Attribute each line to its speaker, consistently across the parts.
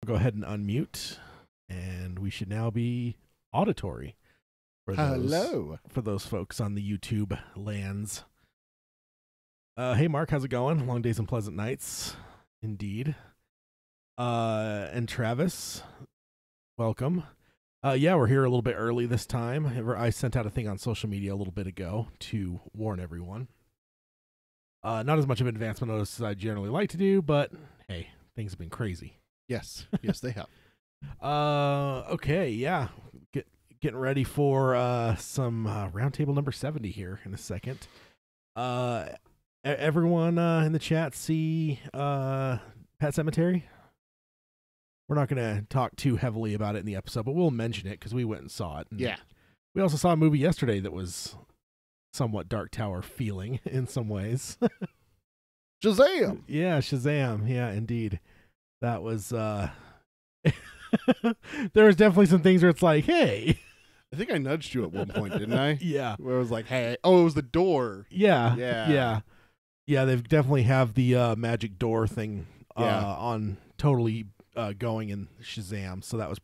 Speaker 1: Go ahead and unmute, and we should now be auditory for those folks on the YouTube lands. Hey, Mark, how's it going? Long days and pleasant nights, indeed. And Travis, welcome. Yeah, we're here a little bit early this time. I sent out a thing on social media a little bit ago to warn everyone. Not as much of an advancement notice as I generally like to do, but hey, things have been crazy.
Speaker 2: Yes, they have.
Speaker 1: Okay, yeah. Getting ready for some roundtable number 70 here in a second. Everyone in the chat see Pet Sematary? We're not going to talk too heavily about it in the episode, but we'll mention it because we went and saw it. And
Speaker 2: yeah.
Speaker 1: We also saw a movie yesterday that was somewhat Dark Tower feeling in some ways.
Speaker 2: Shazam!
Speaker 1: Yeah, Shazam. Yeah, indeed. That was there was definitely some things where it's like, hey.
Speaker 2: I think I nudged you at one point, didn't I?
Speaker 1: Yeah.
Speaker 2: Where I was like, hey, it was the door.
Speaker 1: Yeah. Yeah, they definitely have the magic door thing on totally going in Shazam, so that was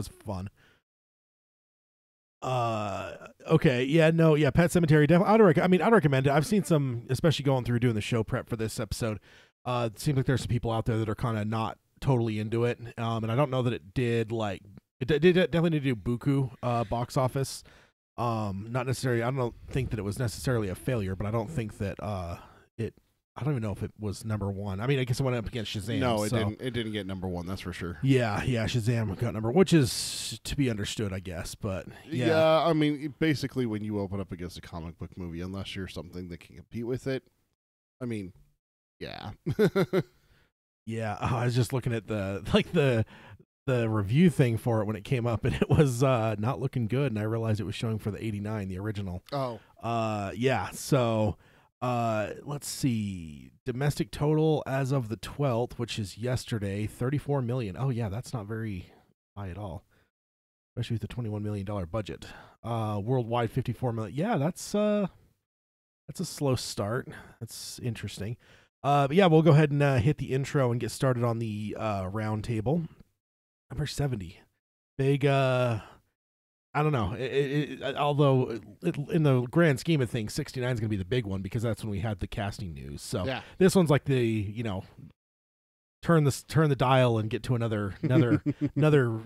Speaker 1: fun. Okay, Pet Sematary, definitely I'd recommend it. I've seen some, especially going through doing the show prep for this episode. It seems like there's some people out there that are kind of not totally into it, and I don't know that it did definitely need to do buku box office. Not necessarily. I don't think that it was necessarily a failure, but I don't think that I don't even know if it was number one. I mean, I guess it went up against Shazam.
Speaker 2: No, it didn't. It didn't get number one. That's for sure.
Speaker 1: Yeah, Shazam got number, which is to be understood, I guess. But
Speaker 2: yeah, I mean, basically, when you open up against a comic book movie, unless you're something that can compete with it, I mean, yeah.
Speaker 1: Yeah, I was just looking at the review thing for it when it came up, and it was not looking good, and I realized it was showing for the 89, the original.
Speaker 2: Oh.
Speaker 1: Yeah, so let's see. Domestic total as of the 12th, which is yesterday, 34 million. Oh yeah, that's not very high at all, especially with the $21 million budget. Worldwide 54 million. Yeah, that's a slow start. That's interesting. But yeah, we'll go ahead and hit the intro and get started on the round table. Number 70. Big, I don't know. Although in the grand scheme of things, 69 is going to be the big one because that's when we had the casting news. So This one's like the, turn the dial and get to another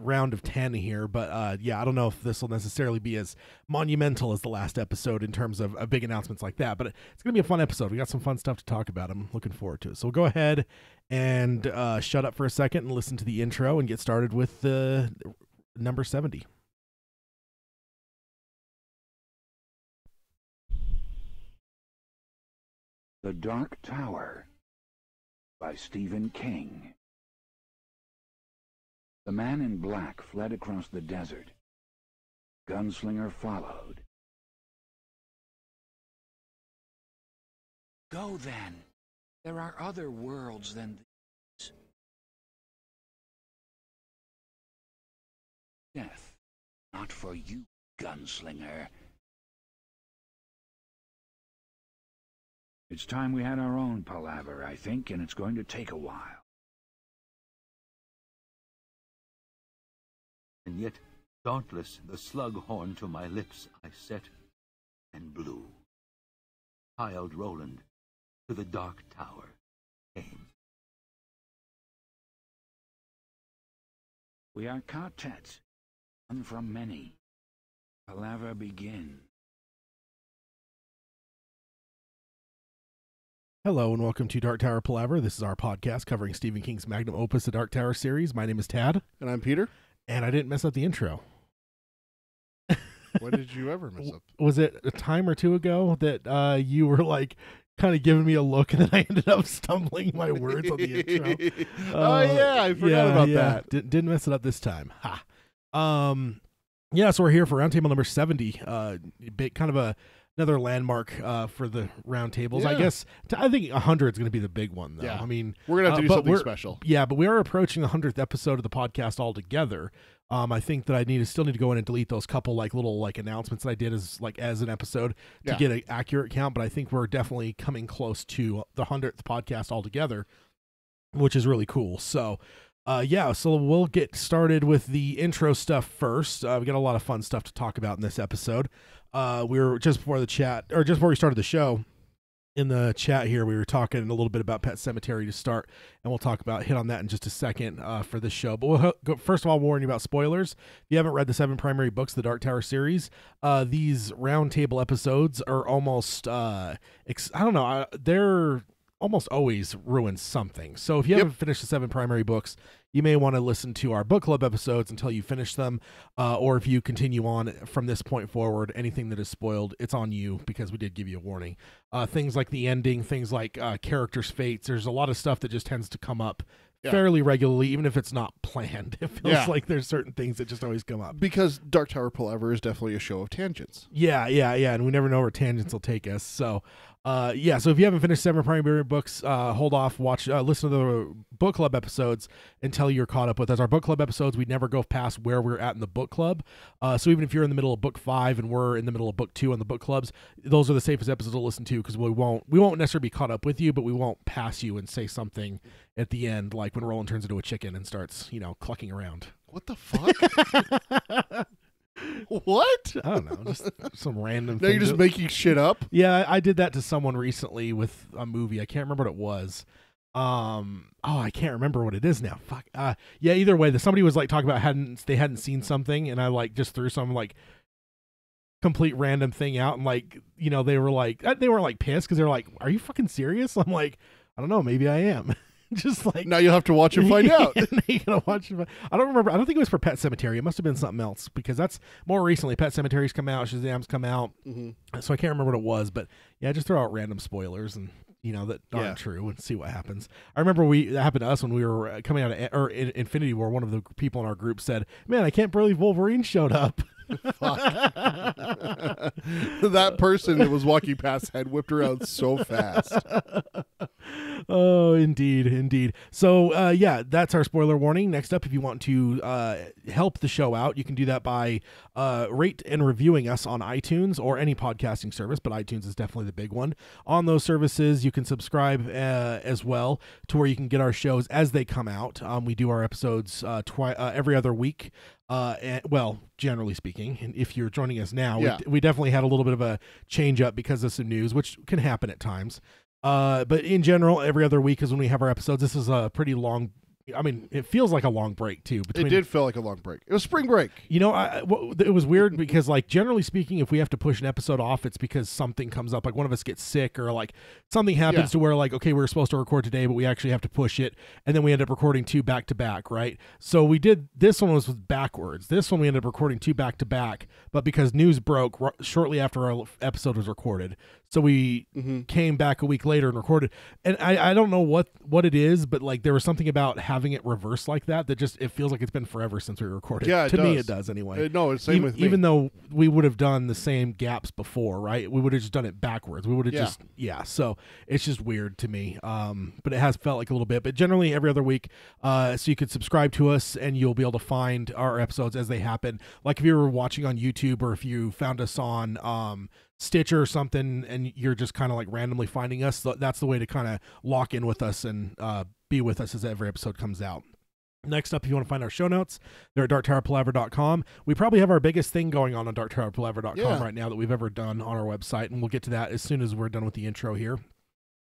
Speaker 1: round of 10 here. But I don't know if this will necessarily be as monumental as the last episode in terms of big announcements like that. But it's going to be a fun episode. We got some fun stuff to talk about. I'm looking forward to it. So we'll go ahead and shut up for a second and listen to the intro and get started with the number 70.
Speaker 3: The Dark Tower by Stephen King. The man in black fled across the desert. Gunslinger followed. Go then. There are other worlds than these. Death, not for you, Gunslinger. It's time we had our own palaver, I think, and it's going to take a while.
Speaker 4: And yet, dauntless, the slug horn to my lips I set and blew. Child Roland to the Dark Tower came.
Speaker 3: We are quartet, one from many. Palaver begin.
Speaker 1: Hello and welcome to Dark Tower Palaver. This is our podcast covering Stephen King's Magnum Opus, the Dark Tower series. My name is Tad.
Speaker 2: And I'm Peter.
Speaker 1: And I didn't mess up the intro.
Speaker 2: What did you ever mess up?
Speaker 1: Was it a time or two ago that you were like kind of giving me a look and then I ended up stumbling my words on the intro?
Speaker 2: I forgot about that.
Speaker 1: Didn't mess it up this time. Ha. So we're here for roundtable number 70. Kind of another landmark for the roundtables. I guess I think 100 is going to be the big one, though.
Speaker 2: Yeah.
Speaker 1: I mean,
Speaker 2: we're going to have to do something special.
Speaker 1: Yeah, but we are approaching the 100th episode of the podcast altogether. I think that I still need to go in and delete those couple little announcements that I did as an episode to get an accurate count. But I think we're definitely coming close to the 100th podcast altogether, which is really cool. So Yeah, so we'll get started with the intro stuff first. We got a lot of fun stuff to talk about in this episode. We were just before the chat, or just before we started the show, in the chat here, we were talking a little bit about Pet Sematary to start, and we'll hit on that in just a second for this show. But we'll go, first of all, warn you about spoilers. If you haven't read the 7 primary books of the Dark Tower series, these roundtable episodes are almost, they're almost always ruin something. So if you haven't finished the 7 primary books, you may want to listen to our book club episodes until you finish them, or if you continue on from this point forward, anything that is spoiled, it's on you, because we did give you a warning. Things like the ending, things like characters' fates, there's a lot of stuff that just tends to come up fairly regularly, even if it's not planned. It feels like there's certain things that just always come up.
Speaker 2: Because Dark Tower Palaver is definitely a show of tangents.
Speaker 1: Yeah, and we never know where tangents will take us. So, so if you haven't finished 7 primary books, hold off, listen to the book club episodes until you're caught up with us. Our book club episodes, we never go past where we're at in the book club. So even if you're in the middle of book 5 and we're in the middle of book 2 on the book clubs, those are the safest episodes to listen to, because we won't necessarily be caught up with you, but we won't pass you and say something at the end, like when Roland turns into a chicken and starts, clucking around.
Speaker 2: What the fuck? What?
Speaker 1: I don't know, just some random
Speaker 2: Now you're just making shit up?
Speaker 1: Yeah, I did that to someone recently with a movie. I can't remember what it was. I can't remember what it is now. Fuck. Yeah, either way, somebody was like talking about they hadn't seen something, and I like just threw some like complete random thing out, and like, they were like pissed because they were like, "Are you fucking serious?" I'm like, I don't know, maybe I am. Just like,
Speaker 2: now you'll have to watch and find out.
Speaker 1: You gotta watch. I don't remember. I don't think it was for Pet Sematary. It must have been something else, because that's more recently. Pet Sematary's come out. Shazam's come out. Mm-hmm. So I can't remember what it was, but yeah, just throw out random spoilers and that aren't true, and see what happens. I remember that happened to us when we were coming out of in Infinity War. One of the people in our group said, "Man, I can't believe Wolverine showed up."
Speaker 2: That person that was walking past had whipped around so fast.
Speaker 1: Oh, indeed. So, that's our spoiler warning. Next up, if you want to help the show out, you can do that by rate and reviewing us on iTunes or any podcasting service, but iTunes is definitely the big one. On those services, you can subscribe as well, to where you can get our shows as they come out. We do our episodes every other week. Generally speaking, and if you're joining us now, we definitely had a little bit of a change up because of some news, which can happen at times. But in general, every other week is when we have our episodes. This is a pretty long, it feels like a long break too.
Speaker 2: It did feel like a long break. It was spring break.
Speaker 1: It was weird because, like, generally speaking, if we have to push an episode off, it's because something comes up, like one of us gets sick, or like something happens to where, like, okay, we're supposed to record today, but we actually have to push it, and then we end up recording 2 back to back, right? So this one was backwards. This one we ended up recording 2 back to back, but because news broke shortly after our episode was recorded, so we came back a week later and recorded. And I don't know what it is, but like there was something about having it reversed like that just, it feels like it's been forever since we recorded.
Speaker 2: Yeah,
Speaker 1: to me it does anyway.
Speaker 2: No, it's same with me.
Speaker 1: Even though we would have done the same gaps before, right? We would have just done it backwards. We would have so it's just weird to me. But it has felt like a little bit. But generally every other week, so you could subscribe to us and you'll be able to find our episodes as they happen. Like if you were watching on YouTube, or if you found us on Stitcher or something, and you're just kind of like randomly finding us, that's the way to kind of lock in with us and be with us as every episode comes out. Next up, if you want to find our show notes, they're at darktowerpalaver.com. We probably have our biggest thing going on darktowerpalaver.com right now that we've ever done on our website, and we'll get to that as soon as we're done with the intro here.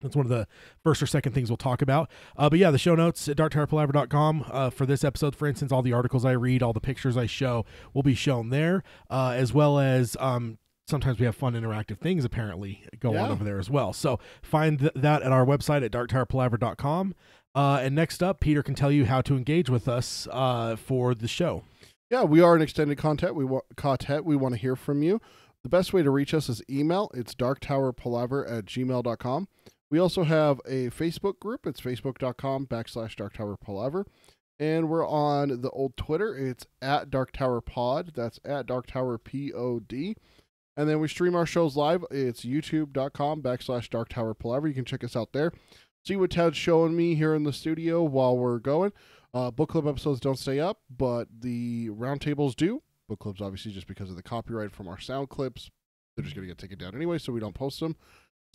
Speaker 1: That's one of the first or second things we'll talk about. But yeah, the show notes at darktowerpalaver.com. For this episode, for instance, all the articles I read, all the pictures I show will be shown there, as well as sometimes we have fun interactive things apparently go on over there as well. So find that at our website at darktowerpalaver.com. And next up, Peter can tell you how to engage with us for the show.
Speaker 2: Yeah, we are an extended content. We want to hear from you. The best way to reach us is email. It's darktowerpalaver@gmail.com. We also have a Facebook group. It's facebook.com/darktowerpalaver. And we're on the old Twitter. It's at darktowerpod. That's at darktowerpod. And then we stream our shows live. It's youtube.com/darktowerpalaver. You can check us out there. See what Ted's showing me here in the studio while we're going. Book club episodes don't stay up, but the roundtables do. Book clubs, obviously, just because of the copyright from our sound clips, they're just going to get taken down anyway, so we don't post them.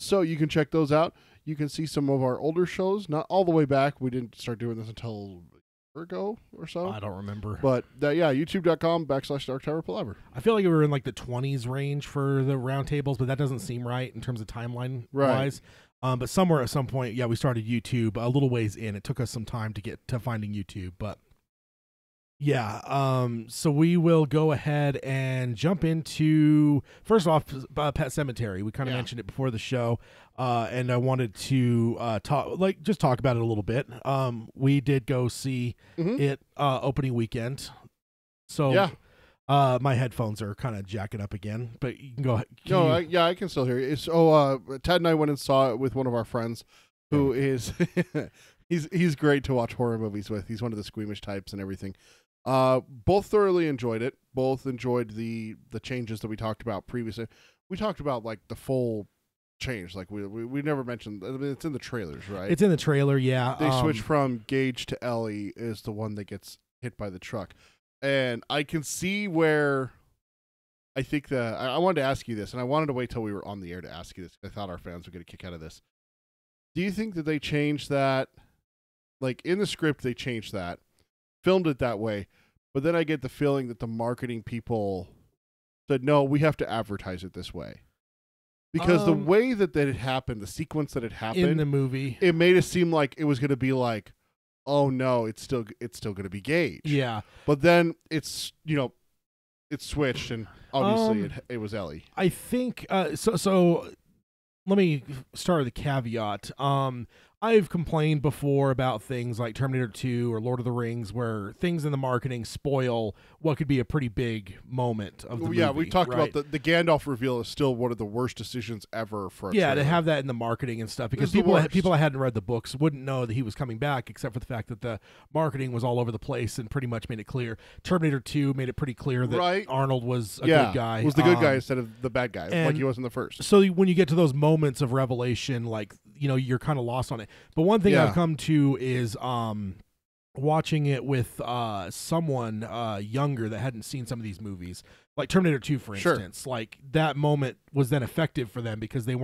Speaker 2: So you can check those out. You can see some of our older shows, not all the way back. We didn't start doing this until ago or so.
Speaker 1: I don't remember.
Speaker 2: But yeah, youtube.com/Dark Tower Palaver.
Speaker 1: I feel like we were in like the 20s range for the roundtables, but that doesn't seem right in terms of timeline wise. But somewhere at some point, yeah, we started YouTube a little ways in. It took us some time to get to finding YouTube, but yeah. So we will go ahead and jump into, first off, Pet Sematary. We kind of mentioned it before the show, and I wanted to talk about it a little bit. We did go see it opening weekend, so my headphones are kind of jacking up again. But you can go ahead.
Speaker 2: I can still hear you. Ted and I went and saw it with one of our friends, who is he's great to watch horror movies with. He's one of the squeamish types and everything. Both thoroughly enjoyed it. Both enjoyed the changes that we talked about previously. We talked about like the full change. Like we never mentioned. I mean, it's in the trailers, right?
Speaker 1: It's in the trailer. Yeah.
Speaker 2: They switch from Gage to Ellie is the one that gets hit by the truck, and I can see where. I think I wanted to ask you this, and I wanted to wait till we were on the air to ask you this. I thought our fans would get a kick out of this. Do you think that they changed that? Like in the script, they changed that. Filmed it that way, but then I get the feeling that the marketing people said, no, we have to advertise it this way. Because the way that it happened, the sequence that it happened
Speaker 1: in the movie,
Speaker 2: it made it seem like it was going to be like, oh no, it's still going to be Gage.
Speaker 1: Yeah.
Speaker 2: But then it's switched, and obviously it was Ellie.
Speaker 1: I think so let me start with a caveat. I've complained before about things like Terminator 2 or Lord of the Rings, where things in the marketing spoil what could be a pretty big moment of the movie.
Speaker 2: Yeah, we talked about the Gandalf reveal is still one of the worst decisions ever for a trailer.
Speaker 1: To have that in the marketing and stuff, because people that hadn't read the books wouldn't know that he was coming back, except for the fact that the marketing was all over the place and pretty much made it clear. Terminator 2 made it pretty clear that Arnold was a good guy.
Speaker 2: Was the good guy instead of the bad guy, like he was in the first.
Speaker 1: So when you get to those moments of revelation, like, you're kind of lost on it. But one thing I've come to is watching it with someone younger that hadn't seen some of these movies, like Terminator 2, for instance. Like that moment was then effective for them because they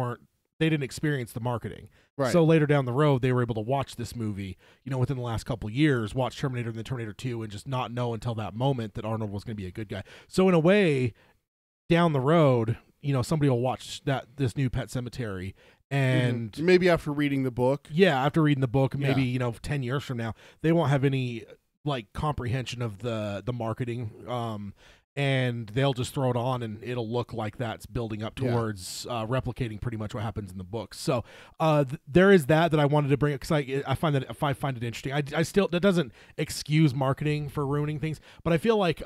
Speaker 1: didn't experience the marketing.
Speaker 2: Right.
Speaker 1: So later down the road, they were able to watch this movie, within the last couple of years, watch Terminator and then Terminator 2 and just not know until that moment that Arnold was going to be a good guy. So in a way, down the road, somebody will watch this new Pet Sematary. And
Speaker 2: maybe after reading the book.
Speaker 1: Yeah, after reading the book, maybe 10 years from now, they won't have any like comprehension of the marketing, and they'll just throw it on, and it'll look like that's building up towards replicating pretty much what happens in the books. So there is that I wanted to bring up, because I find it interesting. I still, that doesn't excuse marketing for ruining things, but I feel like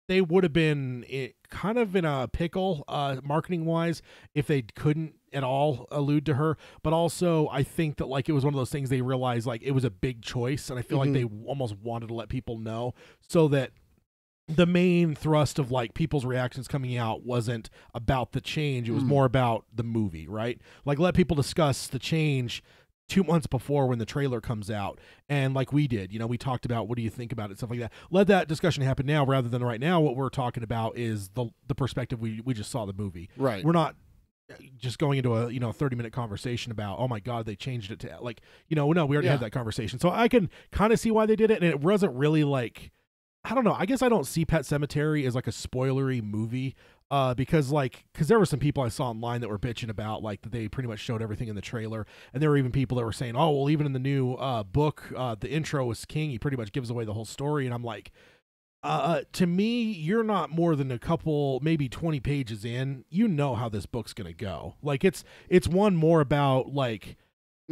Speaker 1: they would have been kind of in a pickle marketing wise if they couldn't at all allude to her. But also I think that like it was one of those things they realized like it was a big choice, and I feel like they almost wanted to let people know, so that the main thrust of like people's reactions coming out wasn't about the change. It was more about the movie, right? Like let people discuss the change 2 months before when the trailer comes out, and like we did, we talked about what do you think about it, stuff like that. Let that discussion happen now rather than right now. What we're talking about is the perspective we just saw the movie.
Speaker 2: Right.
Speaker 1: We're not just going into a 30-minute conversation about, oh my god, they changed it to like, no, we already had that conversation. So I can kind of see why they did it, and it wasn't really like, I don't know, I guess I don't see Pet Sematary as like a spoilery movie. Because there were some people I saw online that were bitching about like that they pretty much showed everything in the trailer, and there were even people that were saying, oh well, even in the new book, the intro was king, he pretty much gives away the whole story. And I'm like, to me, you're not more than a couple, maybe 20 pages in, how this book's gonna go. Like it's one more about like,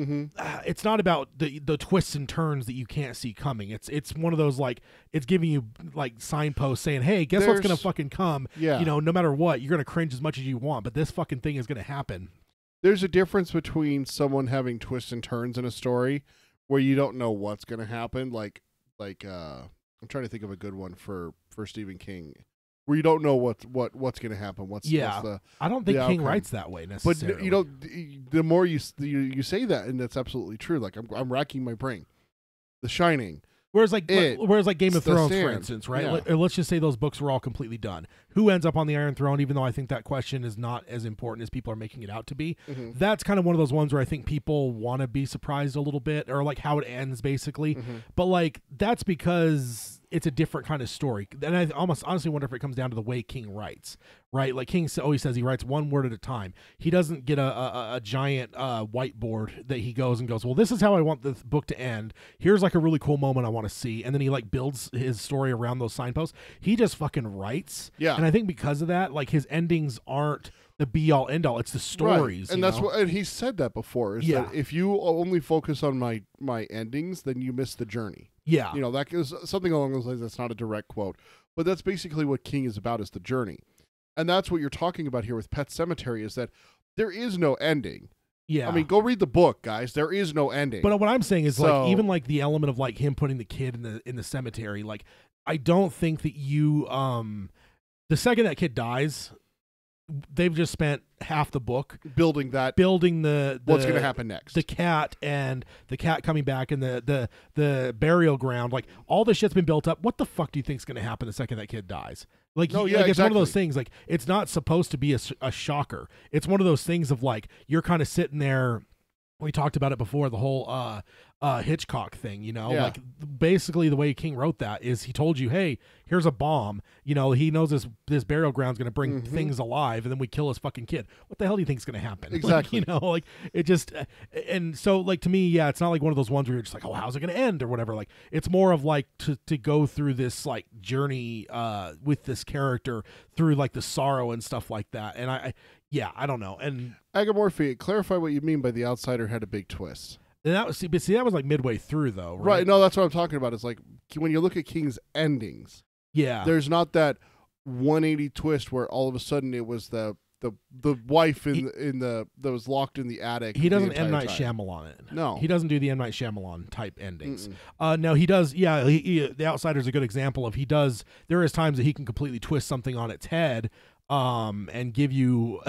Speaker 1: it's not about the twists and turns that you can't see coming. It's one of those like, it's giving you like signposts saying, hey, guess what's gonna fucking come. No matter what, you're gonna cringe as much as you want, but this fucking thing is gonna happen.
Speaker 2: There's a difference between someone having twists and turns in a story where you don't know what's gonna happen. Like I'm trying to think of a good one for Stephen King, where you don't know what's going to happen.
Speaker 1: I don't think King writes that way necessarily.
Speaker 2: But the more you say that, and that's absolutely true. Like I'm racking my brain. The Shining,
Speaker 1: Whereas like Game of
Speaker 2: The
Speaker 1: Thrones, for
Speaker 2: Stand.
Speaker 1: instance, right?
Speaker 2: Yeah.
Speaker 1: Let's just say those books were all completely done. Who ends up on the Iron Throne? Even though I think that question is not as important as people are making it out to be.
Speaker 2: Mm-hmm.
Speaker 1: That's kind of one of those ones where I think people want to be surprised a little bit, or like how it ends, basically.
Speaker 2: Mm-hmm.
Speaker 1: But like that's because it's a different kind of story. And I almost honestly wonder if it comes down to the way King writes, right? Like King always says he writes one word at a time. He doesn't get a giant whiteboard that he goes and goes, well, this is how I want the book to end. Here's like a really cool moment I want to see. And then he like builds his story around those signposts. He just fucking writes.
Speaker 2: Yeah.
Speaker 1: And I think because of that, like his endings aren't the be all end all. It's the stories.
Speaker 2: Right. And that's what, and he said that before, is that if you only focus on my endings, then you miss the journey.
Speaker 1: Yeah.
Speaker 2: You know, that is something along those lines. That's not a direct quote, but that's basically what King is about, is the journey. And that's what you're talking about here with Pet Sematary, is that there is no ending.
Speaker 1: Yeah.
Speaker 2: I mean, go read the book, guys. There is no ending.
Speaker 1: But what I'm saying is like even like the element of like him putting the kid in the cemetery, like I don't think that you the second that kid dies, they've just spent half the book
Speaker 2: building
Speaker 1: the
Speaker 2: what's going to happen next.
Speaker 1: The cat coming back and the burial ground, like all the shit's been built up. What the fuck do you think's going to happen the second that kid dies? Like,
Speaker 2: no,
Speaker 1: yeah, like, it's one of those
Speaker 2: exactly.
Speaker 1: things. Like, it's not supposed to be a shocker. It's one of those things of like you're kind of sitting there. We talked about it before, the whole Hitchcock thing, you know, like basically the way King wrote that is he told you, hey, here's a bomb, you know, he knows this burial ground's going to bring things alive, and then we kill his fucking kid. What the hell do you think is going to happen?
Speaker 2: Exactly.
Speaker 1: Like, you know, like it just, and so like to me, yeah, it's not like one of those ones where you're just like, oh, how's it going to end or whatever. Like it's more of like to go through this like journey with this character through like the sorrow and stuff like that. And I don't know. And
Speaker 2: Agamorphy, clarify what you mean by the outsider had a big twist.
Speaker 1: And that was that was like midway through though,
Speaker 2: Right. No, that's what I'm talking about. It's like when you look at King's endings, there's not that 180 twist where all of a sudden it was the wife that was locked in the attic.
Speaker 1: He doesn't M. Night Shyamalan it.
Speaker 2: No,
Speaker 1: he doesn't do the M. Night Shyamalan type endings. No, he does. Yeah, the Outsider's a good example of he does. There is times that he can completely twist something on its head, and give you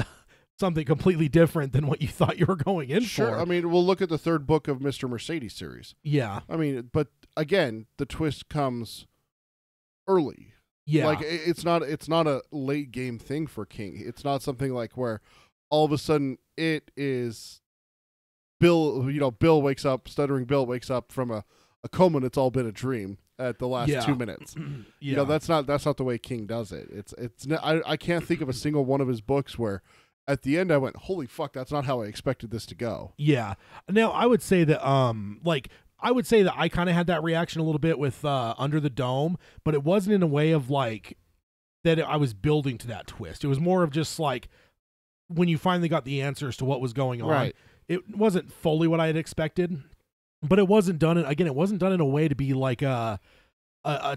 Speaker 1: something completely different than what you thought you were going in for.
Speaker 2: Sure. I mean, we'll look at the third book of Mr. Mercedes series.
Speaker 1: Yeah.
Speaker 2: I mean, but again, the twist comes early.
Speaker 1: Yeah.
Speaker 2: Like it's not a late game thing for King. It's not something like where all of a sudden it is Bill, you know, stuttering Bill wakes up from a coma and it's all been a dream at the last 2 minutes. You know, that's not the way King does it. I can't think of a single one of his books where at the end I went, holy fuck, that's not how I expected this to go.
Speaker 1: Yeah. Now I would say that I kind of had that reaction a little bit with Under the Dome, but it wasn't in a way of like that I was building to that twist. It was more of just like when you finally got the answers to what was going on.
Speaker 2: Right.
Speaker 1: It wasn't fully what I had expected, but it wasn't done in a way to be like a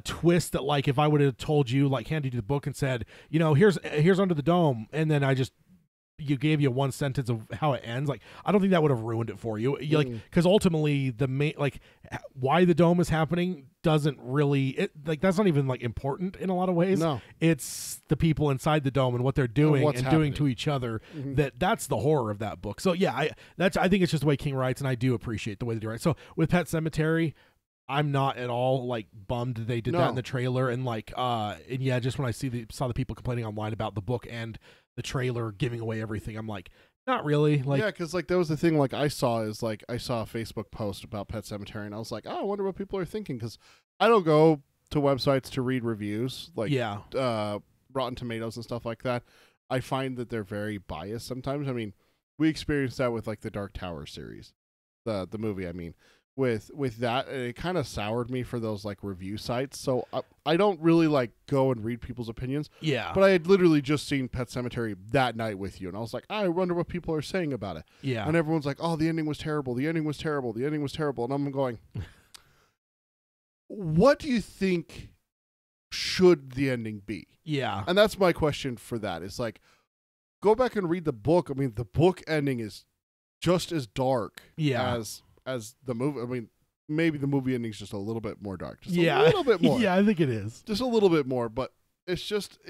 Speaker 1: twist that like if I would have told you, like handed you the book and said, you know, here's Under the Dome, and then you gave you one sentence of how it ends. Like, I don't think that would have ruined it for you. Like, because ultimately the main, like why the dome is happening doesn't really, that's not even like important in a lot of ways.
Speaker 2: No,
Speaker 1: it's the people inside the dome and what they're doing and doing to each other. That's the horror of that book. So yeah, I think it's just the way King writes, and I do appreciate the way they write. So with Pet Sematary, I'm not at all like bummed they did that in the trailer, and like and yeah, just when I saw the people complaining online about the book and the trailer giving away everything, I'm like, not really. Like,
Speaker 2: yeah, because like that was the thing. Like I saw a Facebook post about Pet Sematary, and I was like, oh, I wonder what people are thinking, because I don't go to websites to read reviews, like Rotten Tomatoes and stuff like that. I find that they're very biased sometimes. I mean, we experienced that with like the Dark Tower series, the movie. I mean, with that, it kind of soured me for those like review sites. So I don't really like go and read people's opinions.
Speaker 1: Yeah.
Speaker 2: But I had literally just seen Pet Sematary that night with you, and I was like, I wonder what people are saying about it.
Speaker 1: Yeah.
Speaker 2: And everyone's like, oh, the ending was terrible. The ending was terrible. The ending was terrible. And I'm going, what do you think should the ending be?
Speaker 1: Yeah.
Speaker 2: And that's my question for that. It's like, go back and read the book. I mean, the book ending is just as dark as the movie. I mean, maybe the movie ending is just a little bit more dark. Just a little bit more.
Speaker 1: Yeah, I think it is.
Speaker 2: Just a little bit more, but it's just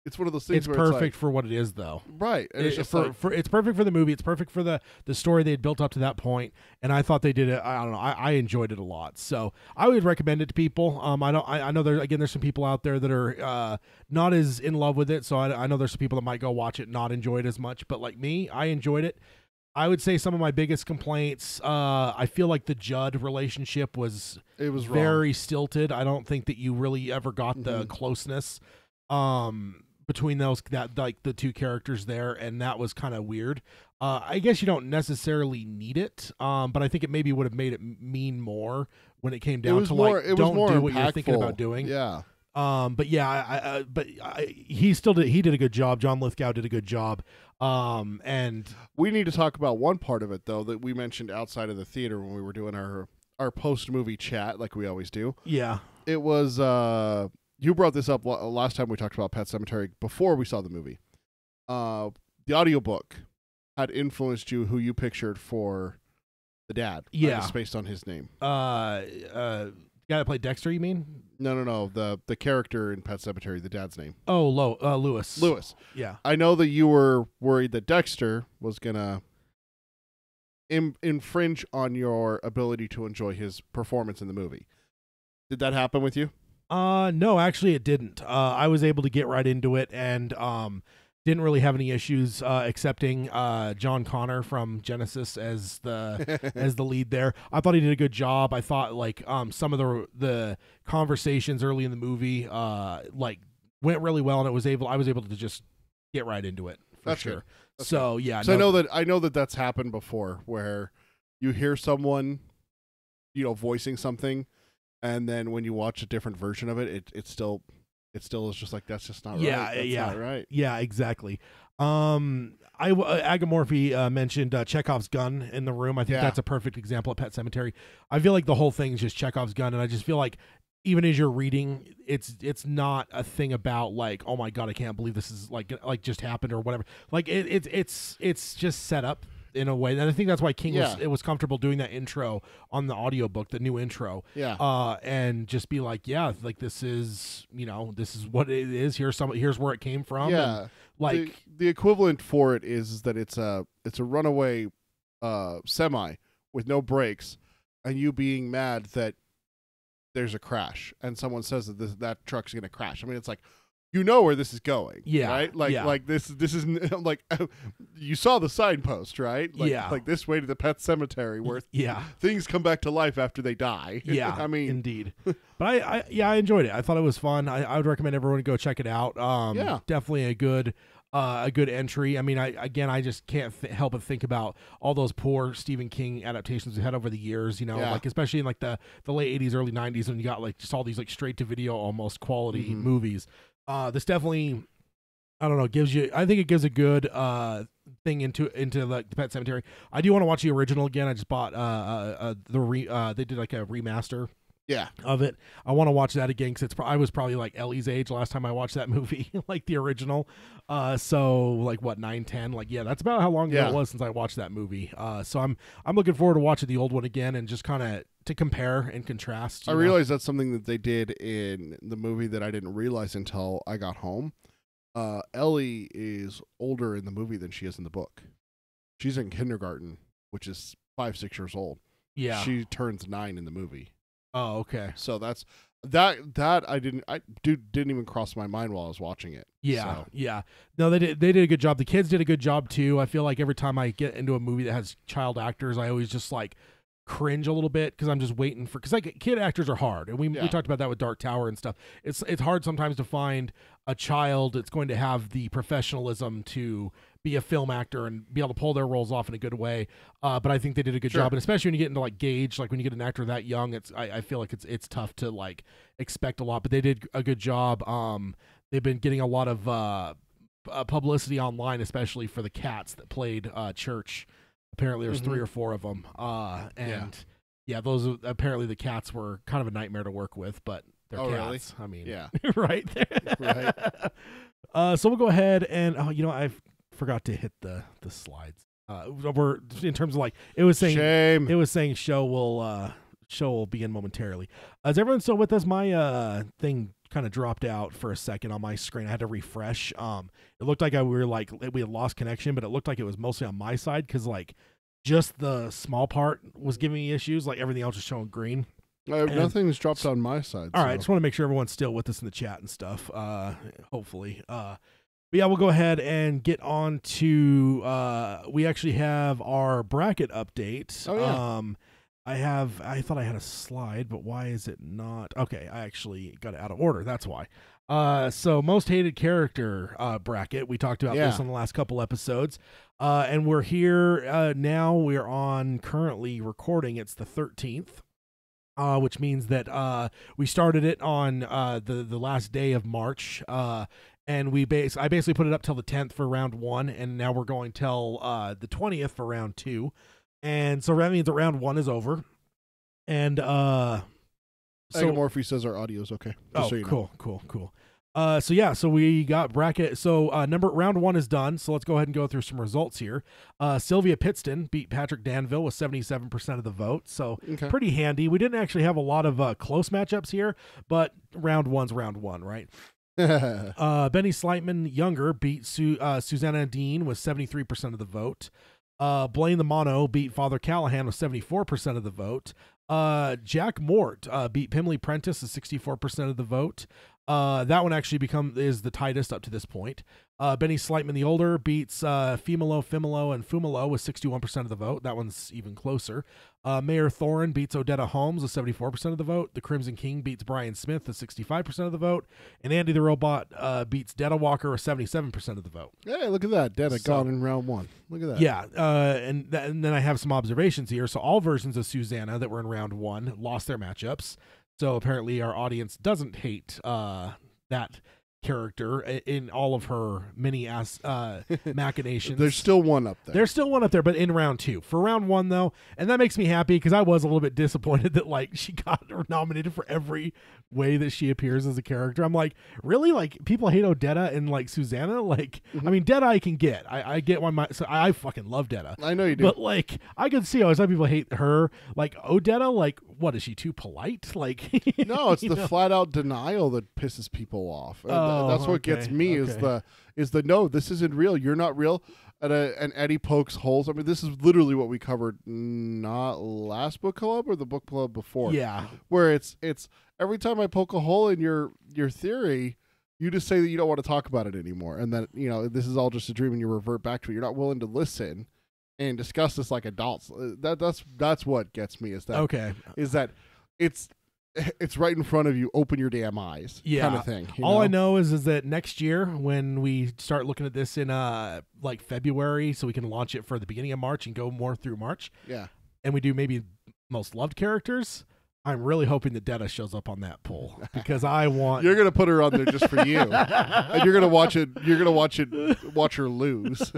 Speaker 2: it's one of those things
Speaker 1: It's
Speaker 2: where
Speaker 1: perfect
Speaker 2: it's
Speaker 1: for what it is, though.
Speaker 2: like, right. And it's just
Speaker 1: It's perfect for the movie. It's perfect for the story they had built up to that point, and I thought they did it. I don't know. I enjoyed it a lot, so I would recommend it to people. I know there's some people out there that are not as in love with it, so I know there's some people that might go watch it and not enjoy it as much. But like me, I enjoyed it. I would say some of my biggest complaints, I feel like the Judd relationship was very stilted. I don't think that you really ever got the closeness between the two characters there, and that was kind of weird. I guess you don't necessarily need it, but I think it maybe would have made it mean more when it came down to don't do what you're thinking about doing.
Speaker 2: Yeah.
Speaker 1: But yeah, he did a good job. John Lithgow did a good job. And
Speaker 2: we need to talk about one part of it though that we mentioned outside of the theater when we were doing our post movie chat, like we always do.
Speaker 1: Yeah,
Speaker 2: it was you brought this up last time we talked about Pet Sematary before we saw the movie. The audiobook had influenced you who you pictured for the dad.
Speaker 1: Yeah,
Speaker 2: just based on his name.
Speaker 1: The guy that played Dexter, you mean?
Speaker 2: No. The character in Pet Sematary, the dad's name.
Speaker 1: Oh, Lewis.
Speaker 2: Lewis.
Speaker 1: Yeah.
Speaker 2: I know that you were worried that Dexter was gonna infringe on your ability to enjoy his performance in the movie. Did that happen with you?
Speaker 1: No, actually, it didn't. I was able to get right into it, and didn't really have any issues accepting John Connor from Genesis as the lead there. I thought he did a good job. I thought like some of the conversations early in the movie like went really well, and I was able to just get right into it for
Speaker 2: That's
Speaker 1: sure.
Speaker 2: Good. That's
Speaker 1: so
Speaker 2: good.
Speaker 1: yeah,
Speaker 2: so I know that that's happened before where you hear someone, voicing something, and then when you watch a different version of it, it still is just like, that's just not right. That's not right.
Speaker 1: Yeah, exactly. Agamorphy mentioned Chekhov's gun in the room. I think that's a perfect example of Pet Sematary. I feel like the whole thing is just Chekhov's gun, and I just feel like even as you're reading, it's not a thing about like, oh my god, I can't believe this is like just happened or whatever. Like it's just set up in a way, and I think that's why King was comfortable doing that intro on the audiobook, the new intro.
Speaker 2: Yeah.
Speaker 1: And just be like, yeah, like this is what it is. Here's where it came from.
Speaker 2: Yeah.
Speaker 1: And like
Speaker 2: the equivalent for it is that it's a runaway semi with no brakes, and you being mad that there's a crash and someone says that truck's going to crash. I mean, it's like, where this is going.
Speaker 1: Yeah.
Speaker 2: Right? Like this is like, you saw the signpost, right? Like this way to the Pet Cemetery where things come back to life after they die.
Speaker 1: Yeah.
Speaker 2: I mean,
Speaker 1: indeed. But I enjoyed it. I thought it was fun. I would recommend everyone to go check it out. Definitely a good entry. I mean, I just can't help but think about all those poor Stephen King adaptations we had over the years, like especially in like the late 80s, early 90s, when you got like just all these like straight to video almost quality movies. This definitely, I don't know, I think it gives a good thing into like the Pet Sematary. I do want to watch the original again. I just bought they did like a remaster of it. I want to watch that again because I was probably like Ellie's age last time I watched that movie, like the original. So like what, 9, 10? Like that's about how long ago it was since I watched that movie. So I'm looking forward to watching the old one again and just kind of to compare and contrast.
Speaker 2: I realize that's something that they did in the movie that I didn't realize until I got home. Ellie is older in the movie than she is in the book. She's in kindergarten, which is 5, 6 years old.
Speaker 1: Yeah.
Speaker 2: She turns 9 in the movie.
Speaker 1: Oh, okay.
Speaker 2: So that's that I didn't even cross my mind while I was watching it.
Speaker 1: Yeah.
Speaker 2: So.
Speaker 1: Yeah. No, they did a good job. The kids did a good job too. I feel like every time I get into a movie that has child actors, I always just like cringe a little bit because I'm just waiting for, because like kid actors are hard, and we talked about that with Dark Tower and stuff. It's hard sometimes to find a child that's going to have the professionalism to be a film actor and be able to pull their roles off in a good way. But I think they did a good job, and especially when you get into like Gage, like when you get an actor that young, I feel like it's tough to like expect a lot. But they did a good job. They've been getting a lot of publicity online, especially for the cats that played Church. Apparently there's 3 or 4 of them. Those apparently the cats were kind of a nightmare to work with, but they're cats. Really? I mean, right. So we'll go ahead and I forgot to hit the slides. We're in terms of like it was saying show will begin momentarily. Is everyone still with us? My thing kind of dropped out for a second on my screen. I had to refresh. It looked like we had lost connection, but it looked like it was mostly on my side because like just the small part was giving me issues. Like everything else was showing green.
Speaker 2: Nothing's dropped on my side.
Speaker 1: All right, just want to make sure everyone's still with us in the chat and stuff. Hopefully. But yeah, we'll go ahead and get on to. We actually have our bracket update.
Speaker 2: Oh, yeah.
Speaker 1: I thought I had a slide, but why is it not? Okay, I actually got it out of order. That's why. So most hated character bracket. We talked about this on the last couple episodes. And we're here now. We're on currently recording. It's the 13th. Which means that we started it on the last day of March, and I basically put it up till the 10th for round 1, and now we're going till the 20th for round 2, and so that means that round 1 is over, and
Speaker 2: Morphe says our audio is okay.
Speaker 1: Oh, so you know. Cool. So we got bracket. So round 1 is done. So let's go ahead and go through some results here. Sylvia Pittston beat Patrick Danville with 77% of the vote. So pretty handy. We didn't actually have a lot of close matchups here, but round 1's round 1, right? Benny Slightman Younger beat Susanna Dean with 73% of the vote. Blaine the Mono beat Father Callahan with 74% of the vote. Jack Mort beat Pimley Prentice with 64% of the vote. That one actually is the tightest up to this point. Benny Slightman the Older beats Fimolo, and Fumalo with 61% of the vote. That one's even closer. Mayor Thorin beats Odetta Holmes with 74% of the vote. The Crimson King beats Brian Smith with 65% of the vote. And Andy the Robot beats Detta Walker with 77% of the vote.
Speaker 2: Hey, look at that. Detta gone in round 1. Look at that.
Speaker 1: Yeah, and then I have some observations here. So all versions of Susanna that were in round 1 lost their matchups. So apparently our audience doesn't hate that character in all of her many machinations.
Speaker 2: There's still one up there.
Speaker 1: There's still one up there, but in round 2. For round 1, though, and that makes me happy because I was a little bit disappointed that like she got nominated for every way that she appears as a character. I'm like, really? Like people hate Odetta and like Susanna? Like, I mean, Detta I can get. I get one. So I fucking love Detta.
Speaker 2: I know you do.
Speaker 1: But like, I can see how some people hate her. Like Odetta, like, what is she too polite? Like,
Speaker 2: no, it's the flat out denial that pisses people off. That's what gets me is the no, this isn't real. You're not real. And Eddie pokes holes. I mean, this is literally what we covered not last book club or the book club before.
Speaker 1: Yeah,
Speaker 2: where it's every time I poke a hole in your theory, you just say that you don't want to talk about it anymore, and that this is all just a dream, and you revert back to it. You're not willing to listen and discuss this like adults. That's what gets me is that it's right in front of you. Open your damn eyes, kind of thing.
Speaker 1: All I know is that next year when we start looking at this in like February, so we can launch it for the beginning of March and go more through March.
Speaker 2: Yeah,
Speaker 1: and we do maybe most loved characters. I'm really hoping that Detta shows up on that poll because I want.
Speaker 2: You're gonna put her on there just for you, and you're gonna watch it. You're gonna watch her lose.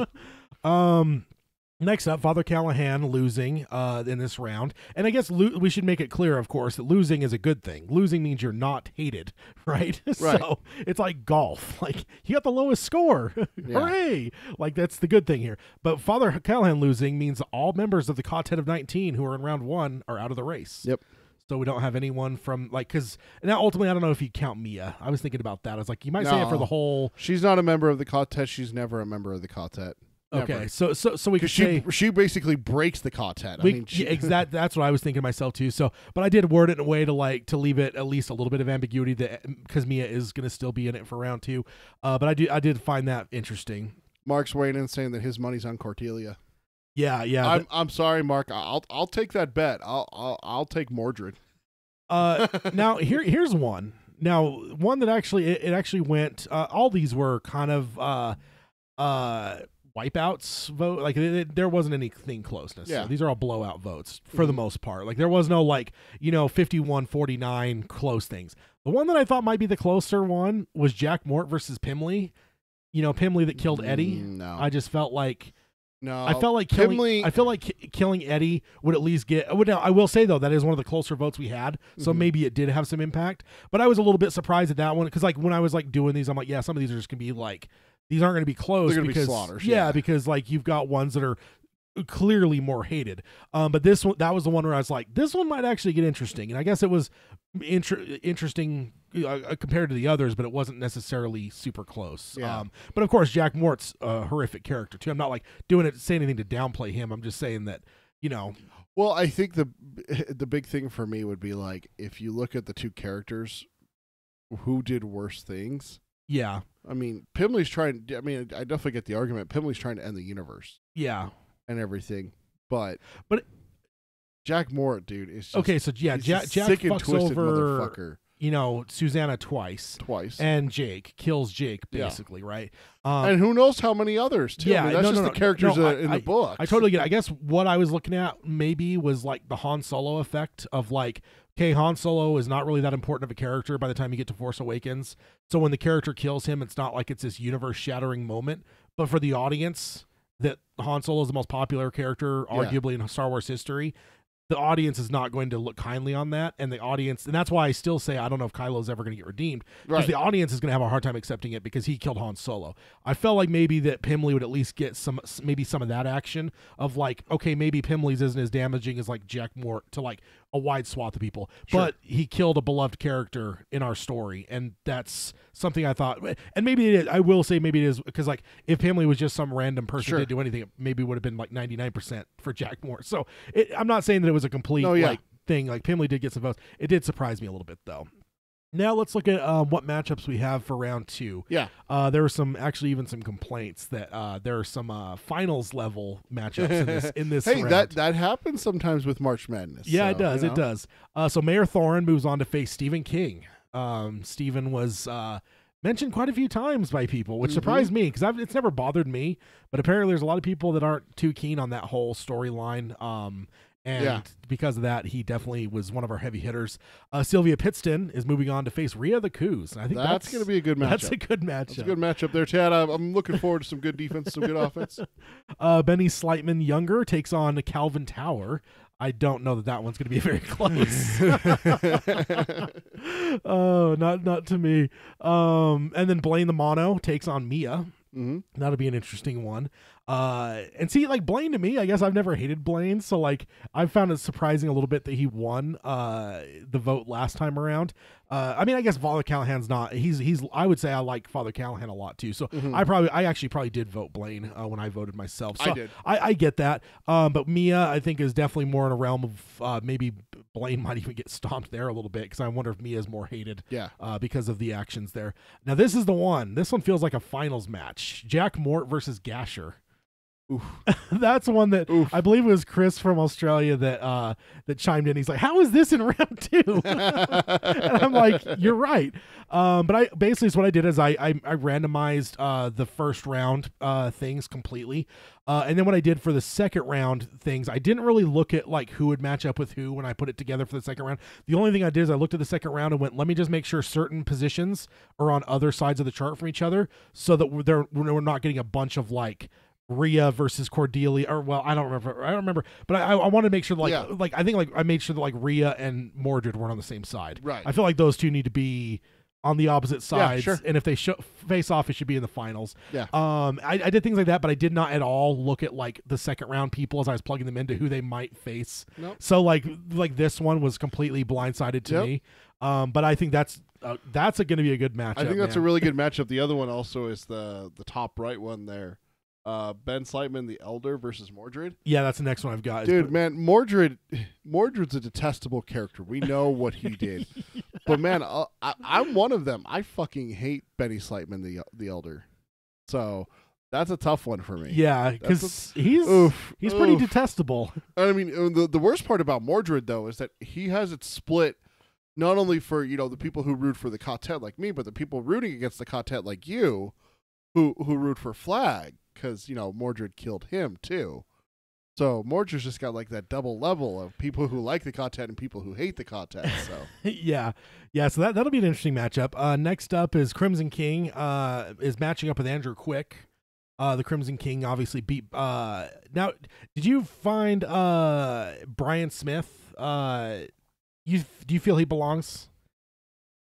Speaker 1: Next up, Father Callahan losing in this round. And I guess we should make it clear, of course, that losing is a good thing. Losing means you're not hated, right? So it's like golf. Like, you got the lowest score. Hooray! Like, that's the good thing here. But Father Callahan losing means all members of the Quartet of 19 who are in round 1 are out of the race.
Speaker 2: Yep.
Speaker 1: So we don't have anyone from, like, because now ultimately, I don't know if you count Mia. I was thinking about that. I was like, you might say it for the whole.
Speaker 2: She's not a member of the Quartet. She's never a member of the Quartet.
Speaker 1: Okay, so we could say
Speaker 2: she basically breaks the Quartet.
Speaker 1: That's what I was thinking to myself too. So, but I did word it in a way to leave it at least a little bit of ambiguity that because Mia is going to still be in it for round 2. But I did find that interesting.
Speaker 2: Mark's weighing in saying that his money's on Cordelia.
Speaker 1: Yeah.
Speaker 2: I'm sorry, Mark. I'll take that bet. I'll take Mordred.
Speaker 1: Now here's one. Now one that actually went. All these were kind of wipeouts vote. Like there wasn't anything closeness.
Speaker 2: Yeah.
Speaker 1: So these are all blowout votes for the most part. Like there was no 51-49 close things. The one that I thought might be the closer one was Jack Mort versus Pimley. Pimley that killed Eddie.
Speaker 2: No.
Speaker 1: I just felt like
Speaker 2: I
Speaker 1: felt like killing Eddie would at least get. I will say though that is one of the closer votes we had, so maybe it did have some impact. But I was a little bit surprised at that one because like when I was like doing these, I'm like, yeah, some of these are just gonna be like these aren't gonna be close.
Speaker 2: They're gonna
Speaker 1: because,
Speaker 2: be slaughters.
Speaker 1: Yeah, because like you've got ones that are clearly more hated. But this one, that was the one where I was like, this one might actually get interesting. And I guess it was interesting compared to the others, but it wasn't necessarily super close.
Speaker 2: Yeah.
Speaker 1: But of course, Jack Mort's a horrific saying anything to downplay him. I'm just saying that,
Speaker 2: Well, I think the big thing for me would be like, if you look at the two characters, who did worse things?
Speaker 1: Yeah.
Speaker 2: I mean, Pimley's trying. I mean, I definitely get the argument. Pimley's trying to end the universe.
Speaker 1: Yeah.
Speaker 2: And everything, but Jack Mort, dude, is just,
Speaker 1: okay. So yeah, Jack
Speaker 2: sick and
Speaker 1: fucks
Speaker 2: twisted
Speaker 1: over
Speaker 2: motherfucker.
Speaker 1: Susanna twice,
Speaker 2: and
Speaker 1: Jake kills Jake basically, right?
Speaker 2: And who knows how many others too?
Speaker 1: Yeah,
Speaker 2: I mean, that's just the characters in the book.
Speaker 1: I totally get it. I guess what I was looking at maybe was like the Han Solo effect of like, okay, Han Solo is not really that important of a character by the time you get to Force Awakens. So when the character kills him, it's not like it's this universe-shattering moment, but for the audience, that Han Solo is the most popular character, arguably in Star Wars history, the audience is not going to look kindly on that, and that's why I still say I don't know if Kylo's ever going to get redeemed, because the audience is going to have a hard time accepting it because he killed Han Solo. I felt like maybe that Pimley would at least get some of that action of like, okay, maybe Pimley's isn't as damaging as like Jack Mort to like a wide swath of people, but he killed a beloved character in our story, and that's something I thought, and maybe it is, I will say maybe it is, because like if Pimley was just some random person who didn't do anything, it maybe would have been like 99% for Jack Mort. So I'm not saying that it was a complete like thing. Like Pimley did get some votes. It did surprise me a little bit though. Now let's look at what matchups we have for round 2.
Speaker 2: Yeah.
Speaker 1: There were some complaints that there are some finals level matchups in this
Speaker 2: hey,
Speaker 1: round.
Speaker 2: that happens sometimes with March Madness.
Speaker 1: Yeah,
Speaker 2: so,
Speaker 1: it does. It does. So Mayor Thorin moves on to face Stephen King. Stephen was mentioned quite a few times by people, which surprised me because it's never bothered me. But apparently there's a lot of people that aren't too keen on that whole storyline. And because of that, he definitely was one of our heavy hitters. Sylvia Pittston is moving on to face Rhea the Coos. And I think that's
Speaker 2: going to be a good matchup.
Speaker 1: That's a good matchup.
Speaker 2: That's a good matchup there, Chad. I'm looking forward to some good defense, some good offense.
Speaker 1: Benny Slightman Younger takes on Calvin Tower. I don't know that one's going to be very close. Oh, not to me. And then Blaine the Mono takes on Mia. That'll be an interesting one. And see, like Blaine to me, I guess I've never hated Blaine, so like I found it surprising a little bit that he won the vote last time around. I mean, I guess Father Callahan's not. He's. I would say I like Father Callahan a lot too. So I actually probably did vote Blaine when I voted myself. So
Speaker 2: I did.
Speaker 1: I get that. But Mia, I think, is definitely more in a realm of maybe Blaine might even get stomped there a little bit because I wonder if Mia is more hated.
Speaker 2: Yeah.
Speaker 1: Because of the actions there. Now this is the one. This one feels like a finals match. Jack Mort versus Gasher.
Speaker 2: Oof.
Speaker 1: That's one that I believe it was Chris from Australia that chimed in. He's like, "How is this in round 2?" And I'm like, "You're right." But I basically what I did is I randomized the first round things completely, and then what I did for the second round things, I didn't really look at like who would match up with who when I put it together for the second round. The only thing I did is I looked at the second round and went, "Let me just make sure certain positions are on other sides of the chart from each other, so that we're not getting a bunch of like." Rhea versus Cordelia, or well, I don't remember, but I want to make sure I think I made sure that like Rhea and Mordred weren't on the same side.
Speaker 2: Right.
Speaker 1: I feel like those two need to be on the opposite sides,
Speaker 2: sure.
Speaker 1: And if they face off, it should be in the finals.
Speaker 2: Yeah.
Speaker 1: I did things like that, but I did not at all look at like the second round people as I was plugging them into who they might face.
Speaker 2: Nope.
Speaker 1: So like this one was completely blindsided to me. But I think that's going to be a good matchup.
Speaker 2: I think that's a really good matchup. The other one also is the top right one there. Ben Slightman, the Elder versus Mordred.
Speaker 1: Yeah, that's the next one I've got.
Speaker 2: Dude, man, Mordred's a detestable character. We know what he did. But man, I'm one of them. I fucking hate Benny Slightman, the Elder. So that's a tough one for me.
Speaker 1: Yeah, because he's pretty detestable.
Speaker 2: I mean, the worst part about Mordred though is that he has it split. Not only for the people who root for the Quartet like me, but the people rooting against the Quartet like you, who root for Flag. Because, Mordred killed him, too. So Mordred's just got, like, that double level of people who like the Quartet and people who hate the Quartet, so.
Speaker 1: Yeah, so that'll be an interesting matchup. Next up is Crimson King is matching up with Andrew Quick. The Crimson King obviously beat... now, did you find Brian Smith? Do you feel he belongs?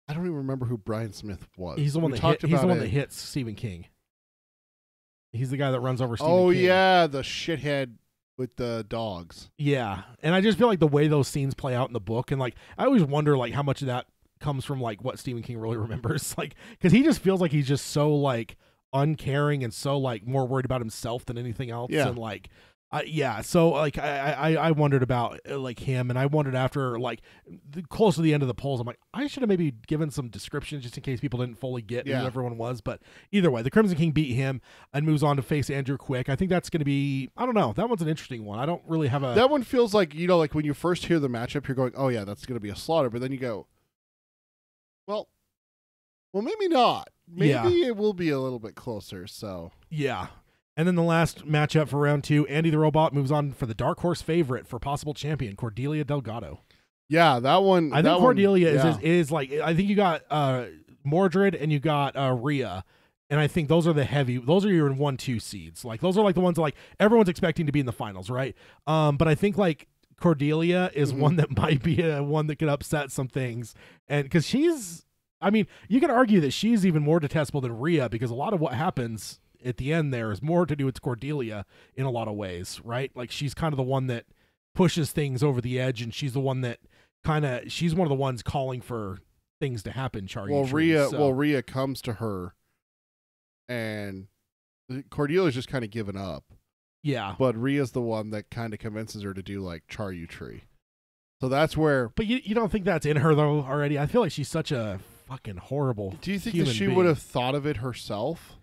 Speaker 2: I don't even remember who Brian Smith was.
Speaker 1: He's the one that hits Stephen King. He's the guy that runs over Stephen King.
Speaker 2: Oh, yeah, the shithead. with the dogs.
Speaker 1: Yeah, and I just feel like the way those scenes play out in the book, and like I always wonder like how much of that comes from like what Stephen King really remembers, like because he just feels like he's just so like uncaring and so like more worried about himself than anything else.
Speaker 2: Yeah.
Speaker 1: And like so like I wondered about like him, and I wondered after like close to the end of the polls, I'm like I should have maybe given some description just in case people didn't fully get who everyone was. But either way, the Crimson King beat him and moves on to face Andrew Quick. I think that's going to be, I don't know, that one's an interesting one. I don't really have a
Speaker 2: That one feels like, you know, like when you first hear the matchup, you're going, oh yeah, that's going to be a slaughter, but then you go, well maybe not. Maybe it will be a little bit closer. So
Speaker 1: yeah. And then the last matchup for round 2, Andy the Robot moves on for the dark horse favorite for possible champion, Cordelia Delgado.
Speaker 2: Yeah, that one.
Speaker 1: I think Cordelia is like, I think you got Mordred and you got Rhea. And I think those are those are your 1-2 seeds. Like those are like the ones that, like everyone's expecting to be in the finals, right? But I think like Cordelia is one that might be one that could upset some things. And because she's, I mean, you can argue that she's even more detestable than Rhea, because a lot of what happens at the end there is more to do with Cordelia in a lot of ways, right? Like she's kind of the one that pushes things over the edge, and she's the one that she's one of the ones calling for things to happen.
Speaker 2: Rhea comes to her, and Cordelia's just kind of given up.
Speaker 1: Yeah,
Speaker 2: but Rhea's the one that kind of convinces her to do like Char You Tree. So that's where.
Speaker 1: But you don't think that's in her though already? I feel like she's such a fucking horrible.
Speaker 2: Do you think that she would have thought of it herself?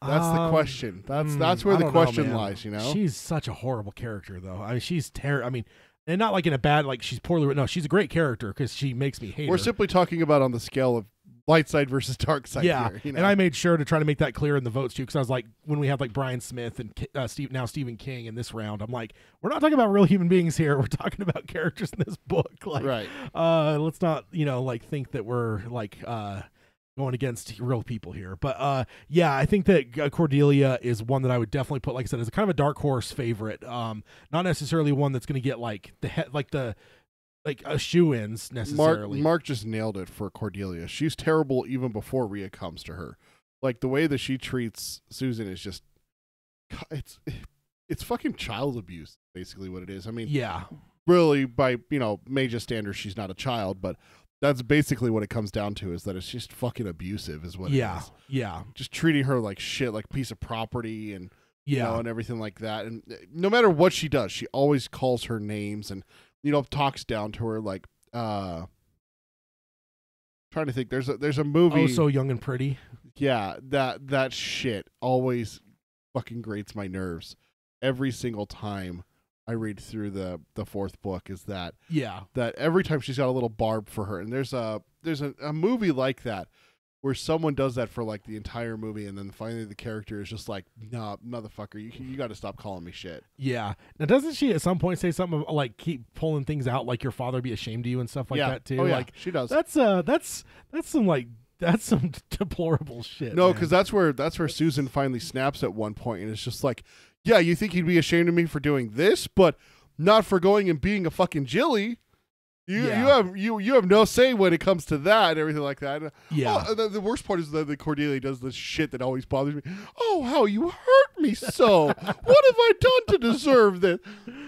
Speaker 2: That's the question. That's where the question lies, you know?
Speaker 1: She's such a horrible character, though. I mean, she's terrible. I mean, and not like in a bad, like she's poorly. No, she's a great character because she makes me hate
Speaker 2: We're
Speaker 1: her.
Speaker 2: simply talking about on the scale of light side versus dark side.
Speaker 1: Yeah,
Speaker 2: here, you know?
Speaker 1: And I made sure to try to make that clear in the votes too, because I was like, when we have like Brian Smith and Stephen King in this round, I'm like, we're not talking about real human beings here. We're talking about characters in this book. Like,
Speaker 2: right.
Speaker 1: Let's not, like think that we're like going against real people here. But yeah, I think that Cordelia is one that I would definitely put, like I said, as a kind of a dark horse favorite. Not necessarily one that's going to get like a shoe-ins necessarily.
Speaker 2: Mark just nailed it for Cordelia. She's terrible even before Rhea comes to her. Like the way that she treats Susan is just, it's fucking child abuse, basically what it is. I mean,
Speaker 1: yeah,
Speaker 2: really by Mage's standards, she's not a child, but that's basically what it comes down to, is that it's just fucking abusive is what it is. Yeah. Just treating her like shit, like a piece of property, and and everything like that. And no matter what she does, she always calls her names and talks down to her, like trying to think. There's a movie,
Speaker 1: Oh, So Young and Pretty.
Speaker 2: Yeah, that shit always fucking grates my nerves every single time I read through the fourth book. Is that every time she's got a little barb for her, and there's a movie like that where someone does that for like the entire movie, and then finally the character is just like, nah, motherfucker, you got to stop calling me shit.
Speaker 1: Yeah. Now, doesn't she at some point say something like, keep pulling things out, like your father be ashamed of you and stuff like that too?
Speaker 2: Oh, yeah,
Speaker 1: like
Speaker 2: she does.
Speaker 1: That's some deplorable shit.
Speaker 2: No, because that's where Susan finally snaps at one point, and it's just like, yeah, you think he'd be ashamed of me for doing this, but not for going and being a fucking Jilly. You have no say when it comes to that and everything like that.
Speaker 1: Yeah.
Speaker 2: Oh, the worst part is that the Cordelia does this shit that always bothers me. Oh, how you hurt me so. What have I done to deserve this?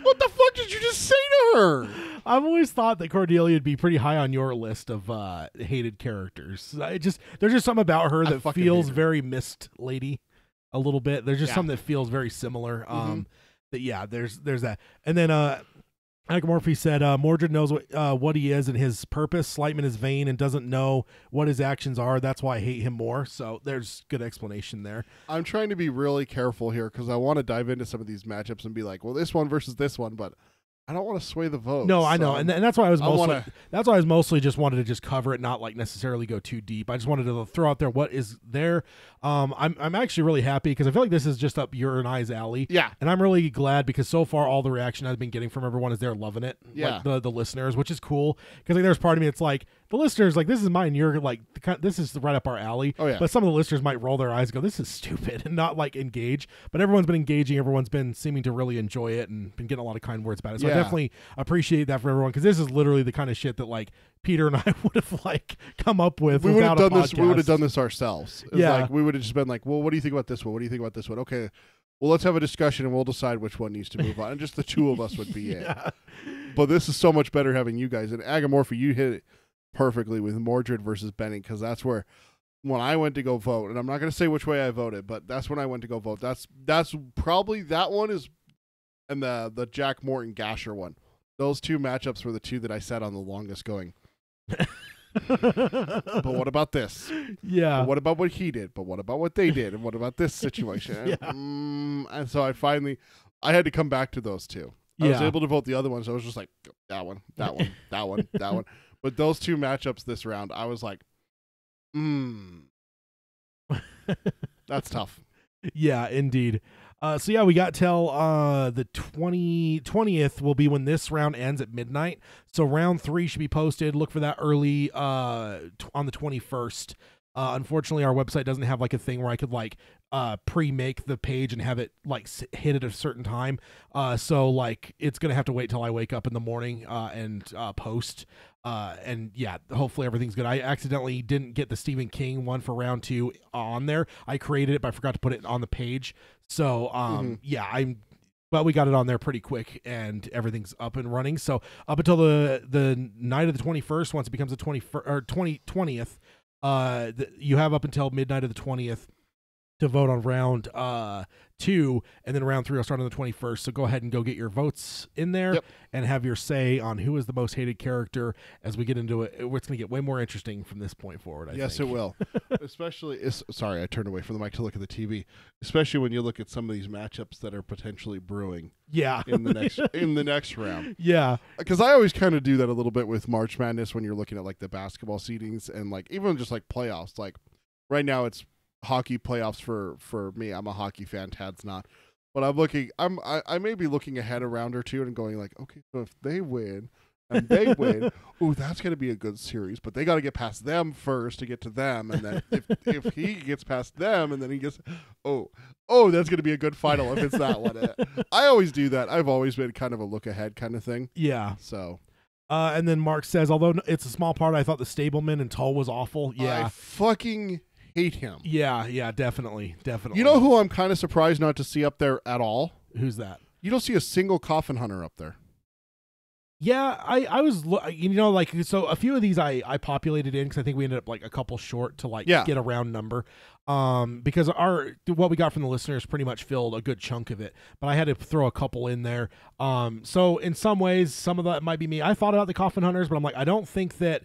Speaker 2: What the fuck did you just say to her?
Speaker 1: I've always thought that Cordelia would be pretty high on your list of hated characters. There's just something about her that feels very Mist Lady a little bit. There's just something that feels very similar. There's that. And then like Morphe said, Mordred knows what he is and his purpose. Slightman is vain and doesn't know what his actions are. That's why I hate him more. So there's good explanation there.
Speaker 2: I'm trying to be really careful here because I want to dive into some of these matchups and be like, well, this one versus this one, but I don't want to sway the vote.
Speaker 1: No, I know, and that's why I was mostly just wanted to just cover it, not like necessarily go too deep. I just wanted to throw out there what is there. I'm actually really happy because I feel like this is just up your and I's alley.
Speaker 2: Yeah,
Speaker 1: and I'm really glad because so far all the reaction I've been getting from everyone is they're loving it.
Speaker 2: Yeah,
Speaker 1: like the listeners, which is cool because like there's part of me it's like the listeners like this is mine. You're like this is right up our alley.
Speaker 2: Oh yeah,
Speaker 1: but some of the listeners might roll their eyes and go this is stupid and not like engage. But everyone's been engaging. Everyone's been seeming to really enjoy it and been getting a lot of kind words about it. So I definitely appreciate that for everyone because this is literally the kind of shit that like Peter and I would have like come up with.
Speaker 2: We would have done
Speaker 1: this.
Speaker 2: We would have done this ourselves.
Speaker 1: Yeah,
Speaker 2: like we would have just been like, well, what do you think about this one? What do you think about this one? Okay, well, let's have a discussion and we'll decide which one needs to move on. And just the two of us would be it.
Speaker 1: Yeah.
Speaker 2: But this is so much better having you guys. And Agamorphy, you hit it perfectly with Mordred versus Benning, because that's where, when I went to go vote, and I'm not going to say which way I voted, but that's when I went to go vote. That's probably, that one is, and the Jack Morton Gasher one. Those two matchups were the two that I sat on the longest going. But what about this?
Speaker 1: Yeah.
Speaker 2: But what about what he did? But what about what they did? And what about this situation?
Speaker 1: Yeah.
Speaker 2: And so I had to come back to those two. I was able to vote the other ones. So I was just like, that one, that one, that one, that one. But those two matchups this round, I was like, that's tough.
Speaker 1: Yeah, indeed. So yeah, we got till the 20th will be when this round ends at midnight. So round 3 should be posted. Look for that early on the 21st. Unfortunately, our website doesn't have like a thing where I could like pre-make the page and have it like hit at a certain time. So like it's gonna have to wait till I wake up in the morning and post. And yeah, hopefully everything's good. I accidentally didn't get the Stephen King one for round 2 on there. I created it, but I forgot to put it on the page. So yeah, but we got it on there pretty quick and everything's up and running. So up until the night of the 21st, once it becomes the 20th, you have up until midnight of the 20th to vote on round 2, and then round 3 will start on the 21st. So go ahead and go get your votes in there and have your say on who is the most hated character as we get into it. It's going to get way more interesting from this point forward, I think.
Speaker 2: It will. Sorry, I turned away from the mic to look at the TV. Especially when you look at some of these matchups that are potentially brewing.
Speaker 1: Yeah.
Speaker 2: In the next round.
Speaker 1: Yeah.
Speaker 2: Because I always kind of do that a little bit with March Madness when you're looking at like the basketball seedings and like even just like playoffs. Like right now it's hockey playoffs for me. I'm a hockey fan. Tad's not. But I may be looking ahead a round or two and going like, okay, so if they win and they win, ooh, that's going to be a good series. But they got to get past them first to get to them. And then if he gets past them and then he gets, oh, that's going to be a good final if it's that one. I always do that. I've always been kind of a look ahead kind of thing.
Speaker 1: Yeah.
Speaker 2: So.
Speaker 1: And then Mark says, although it's a small part, I thought the Stableman and Tull was awful. Yeah.
Speaker 2: I fucking hate him.
Speaker 1: Yeah, definitely.
Speaker 2: You know who I'm kind of surprised not to see up there at all?
Speaker 1: Who's that?
Speaker 2: You don't see a single coffin hunter up there.
Speaker 1: Yeah, I was, like, so a few of these I populated in because I think we ended up like a couple short to like get a round number. Because what we got from the listeners pretty much filled a good chunk of it, but I had to throw a couple in there. So in some ways, some of that might be me. I thought about the coffin hunters, but I'm like, I don't think that,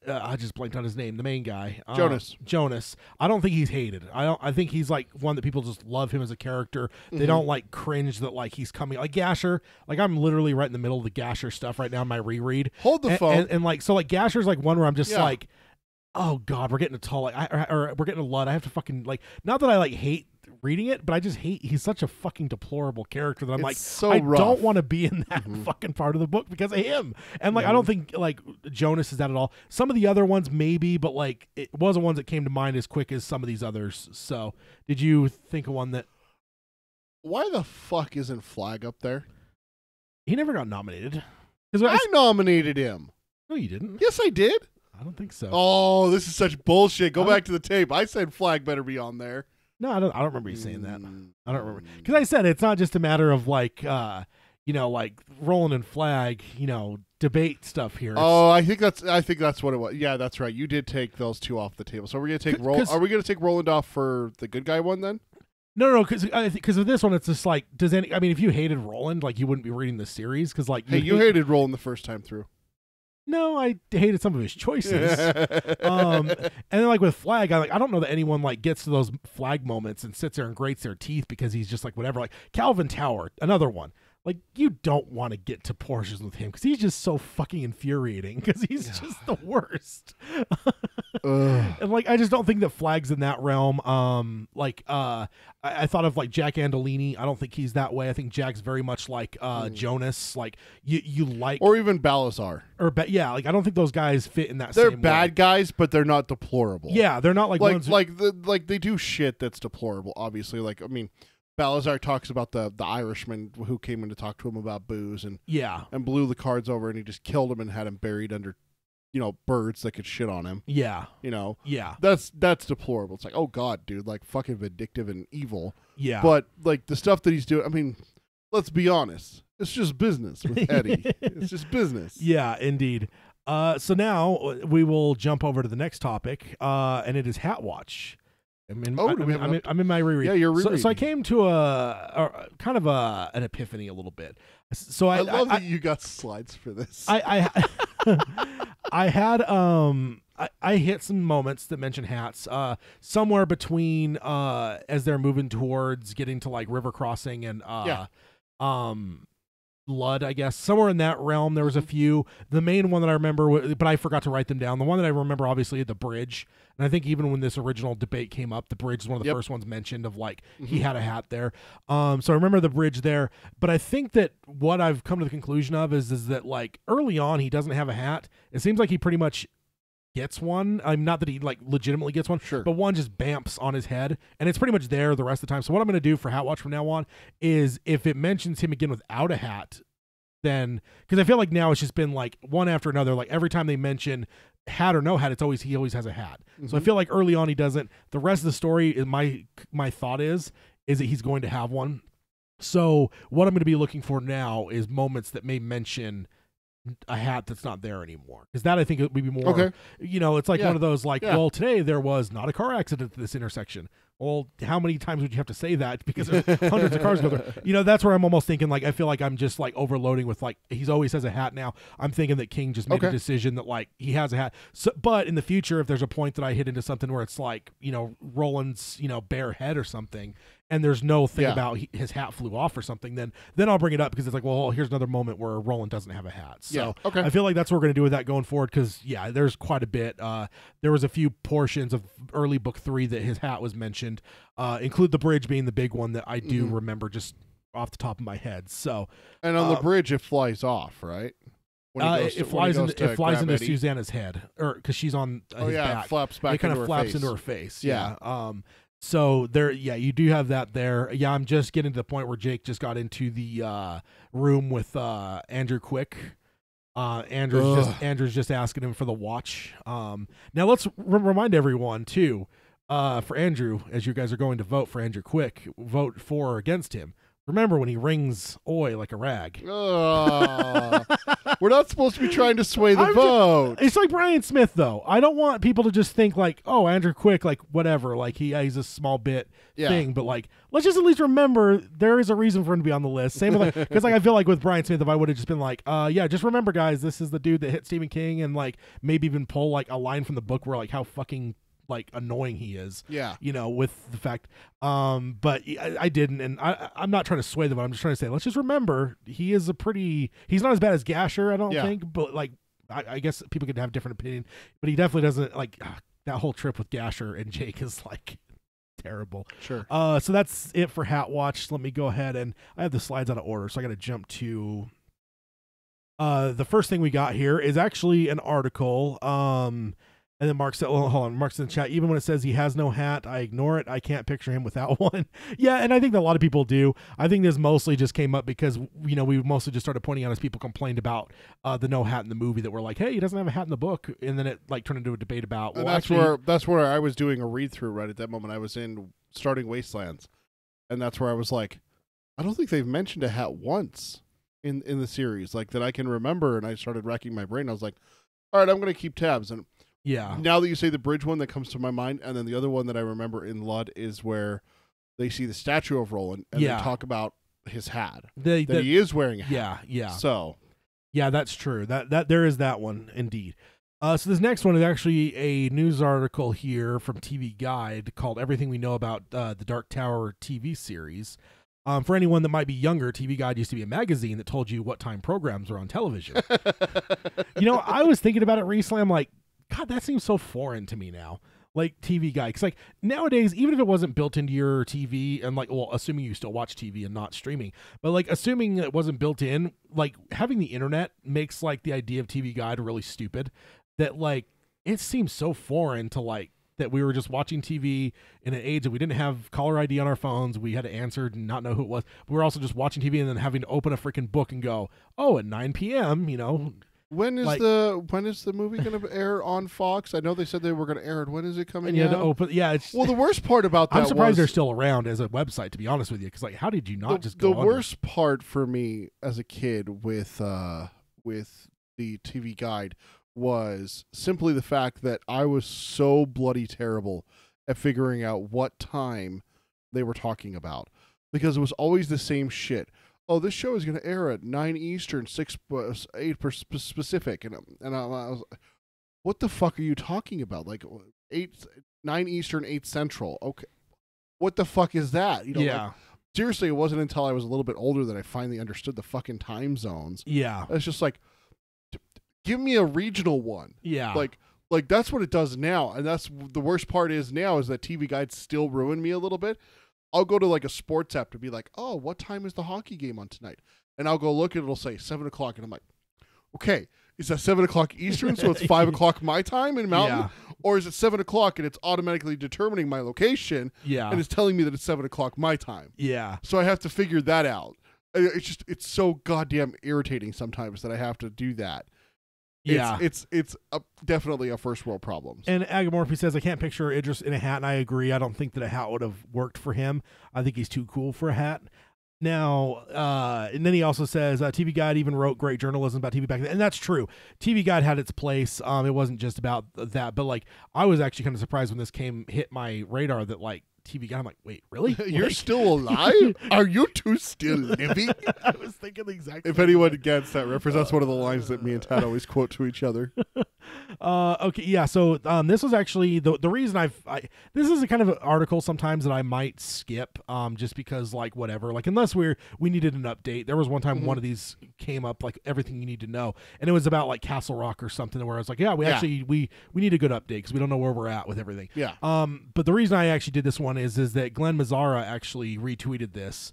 Speaker 1: I just blanked on his name, the main guy. Jonas. I don't think he's hated. I think he's like one that people just love him as a character. They don't like cringe that like he's coming like Gasher. Like I'm literally right in the middle of the Gasher stuff right now in my reread.
Speaker 2: Hold the phone.
Speaker 1: And like so like Gasher's like one where I'm just like, oh God, we're getting a Tull, or we're getting a Lud. I have to fucking like, not that I like hate reading it, but I just hate, he's such a fucking deplorable character that I'm like,
Speaker 2: so
Speaker 1: I
Speaker 2: rough.
Speaker 1: don't want to be in that fucking part of the book because of him. And like, I don't think like Jonas is that at all. Some of the other ones maybe, but like it wasn't ones that came to mind as quick as some of these others. So did you think of one that?
Speaker 2: Why the fuck isn't Flag up there?
Speaker 1: He never got nominated.
Speaker 2: I nominated him.
Speaker 1: No, you didn't.
Speaker 2: Yes, I did.
Speaker 1: I don't think so.
Speaker 2: Oh, this is such bullshit. Go back to the tape. I said Flag better be on there.
Speaker 1: No, I don't remember you saying that. I don't remember. Because I said it's not just a matter of like, like Roland and Flag, debate stuff here.
Speaker 2: Oh, I think that's what it was. Yeah, that's right. You did take those two off the table. So we're gonna take Are we gonna take Roland off for the good guy one then?
Speaker 1: No, because with this one, it's just like, if you hated Roland, like you wouldn't be reading the series because like
Speaker 2: you hated Roland the first time through.
Speaker 1: No, I hated some of his choices. And then like with Flag, I don't know that anyone like gets to those Flag moments and sits there and grates their teeth because he's just like whatever. Like Calvin Tower, another one. Like you don't want to get to portions with him because he's just so fucking infuriating because he's just the worst. And like I just don't think that Flag's in that realm. I thought of like Jack Andolini. I don't think he's that way. I think Jack's very much like Jonas. Like you like,
Speaker 2: or even Balazar.
Speaker 1: Like I don't think those guys fit in that.
Speaker 2: They're
Speaker 1: same
Speaker 2: bad
Speaker 1: way.
Speaker 2: guys, but they're not deplorable.
Speaker 1: Yeah, they're not like ones
Speaker 2: they do shit that's deplorable. Obviously, like I mean. Balazar talks about the Irishman who came in to talk to him about booze and blew the cards over and he just killed him and had him buried under birds that could shit on him.
Speaker 1: Yeah. Yeah.
Speaker 2: That's deplorable. It's like, oh God, dude, like fucking vindictive and evil.
Speaker 1: Yeah.
Speaker 2: But like the stuff that he's doing, I mean, let's be honest. It's just business with Eddie. It's just business.
Speaker 1: Yeah, indeed. So now we will jump over to the next topic, and it is Hat Watch. I'm in my reread.
Speaker 2: Yeah, you're rereading.
Speaker 1: So I came to a kind of an epiphany a little bit. So
Speaker 2: I love that you got slides for this.
Speaker 1: I had I hit some moments that mention hats somewhere between as they're moving towards getting to like river crossing and Lud, I guess. Somewhere in that realm, there was a few. The main one that I remember, but I forgot to write them down. The one that I remember, obviously, the bridge. And I think even when this original debate came up, the bridge is one of the first ones mentioned of, like, he had a hat there. So I remember the bridge there. But I think that what I've come to the conclusion of is that, like, early on, he doesn't have a hat. It seems like he pretty much gets one. Not that he like legitimately gets one, but one just bamps on his head, and it's pretty much there the rest of the time. So what I'm going to do for Hat Watch from now on is if it mentions him again without a hat, then because I feel like now it's just been like one after another. Like every time they mention hat or no hat, he always has a hat. So I feel like early on he doesn't. The rest of the story, my thought is that he's going to have one. So what I'm going to be looking for now is moments that may mention a hat that's not there anymore, because that I think it would be more it's like one of those like well, today there was not a car accident at this intersection. Well, how many times would you have to say that, because there's hundreds of cars go there? That's where I'm almost thinking, like, I feel like I'm just like overloading with like he's always has a hat now. I'm thinking that King just made a decision that like he has a hat. So but in the future, if there's a point that I hit into something where it's like Roland's bare head or something, and there's no thing about his hat flew off or something, then I'll bring it up, because it's like, well, here's another moment where Roland doesn't have a hat. So I feel like that's what we're going to do with that going forward, because, there's quite a bit. There was a few portions of early book 3 that his hat was mentioned, include the bridge being the big one that I do remember just off the top of my head. So,
Speaker 2: and on the bridge, it flies off, right?
Speaker 1: It flies into Susanna's head, or because she's on his back.
Speaker 2: It flaps back.
Speaker 1: It kind of flaps into her face. Yeah. So there, you do have that there. Yeah, I'm just getting to the point where Jake just got into the room with Andrew Quick. Andrew's just asking him for the watch. Now let's remind everyone too, for Andrew, as you guys are going to vote for Andrew Quick, vote for or against him. Remember when he rings "oi" like a rag.
Speaker 2: We're not supposed to be trying to sway the vote.
Speaker 1: It's like Brian Smith, though. I don't want people to just think like, oh, Andrew Quick, like whatever, like he's a small bit thing, but like let's just at least remember there is a reason for him to be on the list. Same with like, because like I feel like with Brian Smith, if I would have just been like, just remember, guys, this is the dude that hit Stephen King, and like maybe even pull like a line from the book where like how fucking like annoying he is, with the fact, but I didn't, and I'm not trying to sway them, but I'm just trying to say, let's just remember he's not as bad as Gasher, I don't think, but like I guess people could have different opinion, but he definitely doesn't like that whole trip with Gasher and Jake is like terrible.
Speaker 2: Sure.
Speaker 1: So that's it for Hat Watch. Let me go ahead, and I have the slides out of order, so I got to jump to the first thing we got here is actually an article. And then Mark said, well, hold on, Mark's in the chat, even when it says he has no hat, I ignore it. I can't picture him without one. Yeah, and I think that a lot of people do. I think this mostly just came up because, we mostly just started pointing out as people complained about the no hat in the movie, that were like, hey, he doesn't have a hat in the book. And then it like turned into a debate about, well,
Speaker 2: that's where I was doing a read through right at that moment. I was in starting Wastelands. And that's where I was like, I don't think they've mentioned a hat once in the series, like that I can remember. And I started racking my brain. I was like, all right, I'm going to keep tabs. And now that you say the bridge one, that comes to my mind, and then the other one that I remember in Lud is where they see the statue of Roland, and they talk about his hat. That he is wearing a hat.
Speaker 1: Yeah.
Speaker 2: So,
Speaker 1: that's true. That there is that one indeed. So this next one is actually a news article here from TV Guide called "Everything We Know About the Dark Tower TV Series." For anyone that might be younger, TV Guide used to be a magazine that told you what time programs were on television. I was thinking about it recently. I'm like, God, that seems so foreign to me now. Like TV Guide, because like nowadays, even if it wasn't built into your TV, and like, well, assuming you still watch TV and not streaming, but like assuming it wasn't built in, like having the internet makes like the idea of TV Guide really stupid. That like it seems so foreign to like that we were just watching TV in an age that we didn't have caller ID on our phones. We had to answer and not know who it was. We were also just watching TV and then having to open a freaking book and go, oh, at 9 p.m.,
Speaker 2: When is
Speaker 1: Like-
Speaker 2: the movie going to air on Fox? I know they said they were going to air it. When is it coming
Speaker 1: And you had
Speaker 2: out?
Speaker 1: to open. Yeah, it's.
Speaker 2: Well, the worst part about that
Speaker 1: I'm surprised
Speaker 2: was
Speaker 1: they're still around as a website. To be honest with you, because like, how did you not just go?
Speaker 2: The worst part for me as a kid with the TV Guide was simply the fact that I was so bloody terrible at figuring out what time they were talking about, because it was always the same shit. Oh, this show is going to air at 9 Eastern, 8 Pacific, and I was, what the fuck are you talking about? Like 9 Eastern, 8 Central. Okay, what the fuck is that? You know,
Speaker 1: Yeah.
Speaker 2: like, seriously, it wasn't until I was a little bit older that I finally understood the fucking time zones.
Speaker 1: Yeah.
Speaker 2: It's just like, give me a regional one.
Speaker 1: Yeah.
Speaker 2: Like that's what it does now, and that's the worst part is now is that TV Guide still ruined me a little bit. I'll go to like a sports app to be like, oh, what time is the hockey game on tonight? And I'll go look and it'll say 7 o'clock, and I'm like, okay, is that 7 o'clock Eastern, so it's 5 o'clock my time in Mountain,
Speaker 1: Yeah.
Speaker 2: or is it 7 o'clock and it's automatically determining my location
Speaker 1: Yeah.
Speaker 2: and it's telling me that it's 7 o'clock my time?
Speaker 1: Yeah.
Speaker 2: So I have to figure that out. It's so goddamn irritating sometimes that I have to do that.
Speaker 1: Yeah.
Speaker 2: It's definitely a first world problem.
Speaker 1: And Agamorphy says, I can't picture Idris in a hat, and I agree. I don't think that a hat would have worked for him. I think he's too cool for a hat. Now, and then he also says, TV Guide even wrote great journalism about TV back then. And that's true. TV Guide had its place. It wasn't just about that. But, like, I was actually kind of surprised when this hit my radar that, like, TV Guide, I'm like, wait, really?
Speaker 2: You're
Speaker 1: Like-
Speaker 2: still alive? Are you two still living?
Speaker 1: I was thinking the exact
Speaker 2: If
Speaker 1: same
Speaker 2: anyone
Speaker 1: thing.
Speaker 2: gets that reference, that's one of the lines that me and Tad always quote to each other.
Speaker 1: Okay, yeah. So this was actually the reason this is a kind of an article sometimes that I might skip, just because like whatever, like unless we needed an update. There was one time one of these came up, like everything you need to know, and it was about like Castle Rock or something, where I was like, yeah, we need a good update because we don't know where we're at with everything.
Speaker 2: Yeah.
Speaker 1: But the reason I actually did this one is that Glenn Mazzara actually retweeted this.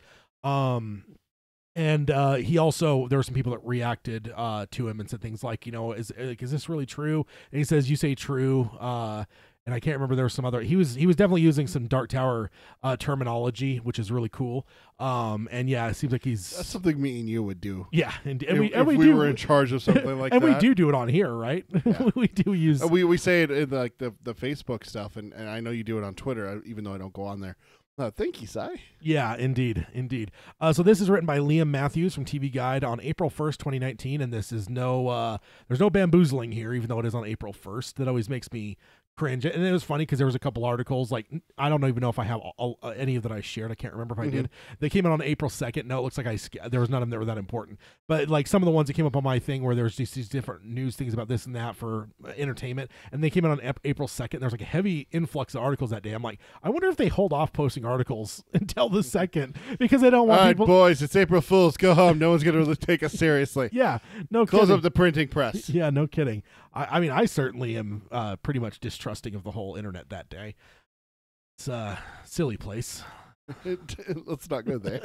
Speaker 1: And he also, there were some people that reacted to him and said things like, you know, is this really true? And he says, you say true. And I can't remember, there was some other, he was definitely using some Dark Tower terminology, which is really cool. And yeah, it seems like
Speaker 2: That's something me and you would do.
Speaker 1: yeah. And
Speaker 2: If
Speaker 1: we
Speaker 2: we
Speaker 1: do,
Speaker 2: were in charge of something like
Speaker 1: and
Speaker 2: that.
Speaker 1: we do it on here, right?
Speaker 2: Yeah.
Speaker 1: We do use.
Speaker 2: We say it in like the Facebook stuff, and I know you do it on Twitter, even though I don't go on there. Thank you, Si.
Speaker 1: Yeah, indeed. So this is written by Liam Matthews from TV Guide on April 1st, 2019, and this is there's no bamboozling here, even though it is on April 1st. That always makes me cringe. And it was funny because there was a couple articles, like I don't even know if I have any of that I shared. I can't remember if I did. They came out on April 2nd. No, it looks like there was none of them that were that important. But like some of the ones that came up on my thing where there's just these different news things about this and that for entertainment, and they came out on April 2nd. There's like a heavy influx of articles that day. I'm like, I wonder if they hold off posting articles until the 2nd because they don't want
Speaker 2: All right,
Speaker 1: people.
Speaker 2: boys, it's April Fool's. Go home. No one's going to take us seriously.
Speaker 1: Yeah, no
Speaker 2: Close
Speaker 1: kidding.
Speaker 2: up the printing press.
Speaker 1: Yeah, no kidding. I mean, I certainly am pretty much distrusting of the whole internet that day. It's a silly place.
Speaker 2: Let's not go there.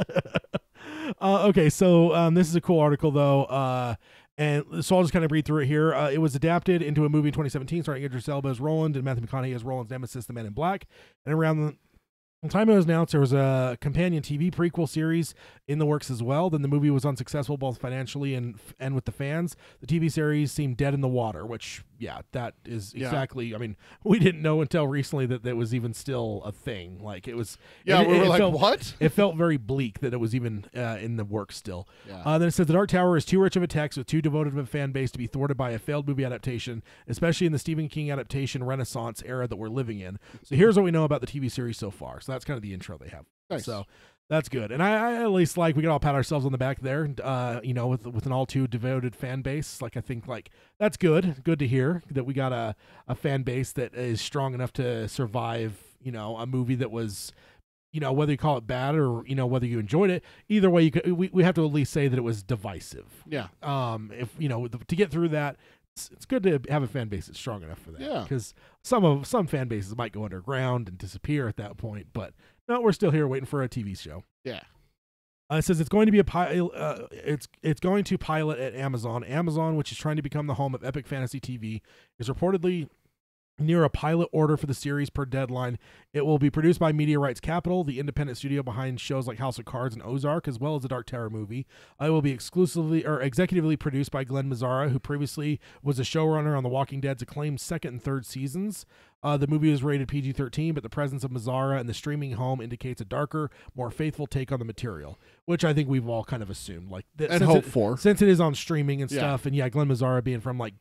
Speaker 1: Okay, so this is a cool article, though. And so I'll just kind of read through it here. It was adapted into a movie in 2017 starring Idris Elba as Roland and Matthew McConaughey as Roland's nemesis, the Man in Black. And around the time it was announced, there was a companion TV prequel series in the works as well. Then the movie was unsuccessful both financially and with the fans. The TV series seemed dead in the water, which, yeah, that is exactly. I mean, we didn't know until recently that was even still a thing. Like it was.
Speaker 2: Yeah, we were like,
Speaker 1: felt,
Speaker 2: what?
Speaker 1: It felt very bleak that it was even in the works still.
Speaker 2: Yeah.
Speaker 1: Then it says the Dark Tower is too rich of a text with too devoted of a fan base to be thwarted by a failed movie adaptation, especially in the Stephen King adaptation renaissance era that we're living in. So here's what we know about the TV series so far. So that's kind of the intro they have.
Speaker 2: Nice.
Speaker 1: So that's good. And I at least like we can all pat ourselves on the back there, you know, with an all too devoted fan base. Like I think like that's good. Good to hear that we got a fan base that is strong enough to survive, you know, a movie that was, you know, whether you call it bad or, you know, whether you enjoyed it, either way, we have to at least say that it was divisive.
Speaker 2: Yeah.
Speaker 1: If, you know, to get through that, it's good to have a fan base that's strong enough for that.
Speaker 2: Yeah.
Speaker 1: Because some fan bases might go underground and disappear at that point, but no, we're still here waiting for a TV show.
Speaker 2: Yeah.
Speaker 1: It says it's going to be it's going to pilot at Amazon. Amazon, which is trying to become the home of epic fantasy TV, is reportedly near a pilot order for the series per Deadline. It will be produced by Media Rights Capital, the independent studio behind shows like House of Cards and Ozark, as well as the Dark Tower movie. It will be exclusively or executively produced by Glenn Mazzara, who previously was a showrunner on The Walking Dead's acclaimed second and third seasons. The movie was rated PG-13, but the presence of Mazzara in the streaming home indicates a darker, more faithful take on the material, which I think we've all kind of assumed, like
Speaker 2: and hope for,
Speaker 1: since it is on streaming and stuff. And Glenn Mazzara being from like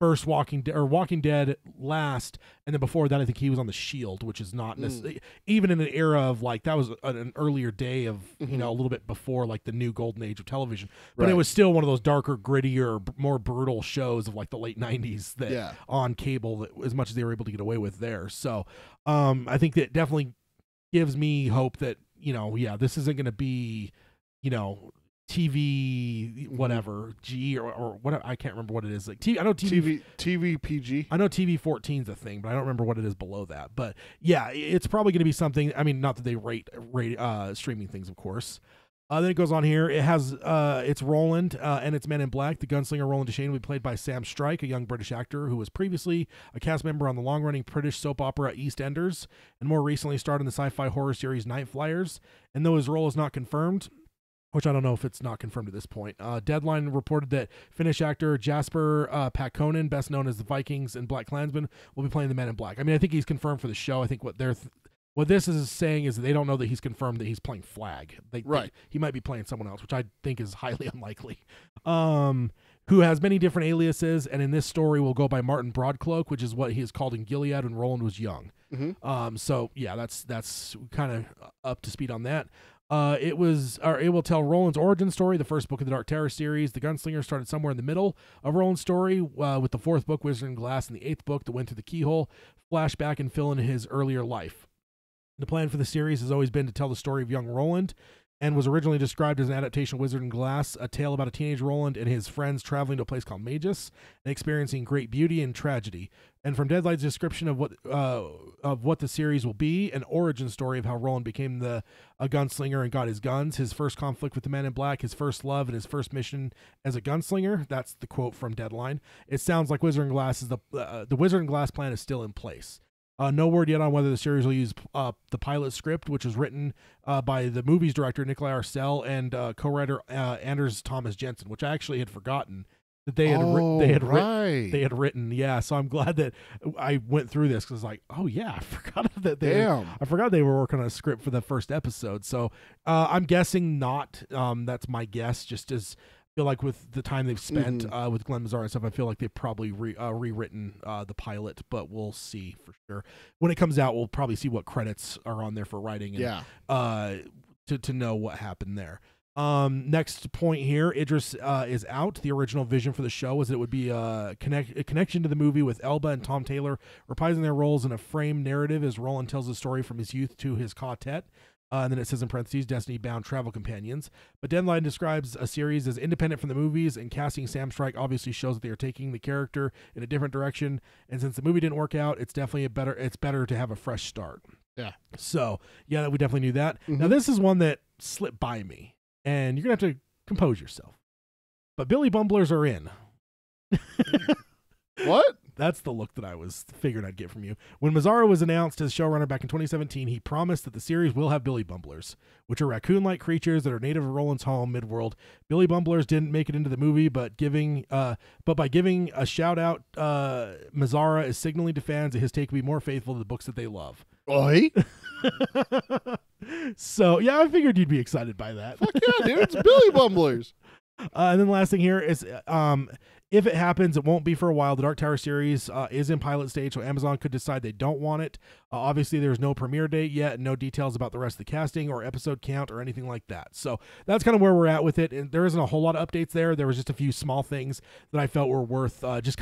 Speaker 1: first Walking Dead last, and then before that I think he was on The Shield, which is not necessarily even in an era of like that was an earlier day of a little bit before like the new golden age of television, but it was still one of those darker, grittier, more brutal shows of like the late 90s that on cable, that as much as they were able to get away with there. So I think that definitely gives me hope that this isn't going to be TV whatever G or what, I can't remember what it is, like TV. I know
Speaker 2: TV PG.
Speaker 1: I know TV 14's a thing, but I don't remember what it is below that. But yeah, it's probably going to be something. I mean, not that they rate streaming things, of course. Then it goes on here. It has it's Roland and it's Men in Black. The gunslinger Roland Deschain will be played by Sam Strike, a young British actor who was previously a cast member on the long-running British soap opera EastEnders, and more recently starred in the sci-fi horror series Night Flyers. And though his role is not confirmed, which I don't know if it's not confirmed at this point, Deadline reported that Finnish actor Jasper Pakkonen, best known as the Vikings and Black Klansman, will be playing the Men in Black. I mean, I think he's confirmed for the show. I think what this is saying is that they don't know that he's confirmed that he's playing Flag. He might be playing someone else, which I think is highly unlikely. Who has many different aliases, and in this story will go by Martin Broadcloak, which is what he is called in Gilead when Roland was young. So yeah, that's kind of up to speed on that. It will tell Roland's origin story, the first book of the Dark Tower series. The Gunslinger started somewhere in the middle of Roland's story, with the fourth book, Wizard in Glass, and the eighth book, The Wind Through the Keyhole, flashback and fill in his earlier life. The plan for the series has always been to tell the story of young Roland, and was originally described as an adaptation of Wizard in Glass, a tale about a teenage Roland and his friends traveling to a place called Magus and experiencing great beauty and tragedy. And from Deadline's description of what the series will be, an origin story of how Roland became a gunslinger and got his guns, his first conflict with the Men in Black, his first love, and his first mission as a gunslinger. That's the quote from Deadline. It sounds like Wizard in Glass is the Wizard in Glass plan is still in place. No word yet on whether the series will use the pilot script, which was written by the movie's director Nikolai Arcel and co-writer Anders Thomas Jensen, which I actually had forgotten that they had written. Yeah, so I'm glad that I went through this because like, oh yeah, I forgot that I forgot they were working on a script for the first episode. So I'm guessing not. That's my guess. Just as feel like with the time they've spent with Glenn Mazzara and stuff, I feel like they've probably rewritten the pilot, but we'll see for sure. When it comes out, we'll probably see what credits are on there for writing and to know what happened there. Next point here, Idris is out. The original vision for the show was that it would be a connection to the movie with Elba and Tom Taylor reprising their roles in a framed narrative as Roland tells the story from his youth to his quartet. And then it says in parentheses, Destiny-bound travel companions. But Deadline describes a series as independent from the movies, and casting Sam Strike obviously shows that they are taking the character in a different direction. And since the movie didn't work out, it's definitely better to have a fresh start.
Speaker 2: Yeah.
Speaker 1: So, yeah, we definitely knew that. Now, this is one that slipped by me, and you're going to have to compose yourself. But Billy Bumblers are in.
Speaker 2: What?
Speaker 1: That's the look that I was figured I'd get from you. When Mazzara was announced as showrunner back in 2017, he promised that the series will have Billy Bumblers, which are raccoon-like creatures that are native to Roland's home, Midworld. Billy Bumblers didn't make it into the movie, but by giving a shout-out, Mazzara is signaling to fans that his take will be more faithful to the books that they love.
Speaker 2: Oi?
Speaker 1: So, yeah, I figured you'd be excited by that.
Speaker 2: Fuck yeah, dude, it's Billy Bumblers.
Speaker 1: And then the last thing here is, if it happens, it won't be for a while. The Dark Tower series is in pilot stage, so Amazon could decide they don't want it. Obviously, there's no premiere date yet, and no details about the rest of the casting or episode count or anything like that. So that's kind of where we're at with it. And there isn't a whole lot of updates there. There was just a few small things that I felt were worth I just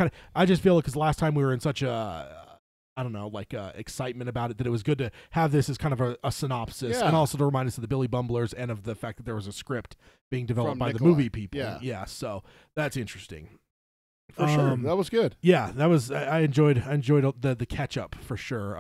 Speaker 1: feel because last time we were in such excitement about it, that it was good to have this as kind of a synopsis, and also to remind us of the Billy Bumblers and of the fact that there was a script being developed by the movie people. Yeah, so that's interesting.
Speaker 2: For sure, that was good.
Speaker 1: Yeah, that was. I enjoyed the catch up for sure.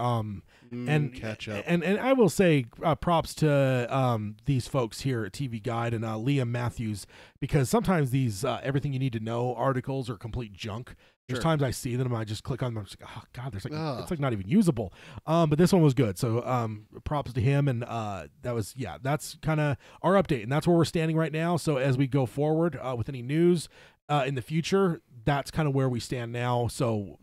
Speaker 1: And
Speaker 2: catch up.
Speaker 1: And I will say props to these folks here at TV Guide and Liam Matthews, because sometimes these everything you need to know articles are complete junk. There's times I see them and I just click on them. I'm just like, oh god, there's like it's like not even usable. But this one was good. So props to him. And that's kind of our update, and that's where we're standing right now. So as we go forward with any news in the future, that's kind of where we stand now. So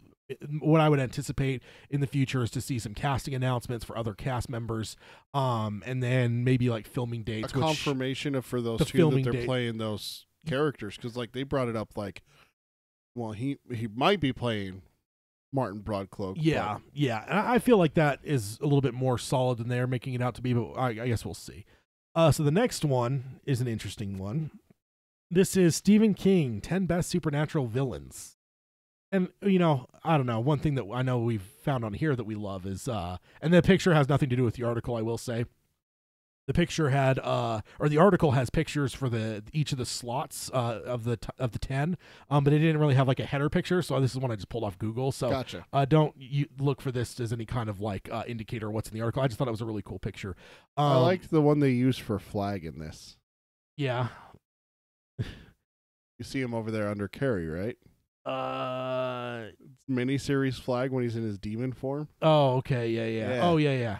Speaker 1: what I would anticipate in the future is to see some casting announcements for other cast members, and then maybe like filming dates,
Speaker 2: a confirmation of for those two that they're playing those characters, because like they brought it up like, well, he might be playing Martin Broadcloak.
Speaker 1: Yeah, yeah, and I feel like that is a little bit more solid than they're making it out to be, but I guess we'll see. So the next one is an interesting one. This is Stephen King, 10 Best Supernatural Villains. And, you know, I don't know, one thing that I know we've found on here that we love is, and the picture has nothing to do with the article, I will say. The picture had, or the article has pictures for each of the slots of the 10, but it didn't really have like a header picture. So this is one I just pulled off Google. So
Speaker 2: gotcha.
Speaker 1: Don't look for this as any kind of like indicator of what's in the article. I just thought it was a really cool picture.
Speaker 2: I liked the one they used for Flag in this.
Speaker 1: Yeah.
Speaker 2: You see him over there under Carrie, right? Miniseries Flag when he's in his demon form.
Speaker 1: Oh, okay, yeah. Oh, yeah.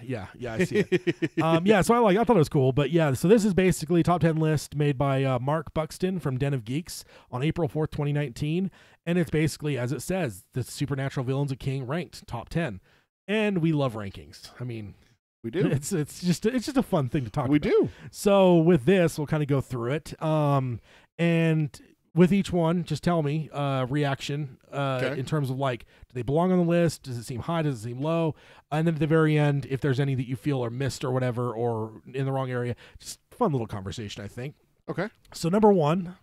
Speaker 1: I see it. So I thought it was cool, but yeah. So this is basically top 10 list made by Mark Buxton from Den of Geeks on April 4th, 2019, and it's basically as it says, the supernatural villains of King ranked top 10, and we love rankings. I mean,
Speaker 2: we do.
Speaker 1: It's just a fun thing to talk about.
Speaker 2: We do.
Speaker 1: So with this, we'll kind of go through it, and with each one, just tell me reaction in terms of like, do they belong on the list? Does it seem high? Does it seem low? And then at the very end, if there's any that you feel are missed or whatever, or in the wrong area, just fun little conversation, I think.
Speaker 2: Okay.
Speaker 1: So number 1.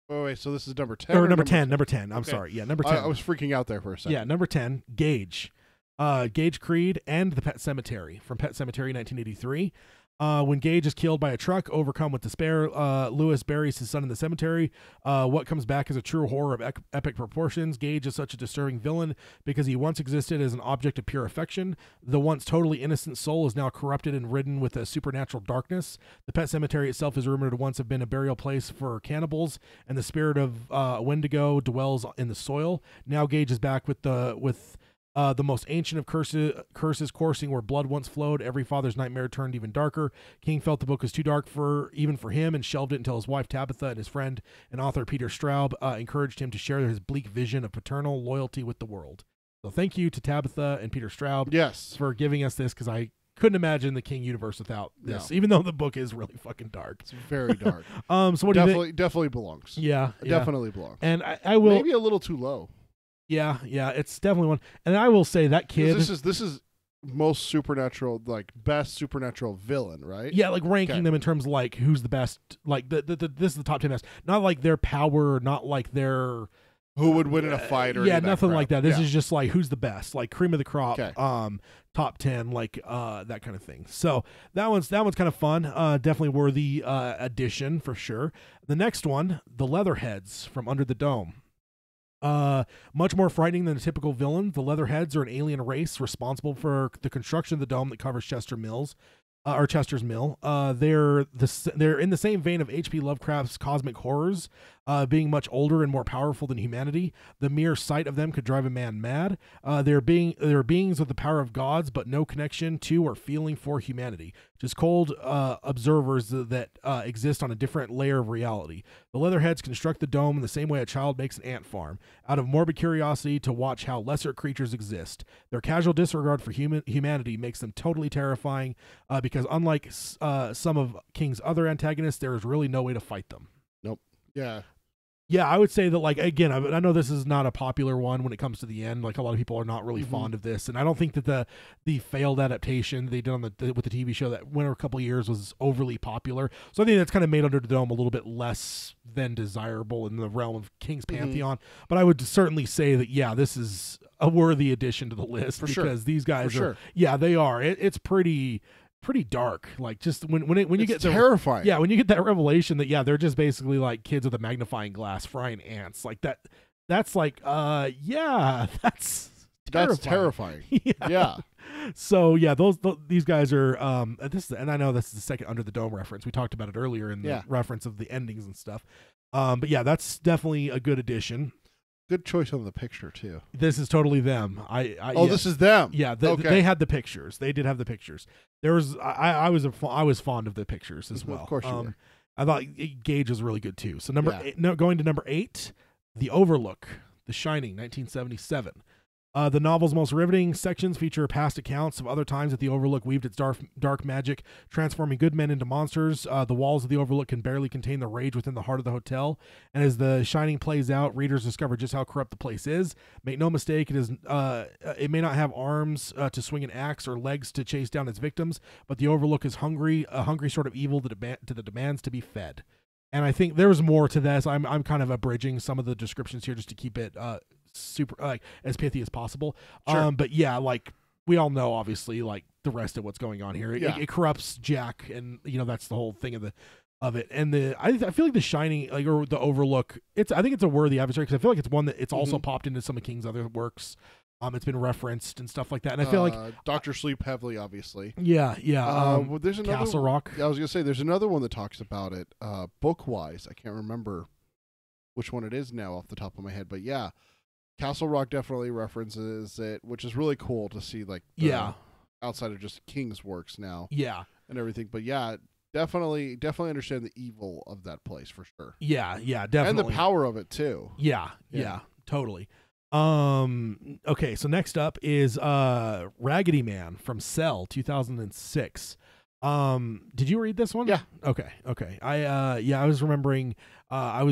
Speaker 2: Wait, so this is number 10?
Speaker 1: Or number 10. Number 10. I'm sorry. Yeah, number 10.
Speaker 2: I was freaking out there for a second.
Speaker 1: Yeah, number 10, Gage. Gage Creed and the Pet Sematary from Pet Sematary 1983. When Gage is killed by a truck, overcome with despair, Lewis buries his son in the cemetery. What comes back is a true horror of epic proportions. Gage is such a disturbing villain because he once existed as an object of pure affection. The once totally innocent soul is now corrupted and ridden with a supernatural darkness. The Pet Cemetery itself is rumored to once have been a burial place for cannibals, and the spirit of Wendigo dwells in the soil. Now Gage is back with the most ancient of curses coursing where blood once flowed. Every father's nightmare turned even darker. King felt the book was too dark even for him and shelved it until his wife Tabitha and his friend and author Peter Straub encouraged him to share his bleak vision of paternal loyalty with the world. So thank you to Tabitha and Peter Straub for giving us this, because I couldn't imagine the King universe without this, even though the book is really fucking dark.
Speaker 2: It's very dark.
Speaker 1: So what do you think?
Speaker 2: Definitely belongs.
Speaker 1: Yeah.
Speaker 2: Definitely belongs.
Speaker 1: And I will...
Speaker 2: Maybe a little too low.
Speaker 1: Yeah, it's definitely one. And I will say that kid...
Speaker 2: This is most supernatural, like best supernatural villain, right?
Speaker 1: Yeah, like ranking them in terms of like who's the best. Like this is the top 10 best. Not like their power, not like their...
Speaker 2: Who would win in a fight or
Speaker 1: nothing like that. This is just like who's the best, like cream of the crop, top 10, like that kind of thing. So that one's kind of fun. Definitely worthy addition for sure. The next one, the Leatherheads from Under the Dome. Much more frightening than a typical villain, the Leatherheads are an alien race responsible for the construction of the dome that covers Chester's Mill. They're in the same vein of H.P. Lovecraft's cosmic horrors, being much older and more powerful than humanity. The mere sight of them could drive a man mad. They're beings with the power of gods, but no connection to or feeling for humanity. Just cold observers that exist on a different layer of reality. The Leatherheads construct the dome in the same way a child makes an ant farm, out of morbid curiosity to watch how lesser creatures exist. Their casual disregard for humanity makes them totally terrifying, because unlike some of King's other antagonists, there is really no way to fight them.
Speaker 2: Nope. Yeah.
Speaker 1: Yeah, I would say that, like, again, I know this is not a popular one when it comes to the end. Like, a lot of people are not really fond of this, and I don't think that the failed adaptation they did on with the TV show that went over a couple of years was overly popular. So I think that's kind of made Under the Dome a little bit less than desirable in the realm of King's Pantheon. But I would certainly say that, yeah, this is a worthy addition to the list because these guys are, they are. It's pretty dark. Like, just when you get
Speaker 2: terrifying.
Speaker 1: Yeah, when you get that revelation that they're just basically like kids with a magnifying glass frying ants. Like that's like that's
Speaker 2: terrifying. Yeah.
Speaker 1: So these guys are and I know this is the second Under the Dome reference. We talked about it earlier in the reference of the endings and stuff. But yeah, that's definitely a good addition.
Speaker 2: Good choice on the picture too.
Speaker 1: This is totally them.
Speaker 2: This is them.
Speaker 1: Yeah, they had the pictures. They did have the pictures. There was I was fond of the pictures as well.
Speaker 2: Of course you were.
Speaker 1: I thought Gage was really good too. So going to number 8, The Overlook, The Shining, 1977. The novel's most riveting sections feature past accounts of other times that the Overlook weaved its dark magic, transforming good men into monsters. The walls of the Overlook can barely contain the rage within the heart of the hotel. And as The Shining plays out, readers discover just how corrupt the place is. Make no mistake, it may not have arms to swing an axe or legs to chase down its victims, but the Overlook is a hungry sort of evil that demands to be fed. And I think there's more to this. I'm kind of abridging some of the descriptions here just to keep it super as pithy as possible.
Speaker 2: Sure.
Speaker 1: But yeah, like we all know, obviously, like the rest of what's going on here. It corrupts Jack, and that's the whole thing of it. And I feel like The Shining, like, or The Overlook, I think it's a worthy adversary because I feel like it's one that it's also popped into some of King's other works. It's been referenced and stuff like that, and I feel like
Speaker 2: Dr. Sleep heavily, obviously.
Speaker 1: Yeah.
Speaker 2: Well, there's another
Speaker 1: Castle Rock.
Speaker 2: I was gonna say there's another one that talks about it. Book wise, I can't remember which one it is now off the top of my head, but yeah, Castle Rock definitely references it, which is really cool to see. Like, outside of just King's works now, and everything. But yeah, definitely understand the evil of that place for sure. Yeah,
Speaker 1: definitely,
Speaker 2: and the power of it too.
Speaker 1: Yeah, totally. Okay, so next up is Raggedy Man from Cell, 2006. Did you read this one?
Speaker 2: Yeah.
Speaker 1: Okay. I was remembering I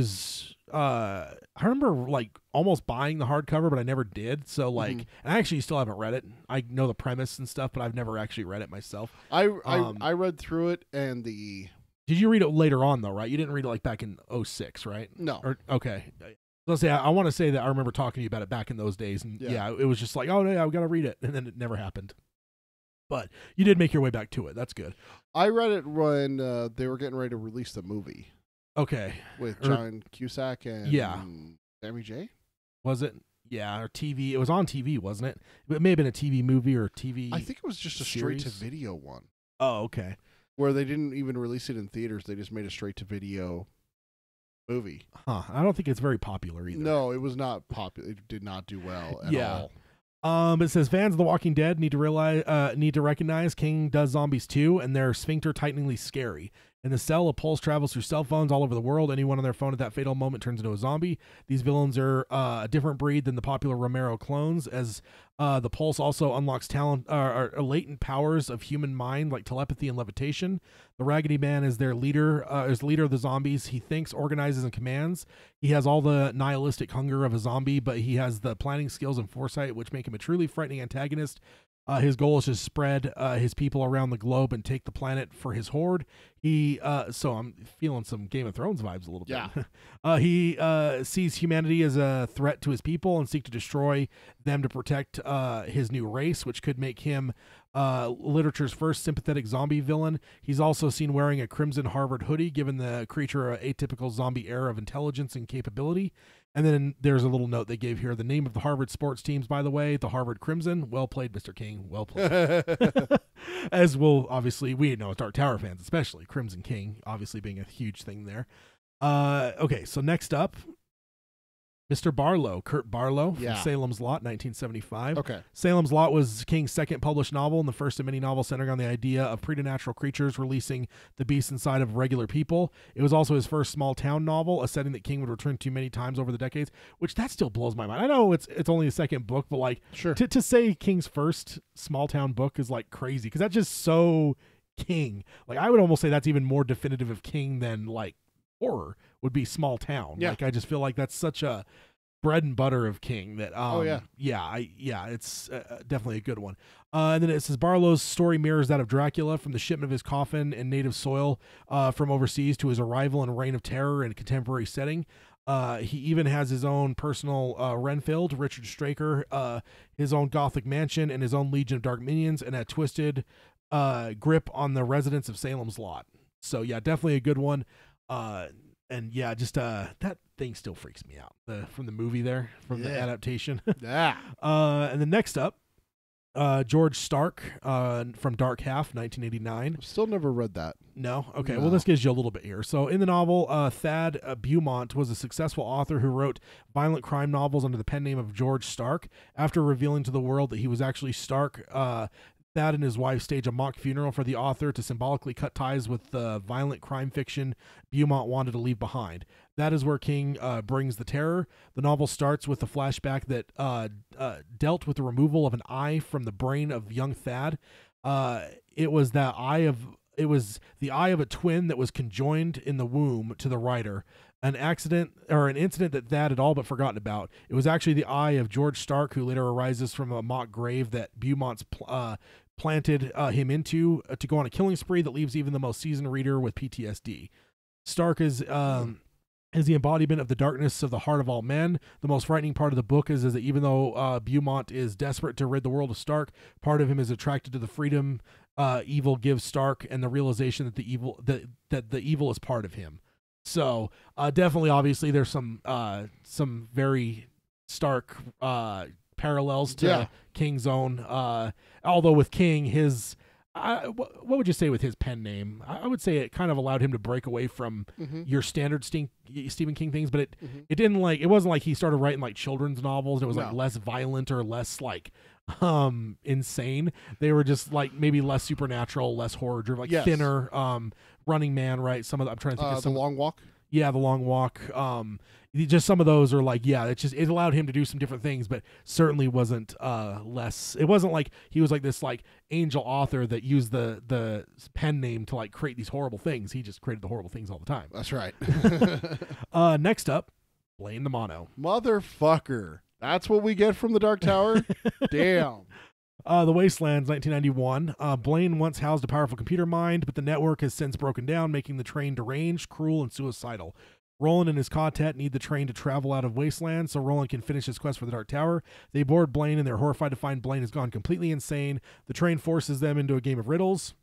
Speaker 1: remember like almost buying the hardcover, but I never did. So like, and I actually still haven't read it. I know the premise and stuff, but I've never actually read it myself.
Speaker 2: I read through it, and
Speaker 1: Did you read it later on though, right? You didn't read it like back in 2006, right?
Speaker 2: No.
Speaker 1: Okay. Let's say I want to say that I remember talking to you about it back in those days, and it was just like, oh no, I've got to read it, and then it never happened. But you did make your way back to it. That's good.
Speaker 2: I read it when they were getting ready to release the movie.
Speaker 1: Okay.
Speaker 2: With John Cusack and Sammy J.
Speaker 1: Was it? Yeah, or TV. It was on TV, wasn't it? It may have been a TV movie or a TV.
Speaker 2: I think it was just a straight-to-video one.
Speaker 1: Oh, okay.
Speaker 2: Where they didn't even release it in theaters. They just made a straight-to-video movie.
Speaker 1: Huh. I don't think it's very popular either.
Speaker 2: No, it was not popular. It did not do well at all.
Speaker 1: It says fans of The Walking Dead need to recognize King does zombies too, and they're sphincter-tighteningly scary. In the Cell, a pulse travels through cell phones all over the world. Anyone on their phone at that fatal moment turns into a zombie. These villains are a different breed than the popular Romero clones, as the pulse also unlocks latent powers of human mind like telepathy and levitation. The Raggedy Man is their leader, is the leader of the zombies. He thinks, organizes, and commands. He has all the nihilistic hunger of a zombie, but he has the planning skills and foresight which make him a truly frightening antagonist. His goal is to spread his people around the globe and take the planet for his horde. So I'm feeling some Game of Thrones vibes a little bit. Yeah. He sees humanity as a threat to his people and seek to destroy them to protect his new race, which could make him literature's first sympathetic zombie villain. He's also seen wearing a crimson Harvard hoodie, giving the creature an atypical zombie air of intelligence and capability. And then there's a little note they gave here. The name of the Harvard sports teams, by the way, the Harvard Crimson. Well played, Mr. King. Well played. As will, obviously, we know Dark Tower fans, especially Crimson King, obviously being a huge thing there. Okay, so next up, Mr. Barlow, Kurt Barlow from Salem's Lot, 1975.
Speaker 2: Okay.
Speaker 1: Salem's Lot was King's second published novel and the first of many novels centering on the idea of preternatural creatures releasing the beasts inside of regular people. It was also his first small town novel, a setting that King would return to many times over the decades, which that still blows my mind. I know it's only a second book, but like to say King's first small town book is like crazy because that's just so King. Like I would almost say that's even more definitive of King than like horror would be small town. Like I just feel like that's such a bread and butter of King that it's definitely a good one. And then it says Barlow's story mirrors that of Dracula, from the shipment of his coffin and native soil from overseas to his arrival in a reign of terror in a contemporary setting. He even has his own personal Renfield, Richard Straker, his own Gothic mansion, and his own legion of dark minions, and a twisted grip on the residents of Salem's Lot. So yeah, definitely a good one. And yeah, just that thing still freaks me out from the movie there, from the adaptation.
Speaker 2: Yeah.
Speaker 1: And then next up, George Stark from Dark Half, 1989.
Speaker 2: Still never read that.
Speaker 1: No? Okay,
Speaker 2: No.
Speaker 1: well, this gives you a little bit here. So in the novel, Thad Beaumont was a successful author who wrote violent crime novels under the pen name of George Stark. After revealing to the world that he was actually Stark, Thad and his wife stage a mock funeral for the author to symbolically cut ties with the violent crime fiction Beaumont wanted to leave behind. That is where King brings the terror. The novel starts with a flashback that dealt with the removal of an eye from the brain of young Thad. It was the eye of a twin that was conjoined in the womb to the writer. An incident that Thad had all but forgotten about. It was actually the eye of George Stark, who later arises from a mock grave that Beaumont's planted him into to go on a killing spree that leaves even the most seasoned reader with PTSD. Stark is the embodiment of the darkness of the heart of all men. The most frightening part of the book is that even though Beaumont is desperate to rid the world of Stark, part of him is attracted to the freedom evil gives Stark and the realization that the evil is part of him. So definitely, obviously, there's some very stark parallels to King's own. Although with King, his what would you say with his pen name? I would say it kind of allowed him to break away from your standard Stephen King things, but it didn't it wasn't like he started writing like children's novels. And it was like less violent or less like insane. They were just like maybe less supernatural, less horror driven, like thinner. Running Man, right? Some of I'm trying to think of some.
Speaker 2: The Long Walk.
Speaker 1: Yeah, The Long Walk. Just some of those are like, it allowed him to do some different things, but certainly wasn't less. It wasn't like he was like this like angel author that used the pen name to like create these horrible things. He just created the horrible things all the time.
Speaker 2: That's right.
Speaker 1: Next up, Blaine the Mono.
Speaker 2: Motherfucker. That's what we get from the Dark Tower? Damn.
Speaker 1: The Wastelands, 1991. Blaine once housed a powerful computer mind, but the network has since broken down, making the train deranged, cruel, and suicidal. Roland and his quartet need the train to travel out of Wasteland so Roland can finish his quest for the Dark Tower. They board Blaine, and they're horrified to find Blaine has gone completely insane. The train forces them into a game of riddles.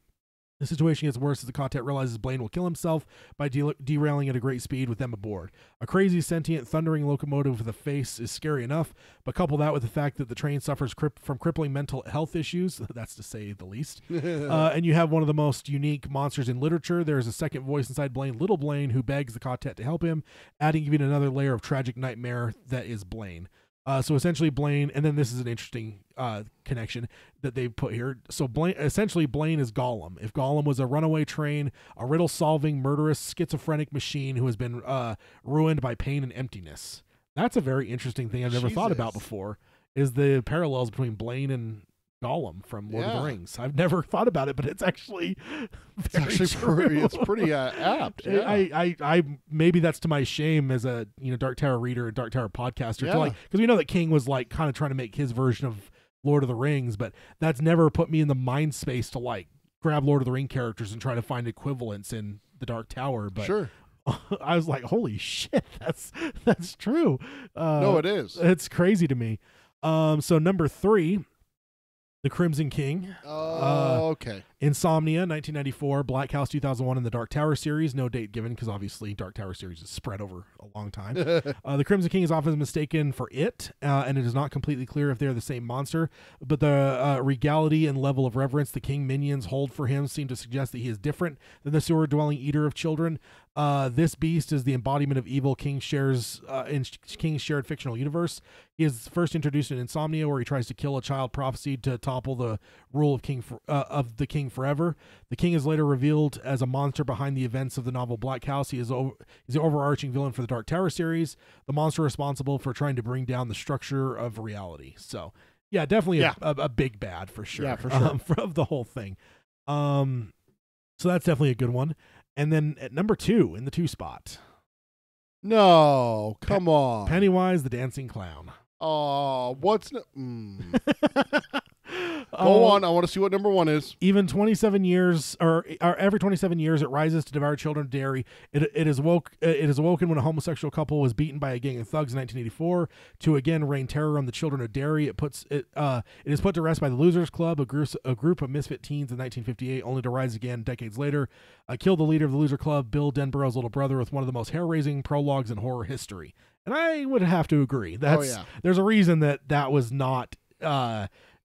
Speaker 1: The situation gets worse as the quartet realizes Blaine will kill himself by derailing at a great speed with them aboard. A crazy, sentient, thundering locomotive with a face is scary enough, but couple that with the fact that the train suffers from crippling mental health issues, that's to say the least, and you have one of the most unique monsters in literature. There is a second voice inside Blaine, Little Blaine, who begs the quartet to help him, adding even another layer of tragic nightmare that is Blaine. So essentially Blaine, and then this is an interesting connection that they put here. So Blaine is Gollum. If Gollum was a runaway train, a riddle-solving, murderous, schizophrenic machine who has been ruined by pain and emptiness. That's a very interesting thing I've never thought about before, is the parallels between Blaine and Gollum from Lord of the Rings. I've never thought about it, but it's actually true.
Speaker 2: It's pretty apt. Yeah.
Speaker 1: I maybe that's to my shame as a Dark Tower reader and Dark Tower podcaster, because we know that King was like kind of trying to make his version of Lord of the Rings, but that's never put me in the mind space to like grab Lord of the Ring characters and try to find equivalents in the Dark Tower. But
Speaker 2: sure.
Speaker 1: I was like, holy shit, that's true.
Speaker 2: No, it is.
Speaker 1: It's crazy to me. So number 3. The Crimson King.
Speaker 2: Okay.
Speaker 1: Insomnia, 1994. Black House, 2001, and the Dark Tower series. No date given because obviously Dark Tower series is spread over a long time. The Crimson King is often mistaken for it, and it is not completely clear if they're the same monster. But the regality and level of reverence the King minions hold for him seem to suggest that he is different than the sewer-dwelling eater of children. This beast is the embodiment of evil King shares in King's shared fictional universe. He is first introduced in Insomnia, where he tries to kill a child prophesied to topple the rule of the King forever. The King is later revealed as a monster behind the events of the novel Black House. He's the overarching villain for the Dark Tower series, the monster responsible for trying to bring down the structure of reality. So, yeah, definitely a big bad for sure.
Speaker 2: Yeah, for sure.
Speaker 1: Of the whole thing. So that's definitely a good one. And then at number 2 in the 2 spot.
Speaker 2: No, come on.
Speaker 1: Pennywise the Dancing Clown.
Speaker 2: Oh, what's Go on. I want to see what number 1 is.
Speaker 1: Even 27 years, or every 27 years, it rises to devour children of Derry. It is awoken when a homosexual couple was beaten by a gang of thugs in 1984 to again rain terror on the children of Derry. It is put to rest by the Losers Club, a group of misfit teens in 1958, only to rise again decades later. Killed the leader of the Loser Club, Bill Denborough's little brother, with one of the most hair-raising prologues in horror history. And I would have to agree. There's a reason that was not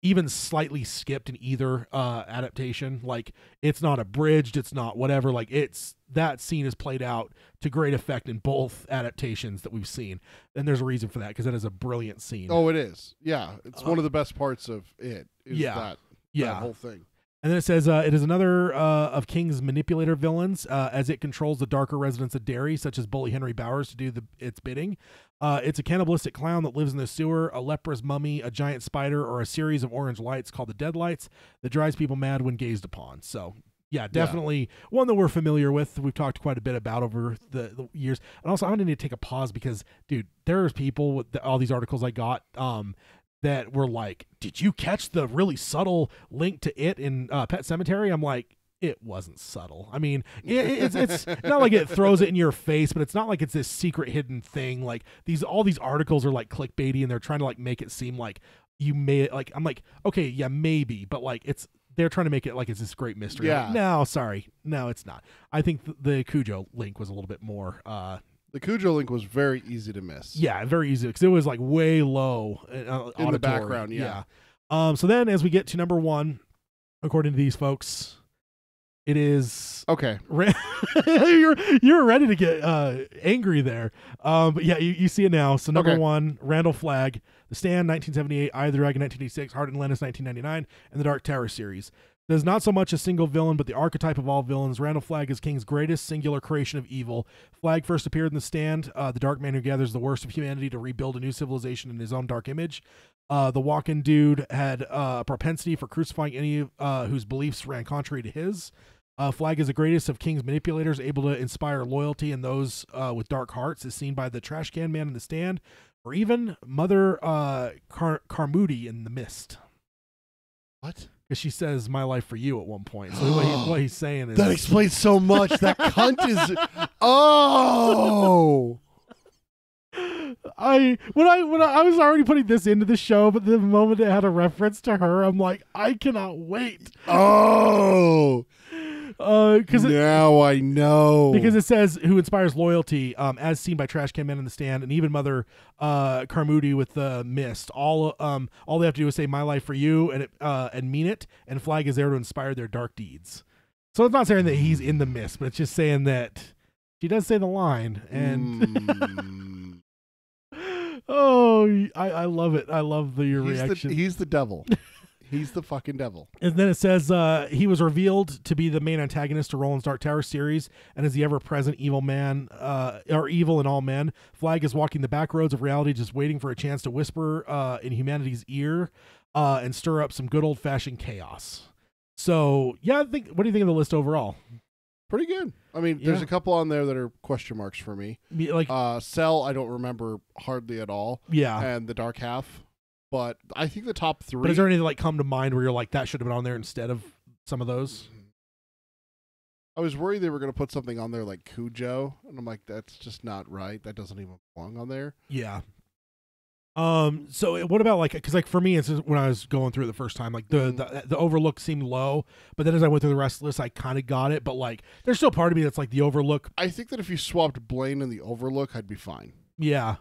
Speaker 1: even slightly skipped in either adaptation. Like, it's not abridged, it's not whatever. Like, it's that scene is played out to great effect in both adaptations that we've seen, and there's a reason for that, because that is a brilliant scene.
Speaker 2: Oh, it is. Yeah, it's one of the best parts of it. Is that whole thing.
Speaker 1: And then it says, it is another of King's manipulator villains, as it controls the darker residents of Derry, such as Bully Henry Bowers, to do its bidding. It's a cannibalistic clown that lives in the sewer, a leprous mummy, a giant spider, or a series of orange lights called the Deadlights that drives people mad when gazed upon. So, yeah, definitely one that we're familiar with. We've talked quite a bit about over the years. And also, I'm going to need to take a pause because, dude, there's people with all these articles I got that were like, did you catch the really subtle link to it in Pet Sematary? I'm like, it wasn't subtle. I mean, it's not like it throws it in your face, but it's not like it's this secret hidden thing. Like, all these articles are like clickbaity, and they're trying to like make it seem like you may, like, I'm like, okay, yeah, maybe, but like they're trying to make it like it's this great mystery.
Speaker 2: Yeah.
Speaker 1: Like, no, sorry. No, it's not. I think the Cujo link was a little bit more
Speaker 2: the Cujo link was very easy to miss.
Speaker 1: Yeah, very easy, because it was like way low
Speaker 2: in the background. Yeah.
Speaker 1: So then, as we get to number 1, according to these folks, it is
Speaker 2: okay.
Speaker 1: You're ready to get angry there, but yeah, you see it now. So number 1, Randall Flagg, The Stand, 1978, Eye of the Dragon, 1986, Heart and Atlantis, 1999, and the Dark Tower series. There's not so much a single villain, but the archetype of all villains. Randall Flagg is King's greatest singular creation of evil. Flagg first appeared in The Stand, the dark man who gathers the worst of humanity to rebuild a new civilization in his own dark image. The walk-in dude had a propensity for crucifying any whose beliefs ran contrary to his. Flagg is the greatest of King's manipulators, able to inspire loyalty in those with dark hearts, as seen by the trash can man in The Stand, or even Mother Carmody in The Mist.
Speaker 2: What?
Speaker 1: Because she says "my life for you" at one point. So what he's saying is
Speaker 2: that explains so much. That cunt is. Oh.
Speaker 1: I was already putting this into the show, but the moment it had a reference to her, I'm like, I cannot wait.
Speaker 2: Oh.
Speaker 1: Because
Speaker 2: now I know,
Speaker 1: because it says who inspires loyalty, as seen by Trash Can Man in The Stand, and even Mother Carmody with the Mist. All they have to do is say "my life for you" and mean it, and Flagg is there to inspire their dark deeds. So it's not saying that he's in the Mist, but it's just saying that she does say the line, and oh, I love it. I love your reaction.
Speaker 2: He's the devil. He's the fucking devil.
Speaker 1: And then it says he was revealed to be the main antagonist to Roland's Dark Tower series, and is the ever-present evil man, or evil in all men. Flagg is walking the back roads of reality, just waiting for a chance to whisper in humanity's ear and stir up some good old-fashioned chaos. So, yeah, what do you think of the list overall?
Speaker 2: Pretty good. I mean, there's a couple on there that are question marks for me.
Speaker 1: Like
Speaker 2: Cell, I don't remember hardly at all.
Speaker 1: Yeah.
Speaker 2: And the Dark Half. But I think the top 3.
Speaker 1: But is there anything like come to mind where you're like, that should have been on there instead of some of those?
Speaker 2: I was worried they were going to put something on there like Cujo, and I'm like, that's just not right. That doesn't even belong on there.
Speaker 1: Yeah. So what about like, because like for me, it's just when I was going through it the first time, like the Overlook seemed low, but then as I went through the rest of the list, I kind of got it. But like, there's still part of me that's like the Overlook.
Speaker 2: I think that if you swapped Blaine and the Overlook, I'd be fine.
Speaker 1: Yeah.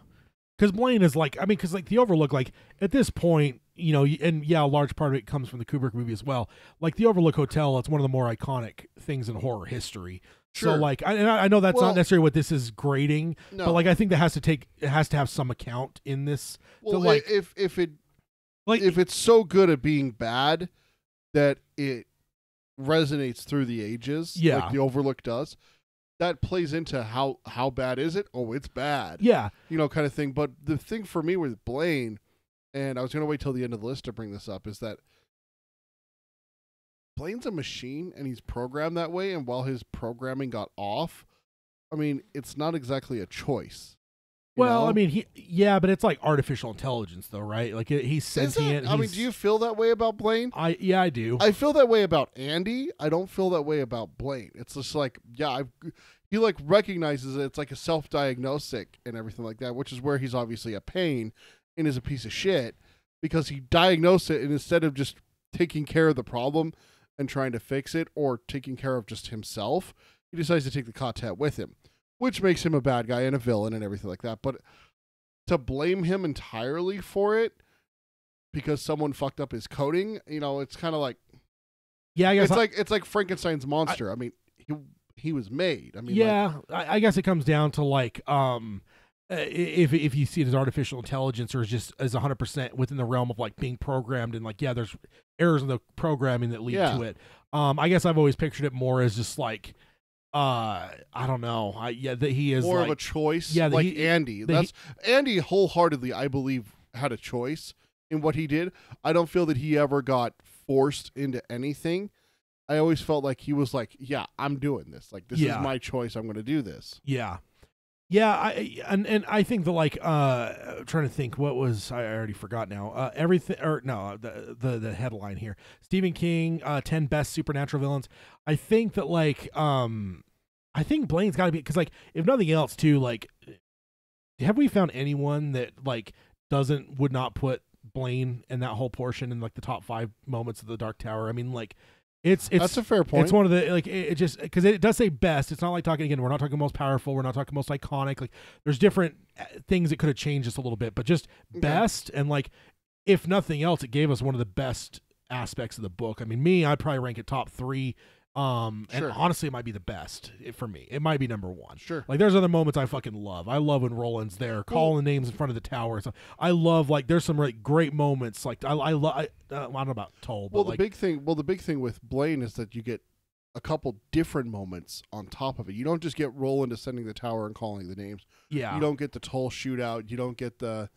Speaker 1: Because Blaine is like, I mean, because like the Overlook, like at this point, you know, and yeah, a large part of it comes from the Kubrick movie as well. Like the Overlook Hotel, it's one of the more iconic things in horror history. Sure. So like, I know that's not necessarily what this is grading, but like I think it has to have some account in this.
Speaker 2: Well,
Speaker 1: so, like,
Speaker 2: if it's so good at being bad that it resonates through the ages, like the Overlook does. That plays into how bad is it? Oh, it's bad.
Speaker 1: Yeah.
Speaker 2: You know, kind of thing. But the thing for me with Blaine, and I was going to wait till the end of the list to bring this up, is that Blaine's a machine, and he's programmed that way, and while his programming got off, I mean, it's not exactly a choice.
Speaker 1: Well, I mean, but it's like artificial intelligence, though, right? Like he's sentient.
Speaker 2: I mean, do you feel that way about Blaine?
Speaker 1: I do.
Speaker 2: I feel that way about Andy. I don't feel that way about Blaine. It's just like, he like recognizes it. It's like a self-diagnostic and everything like that, which is where he's obviously a pain and is a piece of shit because he diagnosed it, and instead of just taking care of the problem and trying to fix it or taking care of just himself, he decides to take the Cotet with him, which makes him a bad guy and a villain and everything like that. But to blame him entirely for it, because someone fucked up his coding. It's kind of like,
Speaker 1: yeah, I guess
Speaker 2: it's like Frankenstein's monster. I mean, he was made. I mean,
Speaker 1: yeah, I guess it comes down to like if you see it as artificial intelligence or just as 100% within the realm of like being programmed and like there's errors in the programming that lead to it. I guess I've always pictured it more as just like I don't know. That he is
Speaker 2: more
Speaker 1: like,
Speaker 2: of a choice.
Speaker 1: Yeah,
Speaker 2: like Andy. Andy wholeheartedly, I believe, had a choice in what he did. I don't feel that he ever got forced into anything. I always felt like he was like, yeah, I'm doing this. Like, this is my choice. I'm going to do this.
Speaker 1: Yeah. Yeah, and I think that like trying to think what was I already forgot now. Everything or no, the headline here. Stephen King 10 best supernatural villains. I think that like I think Blaine's got to be, because like if nothing else too, like have we found anyone that like would not put Blaine and that whole portion in like the top 5 moments of the Dark Tower? I mean, like that's
Speaker 2: a fair point.
Speaker 1: It's one of the like it just because it does say best. It's not like talking again. We're not talking most powerful. We're not talking most iconic. Like there's different things that could have changed just a little bit, but just best. And like if nothing else, it gave us one of the best aspects of the book. I mean, I'd probably rank it top 3. And honestly, it might be the best for me. It might be number 1.
Speaker 2: Sure.
Speaker 1: Like there's other moments I fucking love. I love when Roland's there calling names in front of the tower. So I love like there's some like great moments. Like I don't know about Toll. But
Speaker 2: the big thing with Blaine is that you get a couple different moments on top of it. You don't just get Roland ascending the tower and calling the names.
Speaker 1: Yeah.
Speaker 2: You don't get the Toll shootout. You don't get the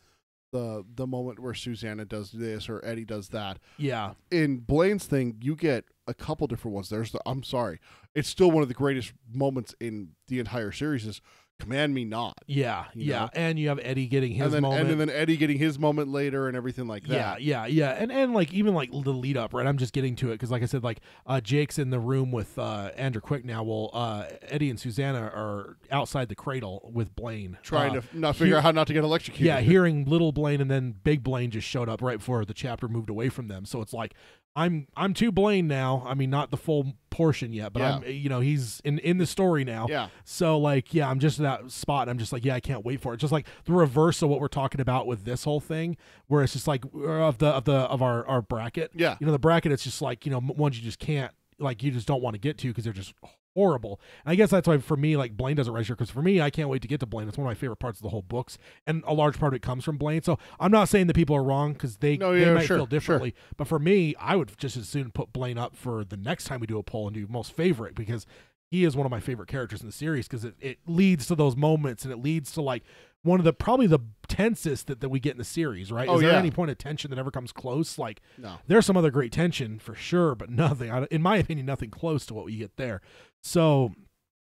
Speaker 2: moment where Susanna does this or Eddie does that.
Speaker 1: Yeah.
Speaker 2: In Blaine's thing, you get a couple different ones. I'm sorry. It's still one of the greatest moments in the entire series is Command Me Not.
Speaker 1: Yeah.
Speaker 2: You know?
Speaker 1: And you have Eddie getting his moment.
Speaker 2: And then Eddie getting his moment later and everything like that.
Speaker 1: Yeah. And like even like the lead up, right? I'm just getting to it because like I said, like Jake's in the room with Andrew Quick now. Well, Eddie and Susanna are outside the cradle with Blaine.
Speaker 2: Trying to not figure out how not to get electrocuted.
Speaker 1: Yeah, hearing little Blaine and then big Blaine just showed up right before the chapter moved away from them. So it's like I'm to Blaine now. I mean, not the full portion yet, but I'm he's in the story now.
Speaker 2: Yeah.
Speaker 1: So like I'm just at that spot. And I'm just like I can't wait for it. Just like the reverse of what we're talking about with this whole thing, where it's just like of our bracket.
Speaker 2: Yeah.
Speaker 1: The bracket. It's just like ones you just can't you just don't want to get to because they're just horrible. And I guess that's why for me like Blaine doesn't register because for me I can't wait to get to Blaine. It's one of my favorite parts of the whole books, and a large part of it comes from Blaine. So I'm not saying that people are wrong because they might feel differently. But for me, I would just as soon put Blaine up for the next time we do a poll and do most favorite because he is one of my favorite characters in the series because it leads to those moments and it leads to like one of the probably the tensest that we get in the series, right? Is there any point of tension that ever comes close? Like,
Speaker 2: no.
Speaker 1: There's some other great tension for sure, but nothing, in my opinion, nothing close to what we get there. So,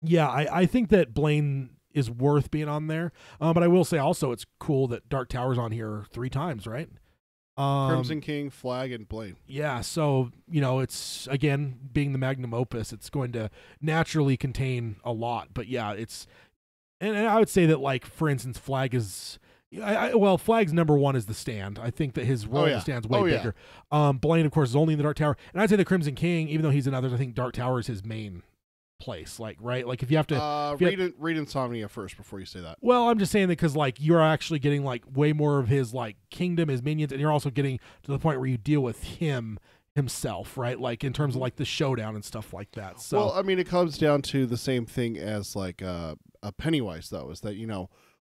Speaker 1: yeah, I think that Blaine is worth being on there. But I will say also it's cool that Dark Tower's on here 3 times, right?
Speaker 2: Crimson King, Flag, and Blaine.
Speaker 1: Yeah, so, it's, again, being the Magnum Opus, it's going to naturally contain a lot. But, yeah, and I would say that, like, for instance, Flag is... Flag's number 1 is the Stand. I think that his role in the Stand's way bigger. Blaine, of course, is only in the Dark Tower. And I'd say the Crimson King, even though he's in others, I think Dark Tower is his main place. Like, right? Like, if you have to...
Speaker 2: read Insomnia first before you say that.
Speaker 1: Well, I'm just saying that because, like, you're actually getting, like, way more of his, like, kingdom, his minions, and you're also getting to the point where you deal with himself, right? Like, in terms of, like, the showdown and stuff like that. So,
Speaker 2: well, I mean, it comes down to the same thing as, like, a Pennywise, though, is that,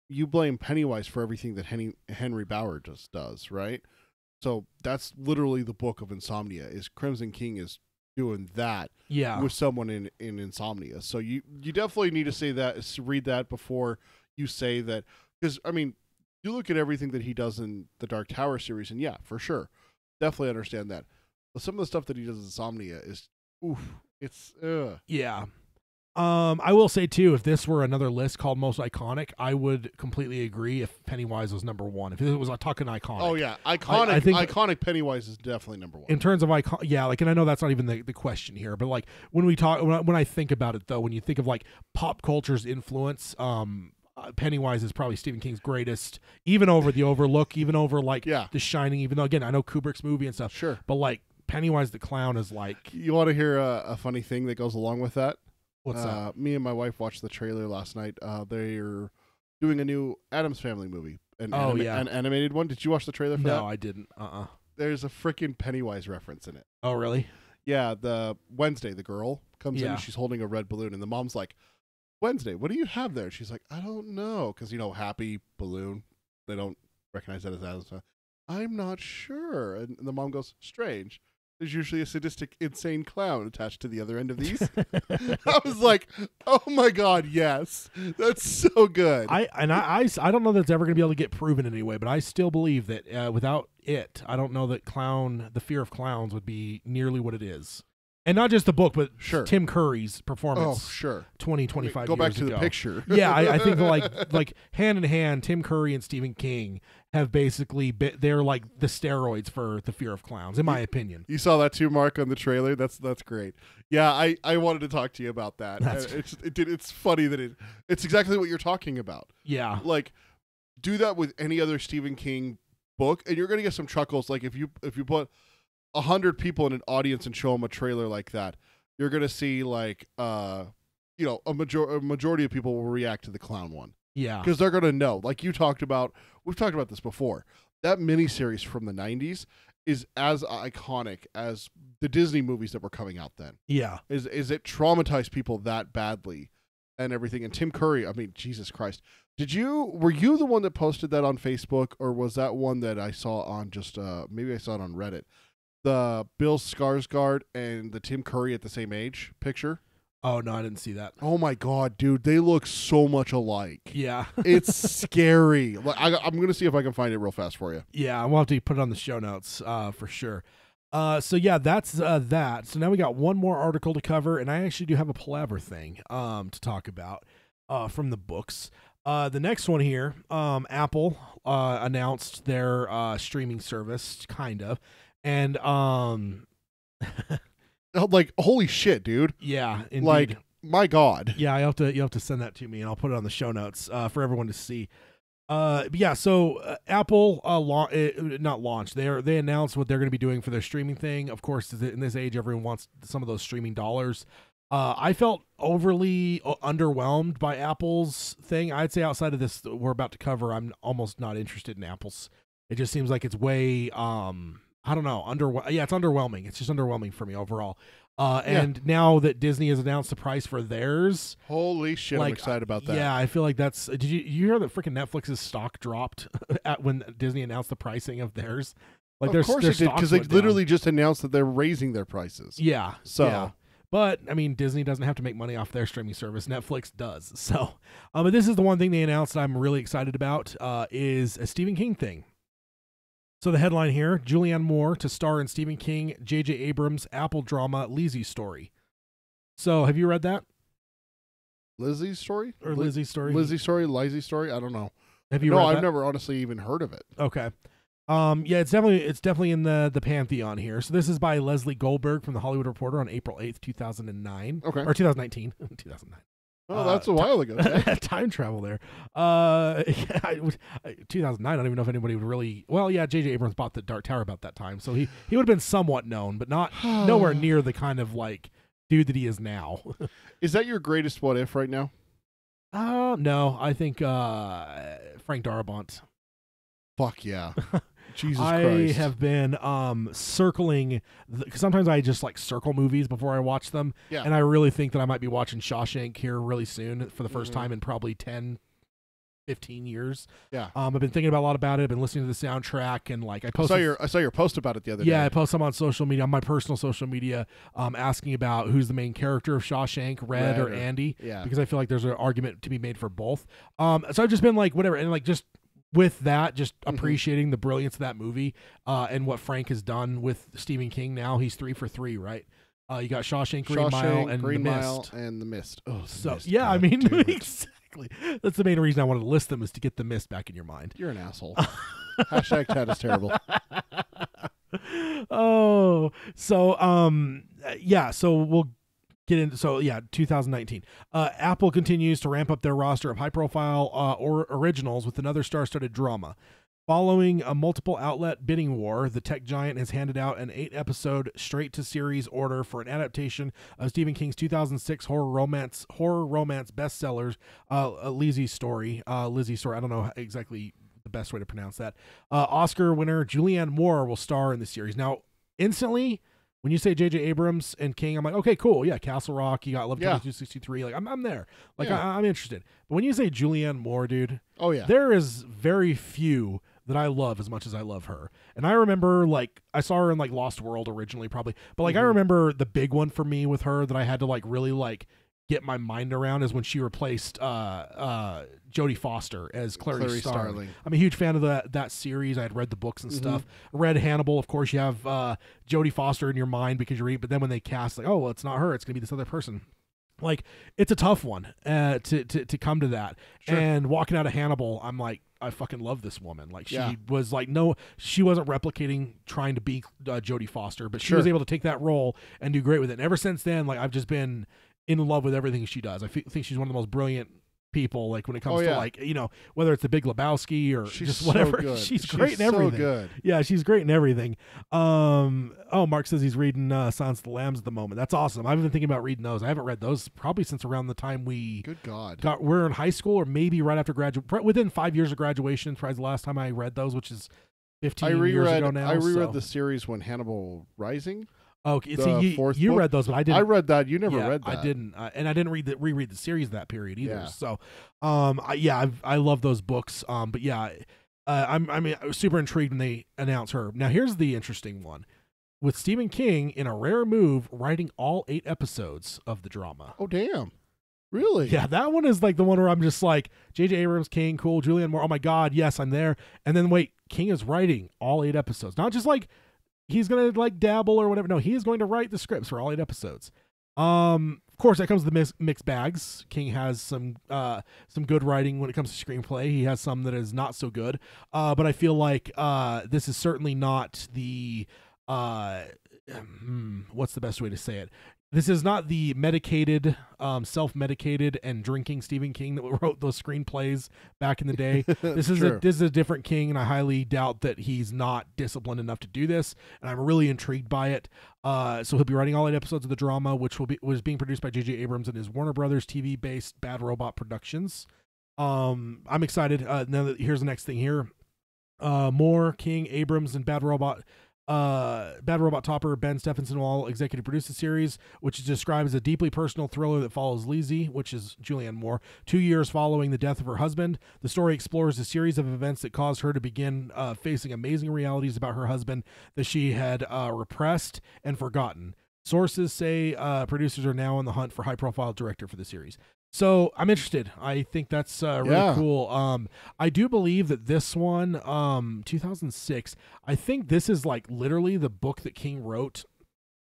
Speaker 2: you blame Pennywise for everything that Henry Bauer just does, right? So that's literally the book of Insomnia, is Crimson King is doing that with someone in Insomnia. So you definitely need to say that, read that before you say that, because, I mean, you look at everything that he does in the Dark Tower series, and yeah, for sure, definitely understand that. But some of the stuff that he does in Insomnia is, it's,
Speaker 1: yeah. I will say too, if this were another list called most iconic, I would completely agree if Pennywise was number 1. If it was talking iconic.
Speaker 2: Oh yeah, iconic. I think iconic Pennywise is definitely number 1.
Speaker 1: In terms of icon, yeah, like, and I know that's not even the question here, but like when I think about it though, when you think of like pop culture's influence, Pennywise is probably Stephen King's greatest, even over The Overlook, even over like The Shining. Even though again, I know Kubrick's movie and stuff,
Speaker 2: sure,
Speaker 1: but like Pennywise the clown is like.
Speaker 2: You want to hear a funny thing that goes along with that?
Speaker 1: What's that?
Speaker 2: Me and my wife watched the trailer last night. They're doing a new Addams Family movie. an
Speaker 1: yeah.
Speaker 2: an animated one. Did you watch the trailer for that?
Speaker 1: No, I didn't.
Speaker 2: There's a freaking Pennywise reference in it.
Speaker 1: Oh, really?
Speaker 2: Yeah, the Wednesday, the girl comes in
Speaker 1: Yeah.
Speaker 2: and she's holding a red balloon, and the mom's like, Wednesday, what do you have there? She's like, I don't know, because happy balloon, they don't recognize that as that. I'm not sure, and the mom goes, strange. There's usually a sadistic, insane clown attached to the other end of these. I was like, oh my god, yes, that's so good.
Speaker 1: I don't know that it's ever going to be able to get proven in any way, but I still believe that without it, I don't know that the fear of clowns would be nearly what it is. And not just the book, but
Speaker 2: Sure.
Speaker 1: Tim Curry's performance.
Speaker 2: Oh, sure.
Speaker 1: 25
Speaker 2: Go
Speaker 1: years
Speaker 2: back to
Speaker 1: ago.
Speaker 2: the picture.
Speaker 1: Yeah, I think like hand in hand, Tim Curry and Stephen King have basically they're like the steroids for the fear of clowns, in my opinion.
Speaker 2: You saw that too, Mark, on the trailer. That's great. Yeah, I wanted to talk to you about that. It's funny that it's exactly what you're talking about.
Speaker 1: Yeah,
Speaker 2: Like, do that with any other Stephen King book, and you're gonna get some chuckles. Like if you put 100 people in an audience and show them a trailer like that, you're gonna see like a majority of people will react to the clown one.
Speaker 1: Yeah,
Speaker 2: Because they're gonna know. Like we've talked about this before. That miniseries from the 90s is as iconic as the Disney movies that were coming out then.
Speaker 1: yeah.
Speaker 2: Is it traumatized people that badly and everything? And Tim Curry, I mean, Jesus Christ. Were you the one that posted that on Facebook, or was that one that I saw on just maybe I saw it on Reddit? The Bill Skarsgård and the Tim Curry at the same age picture?
Speaker 1: Oh no, I didn't see that.
Speaker 2: Oh my god, dude, they look so much alike.
Speaker 1: Yeah,
Speaker 2: It's scary. Like I'm gonna see if I can find it real fast for you.
Speaker 1: yeah. We'll have to put it on the show notes for sure. So yeah, that's that. So now we got one more article to cover, and I actually do have a Palaver thing to talk about from the books. The next one here, Apple announced their streaming service, kind of, and
Speaker 2: Like, holy shit, dude.
Speaker 1: yeah, indeed.
Speaker 2: Like, my god.
Speaker 1: Yeah, you'll have to send that to me, and I'll put it on the show notes for everyone to see. Yeah, so Apple not launched. They announced what they're going to be doing for their streaming thing. Of course, in this age, everyone wants some of those streaming dollars. I felt overly underwhelmed by Apple's thing. I'd say outside of this we're about to cover, I'm almost not interested in Apple's. It just seems like it's way I don't know, it's underwhelming. It's just underwhelming for me overall. And now that Disney has announced the price for theirs,
Speaker 2: Holy shit,
Speaker 1: like,
Speaker 2: I'm excited about that.
Speaker 1: Yeah, I feel like that's. Did you hear that freaking Netflix's stock dropped when Disney announced the pricing of theirs? Like,
Speaker 2: of course it did, because they literally just announced that they're raising their prices.
Speaker 1: Yeah.
Speaker 2: So.
Speaker 1: Yeah. But, I mean, Disney doesn't have to make money off their streaming service. Netflix does. So, but this is the one thing they announced that I'm really excited about is a Stephen King thing. So the headline here, Julianne Moore to star in Stephen King, J.J. Abrams' Apple drama Lizzie's Story. So, have you read that?
Speaker 2: Lizzie's Story?
Speaker 1: Or Lizzie's Story?
Speaker 2: Lizzie's Story? Lizzie's Story? I don't know.
Speaker 1: Have you read that?
Speaker 2: I've never honestly even heard of it.
Speaker 1: Okay. Yeah, it's definitely in the pantheon here. So this is by Leslie Goldberg from The Hollywood Reporter on April 8th, 2009.
Speaker 2: Okay.
Speaker 1: Or 2019. 2009.
Speaker 2: Oh, that's a while ago.
Speaker 1: Time travel there. 2009, I don't even know if anybody would really... Well, yeah, J.J. Abrams bought the Dark Tower about that time, so he would have been somewhat known, but not nowhere near the kind of, like, dude that he is now.
Speaker 2: Is that your greatest what if right now?
Speaker 1: No, I think Frank Darabont.
Speaker 2: Fuck yeah. Jesus
Speaker 1: I
Speaker 2: Christ.
Speaker 1: have been circling, because sometimes I just like circle movies before I watch them.
Speaker 2: Yeah.
Speaker 1: And I really think that I might be watching Shawshank here really soon for the first time in probably 10, 15 years.
Speaker 2: Yeah.
Speaker 1: I've been thinking about a lot about it. I've been listening to the soundtrack, and like I
Speaker 2: saw your post about it the other day.
Speaker 1: Yeah, I post some on social media, on my personal social media, asking about who's the main character of Shawshank, Red or Andy.
Speaker 2: Yeah.
Speaker 1: Because I feel like there's an argument to be made for both. So I've just been like, whatever, and like just with that, just appreciating the brilliance of that movie and what Frank has done with Stephen King. Now he's 3 for 3, right? You got Shawshank, Green Mile, and
Speaker 2: Green
Speaker 1: The
Speaker 2: Mile,
Speaker 1: Mist.
Speaker 2: and The Mist. Oh,
Speaker 1: So
Speaker 2: Mist.
Speaker 1: yeah, I
Speaker 2: God
Speaker 1: mean,
Speaker 2: damn it.
Speaker 1: exactly. That's the main reason I wanted to list them, is to get The Mist back in your mind.
Speaker 2: You're an asshole. Hashtag Ted is terrible.
Speaker 1: Oh, so yeah, so we'll get into, so yeah, 2019. Apple continues to ramp up their roster of high-profile originals with another star-studded drama. Following a multiple outlet bidding war, the tech giant has handed out an 8-episode straight-to-series order for an adaptation of Stephen King's 2006 horror romance bestsellers, Lizzie's Story. Lizzie's Story. I don't know exactly the best way to pronounce that. Oscar winner Julianne Moore will star in the series. Now, instantly, when you say J.J. Abrams and King, I'm like, okay, cool. Yeah, Castle Rock, you got Love 2263. Like, I'm there. Like, I'm interested. But when you say Julianne Moore, dude, there is very few that I love as much as I love her. And I remember, like, I saw her in, like, Lost World originally, probably. But, like, I remember the big one for me with her that I had to, like, really, like, get my mind around is when she replaced Jodie Foster as Clarice Starling. I'm a huge fan of that series. I had read the books and stuff. Read Hannibal. Of course, you have Jodie Foster in your mind because you read, but then when they cast, like, oh, well, it's not her. It's going to be this other person. Like, it's a tough one to come to that. Sure. And walking out of Hannibal, I'm like, I fucking love this woman. Like, she was like, she wasn't replicating trying to be Jodie Foster, but she was able to take that role and do great with it. And ever since then, like, I've just been in love with everything she does. I think she's one of the most brilliant people, like, when it comes to, like, you know, whether it's the Big Lebowski or just whatever.
Speaker 2: So
Speaker 1: she's great in everything.
Speaker 2: So good.
Speaker 1: Yeah, she's great in everything. Mark says he's reading Silence of the Lambs at the moment. That's awesome. I've been thinking about reading those. I haven't read those probably since around the time we're in high school, or maybe right after within 5 years of graduation. Probably the last time I read those, which is 15 years ago now.
Speaker 2: I reread the series when Hannibal Rising.
Speaker 1: Okay, see, you read those, but I didn't.
Speaker 2: I read that. You never read that.
Speaker 1: I didn't, and I didn't reread the series that period either. Yeah. So, I love those books. But yeah, I was super intrigued when they announced her. Now, here's the interesting one: with Stephen King, in a rare move, writing all 8 episodes of the drama.
Speaker 2: Oh, damn! Really?
Speaker 1: Yeah, that one is like the one where I'm just like, J.J. Abrams, King, cool, Julianne Moore. Oh my God, yes, I'm there. And then wait, King is writing all 8 episodes, not just like he's going to like dabble or whatever. No, he is going to write the scripts for all 8 episodes. Of course, that comes with the mixed bags. King has some good writing when it comes to screenplay. He has some that is not so good. But I feel like this is certainly not the what's the best way to say it? This is not the medicated, self-medicated and drinking Stephen King that wrote those screenplays back in the day. This is a different King, and I highly doubt that he's not disciplined enough to do this. And I'm really intrigued by it. So he'll be writing all 8 episodes of the drama, which was being produced by J.J. Abrams and his Warner Brothers TV-based Bad Robot Productions. I'm excited. Now here's the next thing here. Moore, King, Abrams, and Bad Robot topper Ben Stephenson will all executive produce the series, which is described as a deeply personal thriller that follows Lizzie, which is Julianne Moore, 2 years following the death of her husband. The story explores a series of events that caused her to begin facing amazing realities about her husband that she had repressed and forgotten. Sources say producers are now on the hunt for high-profile director for the series. So I'm interested. I think that's really cool. I do believe that this one, 2006, I think this is like literally the book that King wrote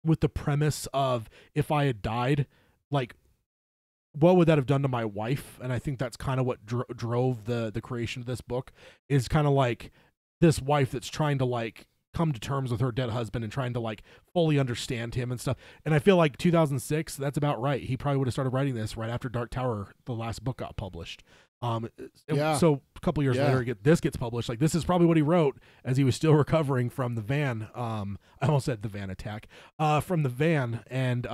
Speaker 1: with the premise of, if I had died, like, what would that have done to my wife? And I think that's kind of what drove the creation of this book, is kind of like this wife that's trying to like come to terms with her dead husband and trying to like fully understand him and stuff. And I feel like 2006, that's about right. He probably would have started writing this right after Dark Tower, the last book, got published. So a couple years later, this gets published. Like, this is probably what he wrote as he was still recovering from the van. I almost said the van attack, from the van. And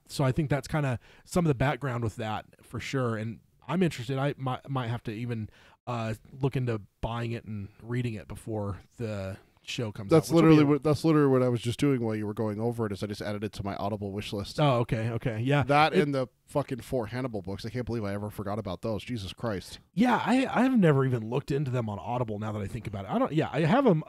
Speaker 1: so I think that's kind of some of the background with that for sure. And I'm interested. I might have to even look into buying it and reading it before the show comes out.
Speaker 2: That's literally what I was just doing while you were going over it. Is I just added it to my Audible wish list.
Speaker 1: Oh, okay, yeah.
Speaker 2: That and the fucking 4 Hannibal books. I can't believe I ever forgot about those. Jesus Christ.
Speaker 1: Yeah, I have never even looked into them on Audible. Now that I think about it, I have them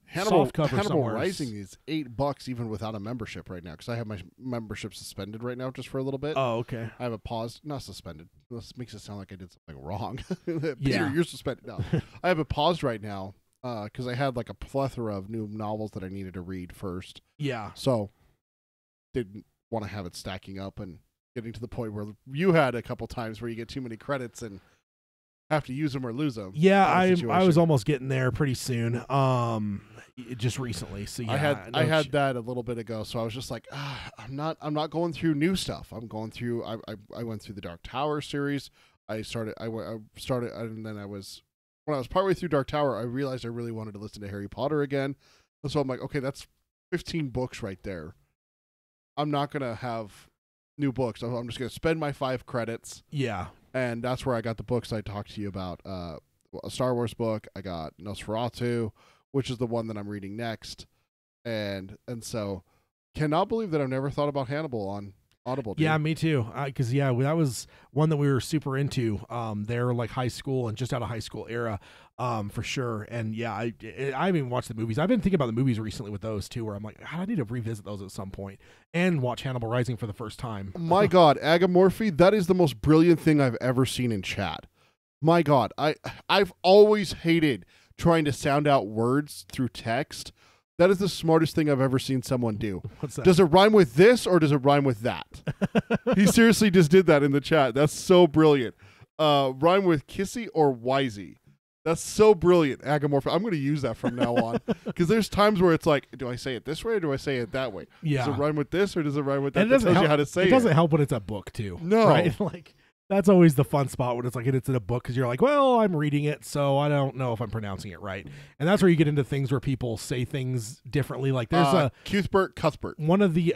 Speaker 2: Hannibal
Speaker 1: soft cover somewhere.
Speaker 2: Rising is $8 even without a membership right now, because I have my membership suspended right now just for a little bit.
Speaker 1: Oh, okay.
Speaker 2: I have a pause, not suspended. This makes it sound like I did something wrong. Peter, you're suspended. No, I have it paused right now. Because I had like a plethora of new novels that I needed to read first.
Speaker 1: Yeah.
Speaker 2: So didn't want to have it stacking up and getting to the point where you had a couple times where you get too many credits and have to use them or lose them.
Speaker 1: Yeah, I was almost getting there pretty soon. Just recently. So yeah,
Speaker 2: I had that a little bit ago. So I was just like, I'm not going through new stuff. I'm going through. I went through the Dark Tower series. I started, and then when I was partway through Dark Tower, I realized I really wanted to listen to Harry Potter again. And so I'm like, okay, that's 15 books right there. I'm not going to have new books. I'm just going to spend my 5 credits.
Speaker 1: Yeah.
Speaker 2: And that's where I got the books I talked to you about. a Star Wars book. I got Nosferatu, which is the one that I'm reading next, and so cannot believe that I've never thought about Hannibal on Audible. Dude.
Speaker 1: Yeah, me too. Because that was one that we were super into. They're like high school and just out of high school era, for sure. And yeah, I haven't even watched the movies. I've been thinking about the movies recently with those too, where I'm like, I need to revisit those at some point and watch Hannibal Rising for the first time.
Speaker 2: My God, Agamorphy, that is the most brilliant thing I've ever seen in chat. My God, I've always hated trying to sound out words through text. That is the smartest thing I've ever seen someone do.
Speaker 1: What's that?
Speaker 2: Does it rhyme with this or does it rhyme with that? He seriously just did that in the chat. That's so brilliant. Rhyme with kissy or wisey. That's so brilliant, Agamorph. I'm going to use that from now on because there's times where it's like, do I say it this way or do I say it that way?
Speaker 1: Yeah.
Speaker 2: Does it rhyme with this or does it rhyme with that?
Speaker 1: And
Speaker 2: That tells you how to say it.
Speaker 1: It doesn't help when it's a book too.
Speaker 2: No.
Speaker 1: Right? Like, that's always the fun spot when it's like it's in a book because you're like, well, I'm reading it, so I don't know if I'm pronouncing it right. And that's where you get into things where people say things differently. Like there's
Speaker 2: Cuthbert, Cuthbert.
Speaker 1: one of the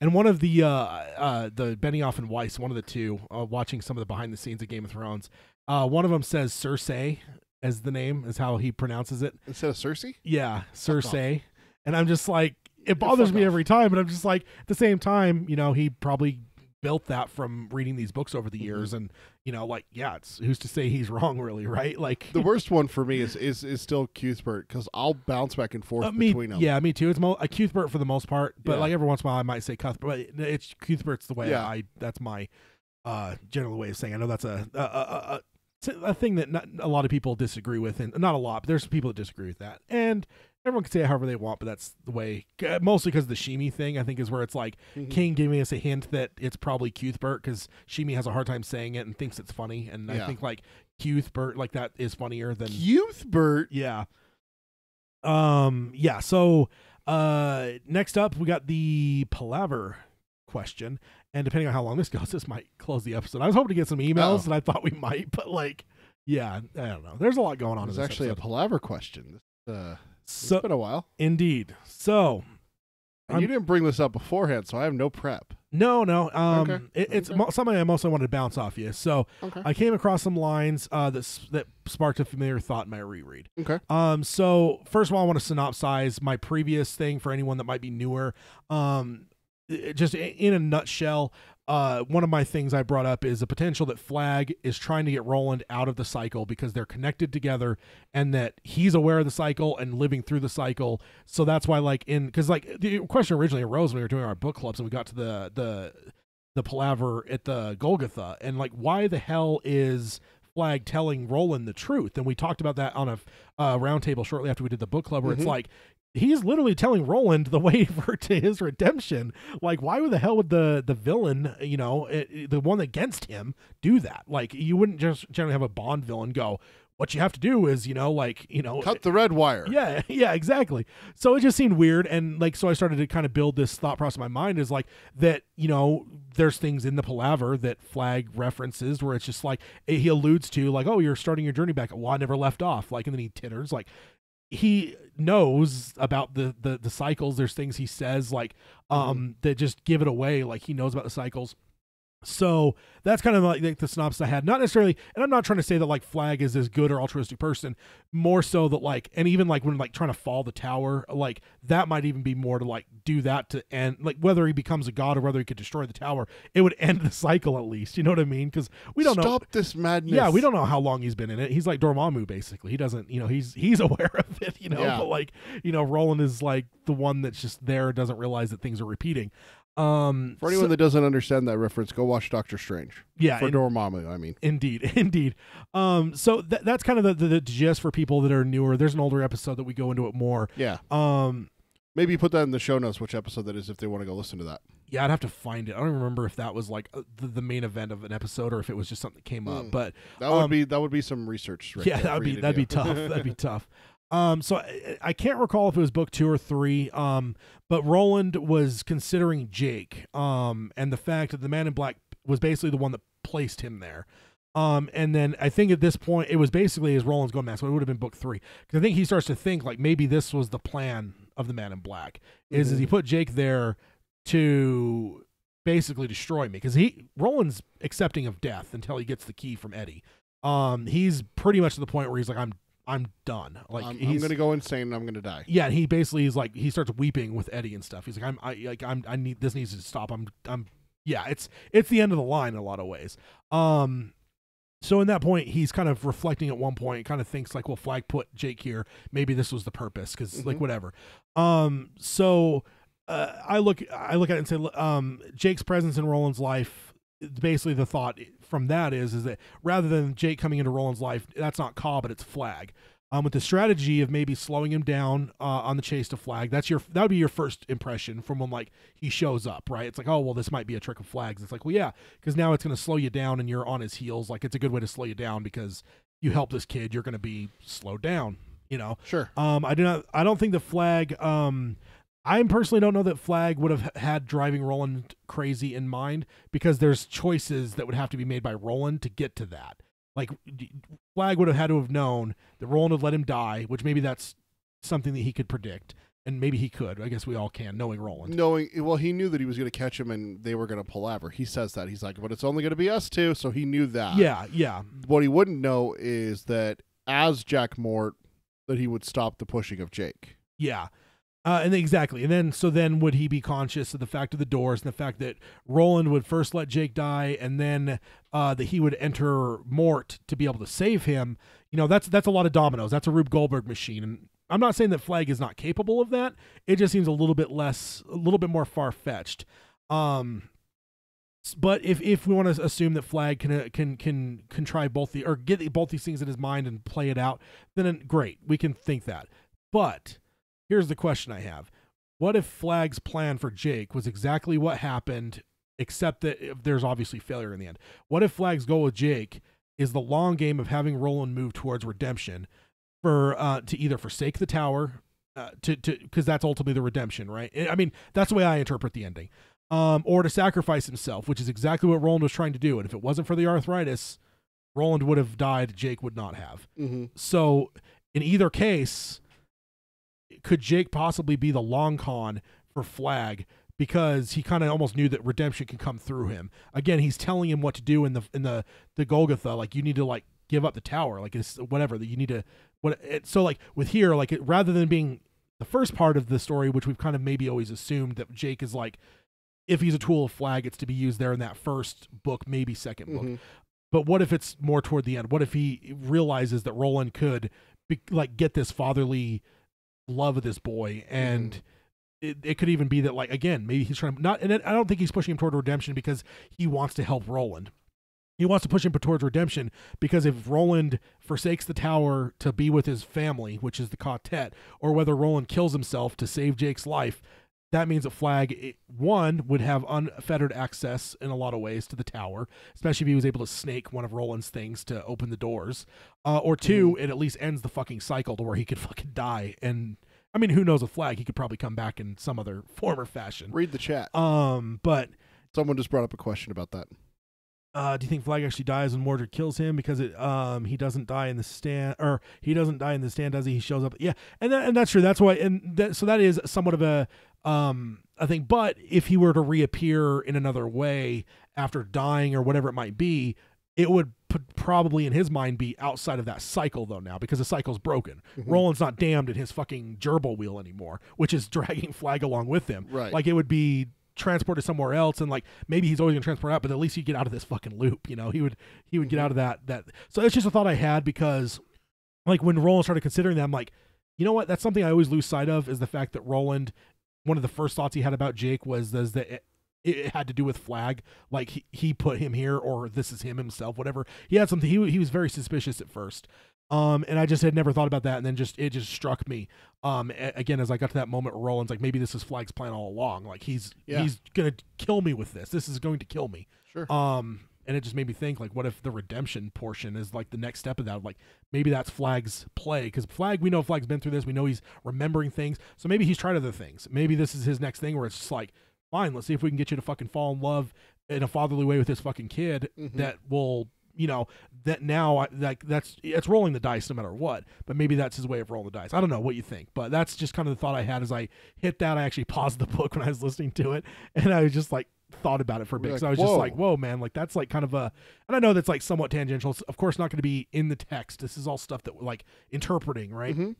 Speaker 1: and one of the Benioff and Weiss, one of the two, watching some of the behind the scenes of Game of Thrones. One of them says Cersei as the name is how he pronounces it
Speaker 2: Instead of Cersei?
Speaker 1: Yeah, Cersei. And I'm just like, it bothers me every time. But I'm just like, at the same time, he probably built that from reading these books over the years, and like, yeah, it's who's to say he's wrong, really, right? Like
Speaker 2: the worst one for me is still Cuthbert because I'll bounce back and forth between them.
Speaker 1: Yeah, me too. It's a Cuthbert for the most part, but like every once in a while I might say Cuthbert. But it's Cuthbert's the way that's my general way of saying. I know that's a thing that not a lot of people disagree with, and not a lot, but there's people that disagree with that, and everyone can say it however they want, but that's the way, mostly because the Shimi thing, I think, is where it's like King giving us a hint that it's probably Cuthbert because Shimi has a hard time saying it and thinks it's funny, and I think like Cuthbert, like that is funnier than
Speaker 2: Cuthbert.
Speaker 1: Yeah. So next up we got the Palaver question, and depending on how long this goes, this might close the episode. I was hoping to get some emails, and I thought we might, but like, yeah, I don't know. There's a lot going on.
Speaker 2: There's
Speaker 1: in this
Speaker 2: actually
Speaker 1: episode.
Speaker 2: a Palaver question.
Speaker 1: So,
Speaker 2: it's been a while.
Speaker 1: Indeed. So,
Speaker 2: and you didn't bring this up beforehand, so I have no prep.
Speaker 1: No.
Speaker 2: Okay.
Speaker 1: It's something I mostly wanted to bounce off you. So I came across some lines that sparked a familiar thought in my reread.
Speaker 2: Okay.
Speaker 1: So first of all, I want to synopsize my previous thing for anyone that might be newer. Just in a nutshell, one of my things I brought up is the potential that Flag is trying to get Roland out of the cycle because they're connected together, and that he's aware of the cycle and living through the cycle. So that's why, because the question originally arose when we were doing our book clubs and we got to the Palaver at the Golgotha, and like, why the hell is Flag telling Roland the truth? And we talked about that on a roundtable shortly after we did the book club, where it's like, he's literally telling Roland the way to his redemption. Like, why the hell would the villain, the one against him, do that? Like, you wouldn't just generally have a Bond villain go, what you have to do is,
Speaker 2: cut the red wire.
Speaker 1: Yeah, exactly. So it just seemed weird. And so I started to kind of build this thought process in my mind is like that, there's things in the Palaver that Flag references where it's just like, he alludes to like, oh, you're starting your journey back. Well, I never left off. Like, and then he titters like, he knows about the cycles. There's things he says like that just give it away, like he knows about the cycles. So that's kind of like the synopsis I had. Not necessarily, and I'm not trying to say that like Flag is this good or altruistic person, more so that like, and even like when like trying to fall the tower, like that might even be more to like do that to end, like whether he becomes a god or whether he could destroy the tower, it would end the cycle at least. You know what I mean? Because we don't know.
Speaker 2: Stop this madness.
Speaker 1: Yeah, we don't know how long he's been in it. He's like Dormammu basically. He doesn't, he's aware of it, but like, Roland is like the one that's just there, doesn't realize that things are repeating.
Speaker 2: For anyone that doesn't understand that reference, go watch Doctor Strange.
Speaker 1: Yeah,
Speaker 2: for Dormammu, I mean.
Speaker 1: Indeed. So that's kind of the gist for people that are newer. There's an older episode that we go into it more.
Speaker 2: Yeah. Maybe put that in the show notes, which episode that is, if they want to go listen to that.
Speaker 1: Yeah, I'd have to find it. I don't remember if that was like the main event of an episode or if it was just something that came up. But
Speaker 2: that would be some research. Right
Speaker 1: yeah, that'd be tough. That'd be tough. So I can't recall if it was book 2 or 3. But Roland was considering Jake. And the fact that the Man in Black was basically the one that placed him there. And then I think at this point it was basically as Roland's going mad, so it would have been book 3. Because I think he starts to think like maybe this was the plan of the Man in Black is he put Jake there to basically destroy me, because Roland's accepting of death until he gets the key from Eddie. He's pretty much to the point where he's like, I'm done. Like
Speaker 2: I'm gonna go insane and I'm gonna die.
Speaker 1: Yeah, and he basically is like, he starts weeping with Eddie and stuff. He's like, I need, this needs to stop. Yeah, it's the end of the line in a lot of ways. So in that point, he's kind of reflecting at one point, kind of thinks like, well, Flag put Jake here. Maybe this was the purpose, because like whatever. So I look at it and say, Jake's presence in Roland's life. Basically, the thought from that is that rather than Jake coming into Roland's life, that's not Caw, but it's Flag. With the strategy of maybe slowing him down on the chase to Flag, that would be your first impression from when like he shows up, right? It's like, oh well, this might be a trick of Flag's. It's like, well, yeah, because now it's going to slow you down and you're on his heels. Like it's a good way to slow you down because you help this kid, you're going to be slowed down.
Speaker 2: Sure.
Speaker 1: I don't think the Flag. I personally don't know that Flag would have had driving Roland crazy in mind, because there's choices that would have to be made by Roland to get to that. Like Flag would have had to have known that Roland would let him die, which maybe that's something that he could predict, and maybe he could. I guess we all can, knowing Roland.
Speaker 2: Well, he knew that he was going to catch him and they were going to palaver. He says that. He's like, but it's only going to be us two, so he knew that.
Speaker 1: Yeah.
Speaker 2: What he wouldn't know is that as Jack Mort, that he would stop the pushing of Jake.
Speaker 1: Yeah. And exactly. And then would he be conscious of the fact of the doors and the fact that Roland would first let Jake die, and then that he would enter Mort to be able to save him? That's a lot of dominoes. That's a Rube Goldberg machine. And I'm not saying that Flag is not capable of that. It just seems a little bit more far-fetched. But if we want to assume that Flag can contrive or get both these things in his mind and play it out, then great, we can think that. But here's the question I have. What if Flag's plan for Jake was exactly what happened, except that there's obviously failure in the end? What if Flag's goal with Jake is the long game of having Roland move towards redemption to either forsake the tower, because that's ultimately the redemption, right? I mean, that's the way I interpret the ending. Or to sacrifice himself, which is exactly what Roland was trying to do. And if it wasn't for the arthritis, Roland would have died, Jake would not have. So in either case, could Jake possibly be the long con for Flag, because he kind of almost knew that redemption could come through him? Again, he's telling him what to do in the Golgotha, like, you need to like give up the tower, like it's whatever that you need to so like with here, like rather than being the first part of the story, which we've kind of maybe always assumed that Jake is like, if he's a tool of Flag, it's to be used there in that first book, maybe second book. But what if it's more toward the end? What if he realizes that Roland could get this fatherly love of this boy, and it could even be that, like, again, maybe he's trying to not, and I don't think he's pushing him toward redemption because he wants to help Roland. He wants to push him towards redemption because if Roland forsakes the tower to be with his family, which is the quartet, or whether Roland kills himself to save Jake's life, that means that Flag, one, would have unfettered access in a lot of ways to the tower, especially if he was able to snake one of Roland's things to open the doors. Or two, it at least ends the fucking cycle to where he could fucking die. And I mean, who knows with Flag? He could probably come back in some other form or fashion.
Speaker 2: Read the chat.
Speaker 1: But
Speaker 2: someone just brought up a question about that.
Speaker 1: Do you think Flag actually dies when Mordred kills him? Because he doesn't die in the stand, or he doesn't die in the stand, does he? He shows up. Yeah, and that's true. That's why, so that is somewhat of a thing. But if he were to reappear in another way after dying or whatever it might be, it would probably in his mind be outside of that cycle though now, because the cycle's broken. Roland's not damned in his fucking gerbil wheel anymore, which is dragging Flag along with him.
Speaker 2: Right.
Speaker 1: Like it would be transported somewhere else, and like maybe he's always gonna transport out, but at least he'd get out of this fucking loop, he would get out of that. So it's just a thought I had, because like when Roland started considering that, I'm like, you know what, that's something I always lose sight of, is the fact that Roland, one of the first thoughts he had about Jake was that it had to do with Flag, like he put him here, or this is him himself, whatever. He had something, he was very suspicious at first. And I just had never thought about that, and then it just struck me. Again, as I got to that moment where Roland's like, maybe this is Flag's plan all along. Like he's gonna kill me with this. This is going to kill me.
Speaker 2: Sure.
Speaker 1: And it just made me think, like, what if the redemption portion is like the next step of that? Like maybe that's Flag's play, because we know Flag's been through this. We know he's remembering things. So maybe he's tried other things. Maybe this is his next thing where it's just like, fine, let's see if we can get you to fucking fall in love in a fatherly way with this fucking kid that will that now it's rolling the dice no matter what. But maybe that's his way of rolling the dice. I don't know what you think, but that's just kind of the thought I had as I hit that. I actually paused the book when I was listening to it, and I was just like thought about it for a bit.
Speaker 2: Like,
Speaker 1: So I was just like, whoa, man, like that's like kind of a, and I know that's like somewhat tangential. It's of course not going to be in the text. This is all stuff that we're like interpreting, right?
Speaker 2: Mm-hmm.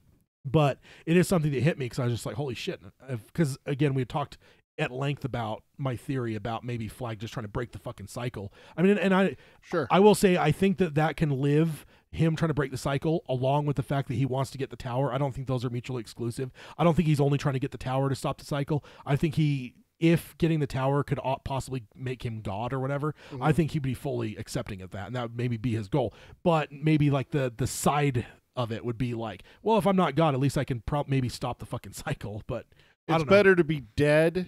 Speaker 1: But it is something that hit me because I was just like, holy shit. Because again, we had talked at length about my theory about maybe Flag just trying to break the fucking cycle. I mean, and I will say, I think that can live, him trying to break the cycle, along with the fact that he wants to get the tower. I don't think those are mutually exclusive. I don't think he's only trying to get the tower to stop the cycle. I think if getting the tower could possibly make him God or whatever, I think he'd be fully accepting of that, and that would maybe be his goal. But maybe like the side of it would be like, well, if I'm not God, at least I can maybe stop the fucking cycle. But
Speaker 2: it's better to be dead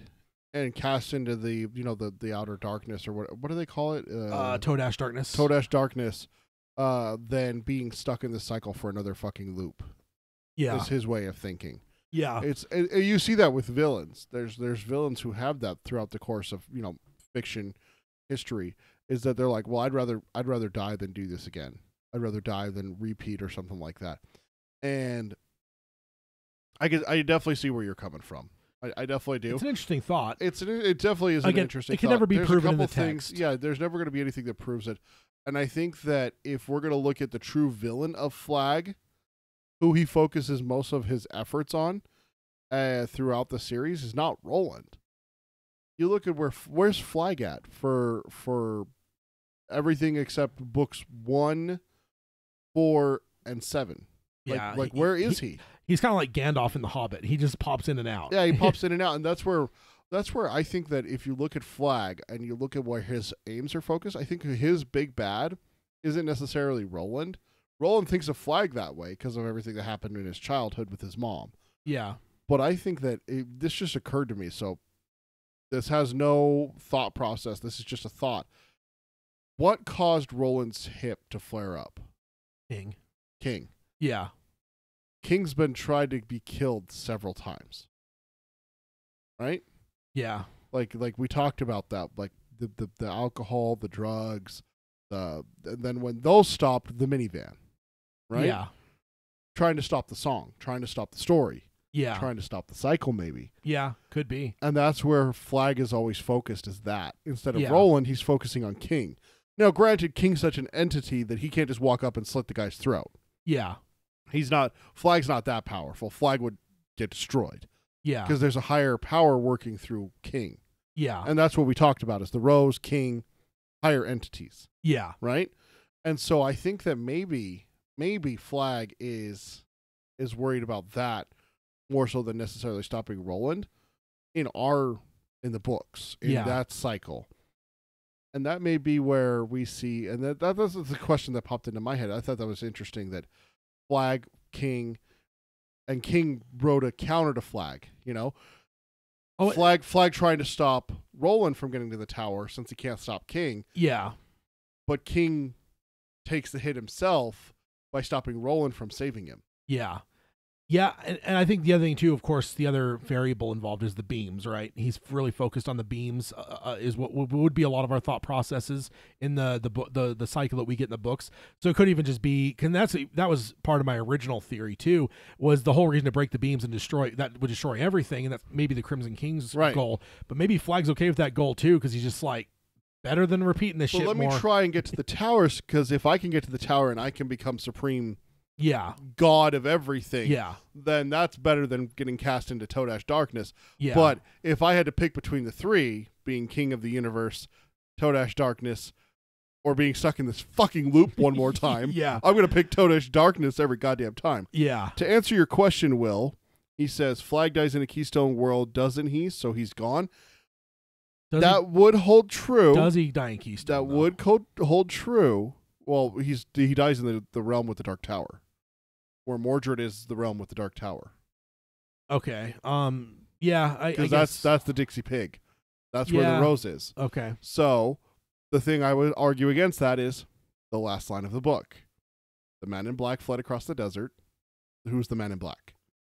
Speaker 2: and cast into the the outer darkness, or what do they call it?
Speaker 1: Toadash darkness.
Speaker 2: Toadash darkness. Than being stuck in the cycle for another fucking loop.
Speaker 1: Yeah,
Speaker 2: is his way of thinking.
Speaker 1: Yeah,
Speaker 2: you see that with villains. There's villains who have that throughout the course of fiction history. Is that they're like, well, I'd rather die than do this again. I'd rather die than repeat or something like that. And I definitely see where you're coming from. I definitely do.
Speaker 1: It's an interesting thought.
Speaker 2: It definitely is an interesting.
Speaker 1: It can
Speaker 2: thought.
Speaker 1: never be
Speaker 2: There's
Speaker 1: proven
Speaker 2: a
Speaker 1: in the
Speaker 2: couple
Speaker 1: text.
Speaker 2: things. Yeah, there's never going to be anything that proves it. And I think that if we're going to look at the true villain of Flag, who he focuses most of his efforts on throughout the series, is not Roland. You look at where's Flag at for everything except books 1, 4, and 7.
Speaker 1: Yeah,
Speaker 2: like where is he?
Speaker 1: He's kind of like Gandalf in The Hobbit. He just pops in and out.
Speaker 2: Yeah, he pops in and out, and that's where I think that if you look at Flag and you look at where his aims are focused, I think his big bad isn't necessarily Roland. Roland thinks of Flag that way because of everything that happened in his childhood with his mom.
Speaker 1: Yeah.
Speaker 2: But I think that this just occurred to me, so this has no thought process. This is just a thought. What caused Roland's hip to flare up? King.
Speaker 1: Yeah.
Speaker 2: King's been tried to be killed several times. Right?
Speaker 1: Yeah.
Speaker 2: Like we talked about that, like the alcohol, the drugs, and then when those stopped, the minivan. Right?
Speaker 1: Yeah.
Speaker 2: Trying to stop the song, trying to stop the story.
Speaker 1: Yeah.
Speaker 2: Trying to stop the cycle, maybe.
Speaker 1: Yeah, could be.
Speaker 2: And that's where Flag is always focused, is that. Instead of
Speaker 1: Yeah.
Speaker 2: Roland, he's focusing on King. Now, granted, King's such an entity that he can't just walk up and slit the guy's throat.
Speaker 1: Yeah.
Speaker 2: Flag's not that powerful. Flag would get destroyed.
Speaker 1: Yeah.
Speaker 2: Because there's a higher power working through King.
Speaker 1: Yeah.
Speaker 2: And that's what we talked about, is the Rose, King, higher entities.
Speaker 1: Yeah.
Speaker 2: Right? And so I think that maybe Flag is worried about that more so than necessarily stopping Roland in the books, in that cycle. And that may be where we see, and that was the question that popped into my head. I thought that was interesting that Flag, King, and King wrote a counter to Flag, Flag trying to stop Roland from getting to the tower since he can't stop King.
Speaker 1: Yeah.
Speaker 2: But King takes the hit himself by stopping Roland from saving him.
Speaker 1: Yeah. Yeah, and I think the other thing too, of course, the other variable involved is the beams, right? He's really focused on the beams, is what would be a lot of our thought processes in the cycle that we get in the books. So it could even just be, and that was part of my original theory too, was the whole reason to break the beams and would destroy everything, and that's maybe the Crimson King's goal. But maybe Flag's okay with that goal too, because he's just like, better than repeating this shit
Speaker 2: more. Let me try and get to the towers, because if I can get to the tower and I can become supreme God of everything, then that's better than getting cast into Toadash darkness. But if I had to pick between the three, being king of the universe, Toadash darkness, or being stuck in this fucking loop one more time, I'm going to pick Toadash darkness every goddamn time. To answer your question, Will, he says Flag dies in a Keystone world, doesn't he? So he's gone. That would hold true.
Speaker 1: Does he die in Keystone?
Speaker 2: That would hold true. Well, he dies in the realm with the Dark Tower, where Mordred is the realm with the Dark Tower.
Speaker 1: Okay. Yeah.
Speaker 2: Because that's the Dixie Pig. That's where the Rose is.
Speaker 1: Okay.
Speaker 2: So the thing I would argue against that is the last line of the book. The man in black fled across the desert. Who's the man in black?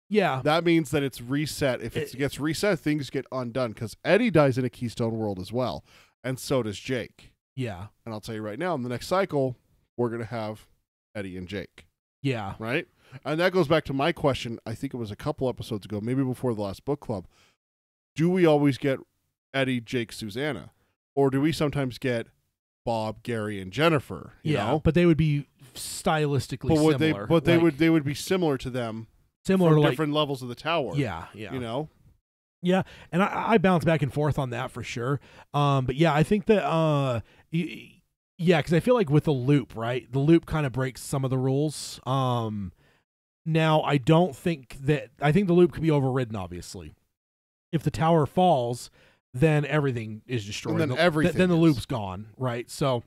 Speaker 1: Yeah.
Speaker 2: That means that it's reset. If it gets reset, things get undone, because Eddie dies in a Keystone world as well, and so does Jake.
Speaker 1: Yeah.
Speaker 2: And I'll tell you right now, in the next cycle, we're going to have Eddie and Jake,
Speaker 1: Yeah.
Speaker 2: right? And that goes back to my question. I think it was a couple episodes ago, maybe before the last book club. Do we always get Eddie, Jake, Susanna? Or do we sometimes get Bob, Gary, and Jennifer? You know?
Speaker 1: But they would be stylistically similar.
Speaker 2: They would be similar to them,
Speaker 1: similar
Speaker 2: from
Speaker 1: to
Speaker 2: different levels of the tower.
Speaker 1: Yeah.
Speaker 2: You know?
Speaker 1: Yeah, and I bounce back and forth on that for sure. But yeah, I think that because I feel like with the loop, right? The loop kind of breaks some of the rules. Now I think the loop could be overridden. Obviously, if the tower falls, then everything is destroyed.
Speaker 2: And then
Speaker 1: then the loop's gone, right? So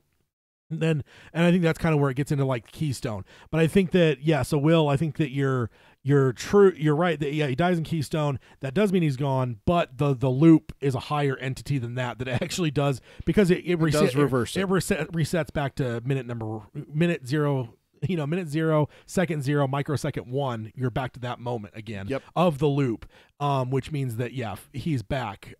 Speaker 1: and I think that's kind of where it gets into like Keystone. But I think that so Will, I think that you're true. You're right that he dies in Keystone. That does mean he's gone, but the loop is a higher entity than that. That it actually does, because it resets back to minute zero, second zero, microsecond 1. You're back to that moment again of the loop, which means that he's back.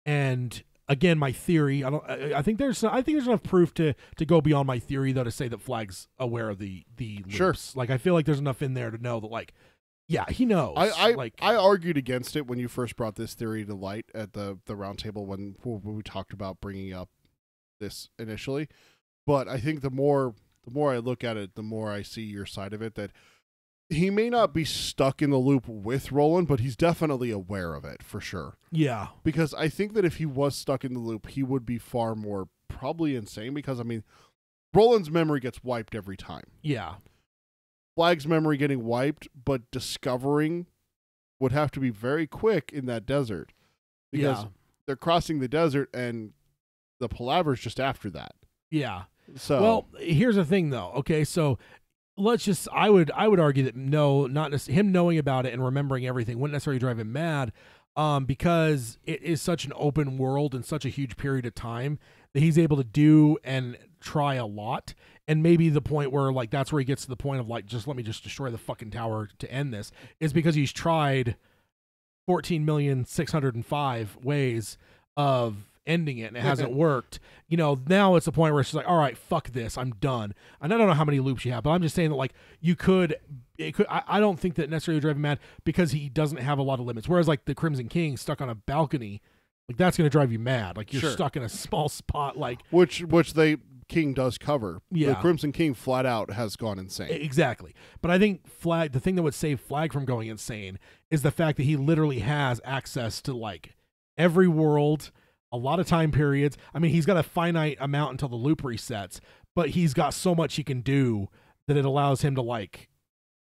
Speaker 1: And again, my theory, I think there's enough proof to go beyond my theory, though, to say that Flag's aware of the loops.
Speaker 2: Sure.
Speaker 1: Like, I feel like there's enough in there to know that, like, he knows.
Speaker 2: I argued against it when you first brought this theory to light at the round table when we talked about bringing up this initially. But I think the more I look at it, the more I see your side of it, that he may not be stuck in the loop with Roland, but he's definitely aware of it, for sure.
Speaker 1: Yeah.
Speaker 2: Because I think that if he was stuck in the loop, he would be far more probably insane, because, I mean, Roland's memory gets wiped every time.
Speaker 1: Yeah.
Speaker 2: Flag's memory getting wiped, but discovering would have to be very quick in that desert. Because they're crossing the desert, and the Palaver's just after that.
Speaker 1: Yeah.
Speaker 2: So,
Speaker 1: well, here's the thing, though. Okay, so I would argue that him knowing about it and remembering everything wouldn't necessarily drive him mad, because it is such an open world in such a huge period of time that he's able to do and try a lot. And maybe the point where, like, that's where he gets to the point of, like, just let me just destroy the fucking tower to end this, is because he's tried 14,605 ways of ending it, and it hasn't worked. Now it's the point where it's just like, all right, fuck this, I'm done. And I don't know how many loops you have, but I'm just saying that, like, I don't think that necessarily would drive him mad, because he doesn't have a lot of limits. Whereas, like, the Crimson King stuck on a balcony, like, that's going to drive you mad. Like, you're stuck in a small spot, like,
Speaker 2: which King does cover. The Crimson King flat out has gone insane.
Speaker 1: Exactly. But I think the thing that would save Flag from going insane is the fact that he literally has access to, like, every world, a lot of time periods. I mean, he's got a finite amount until the loop resets, but he's got so much he can do that it allows him to, like,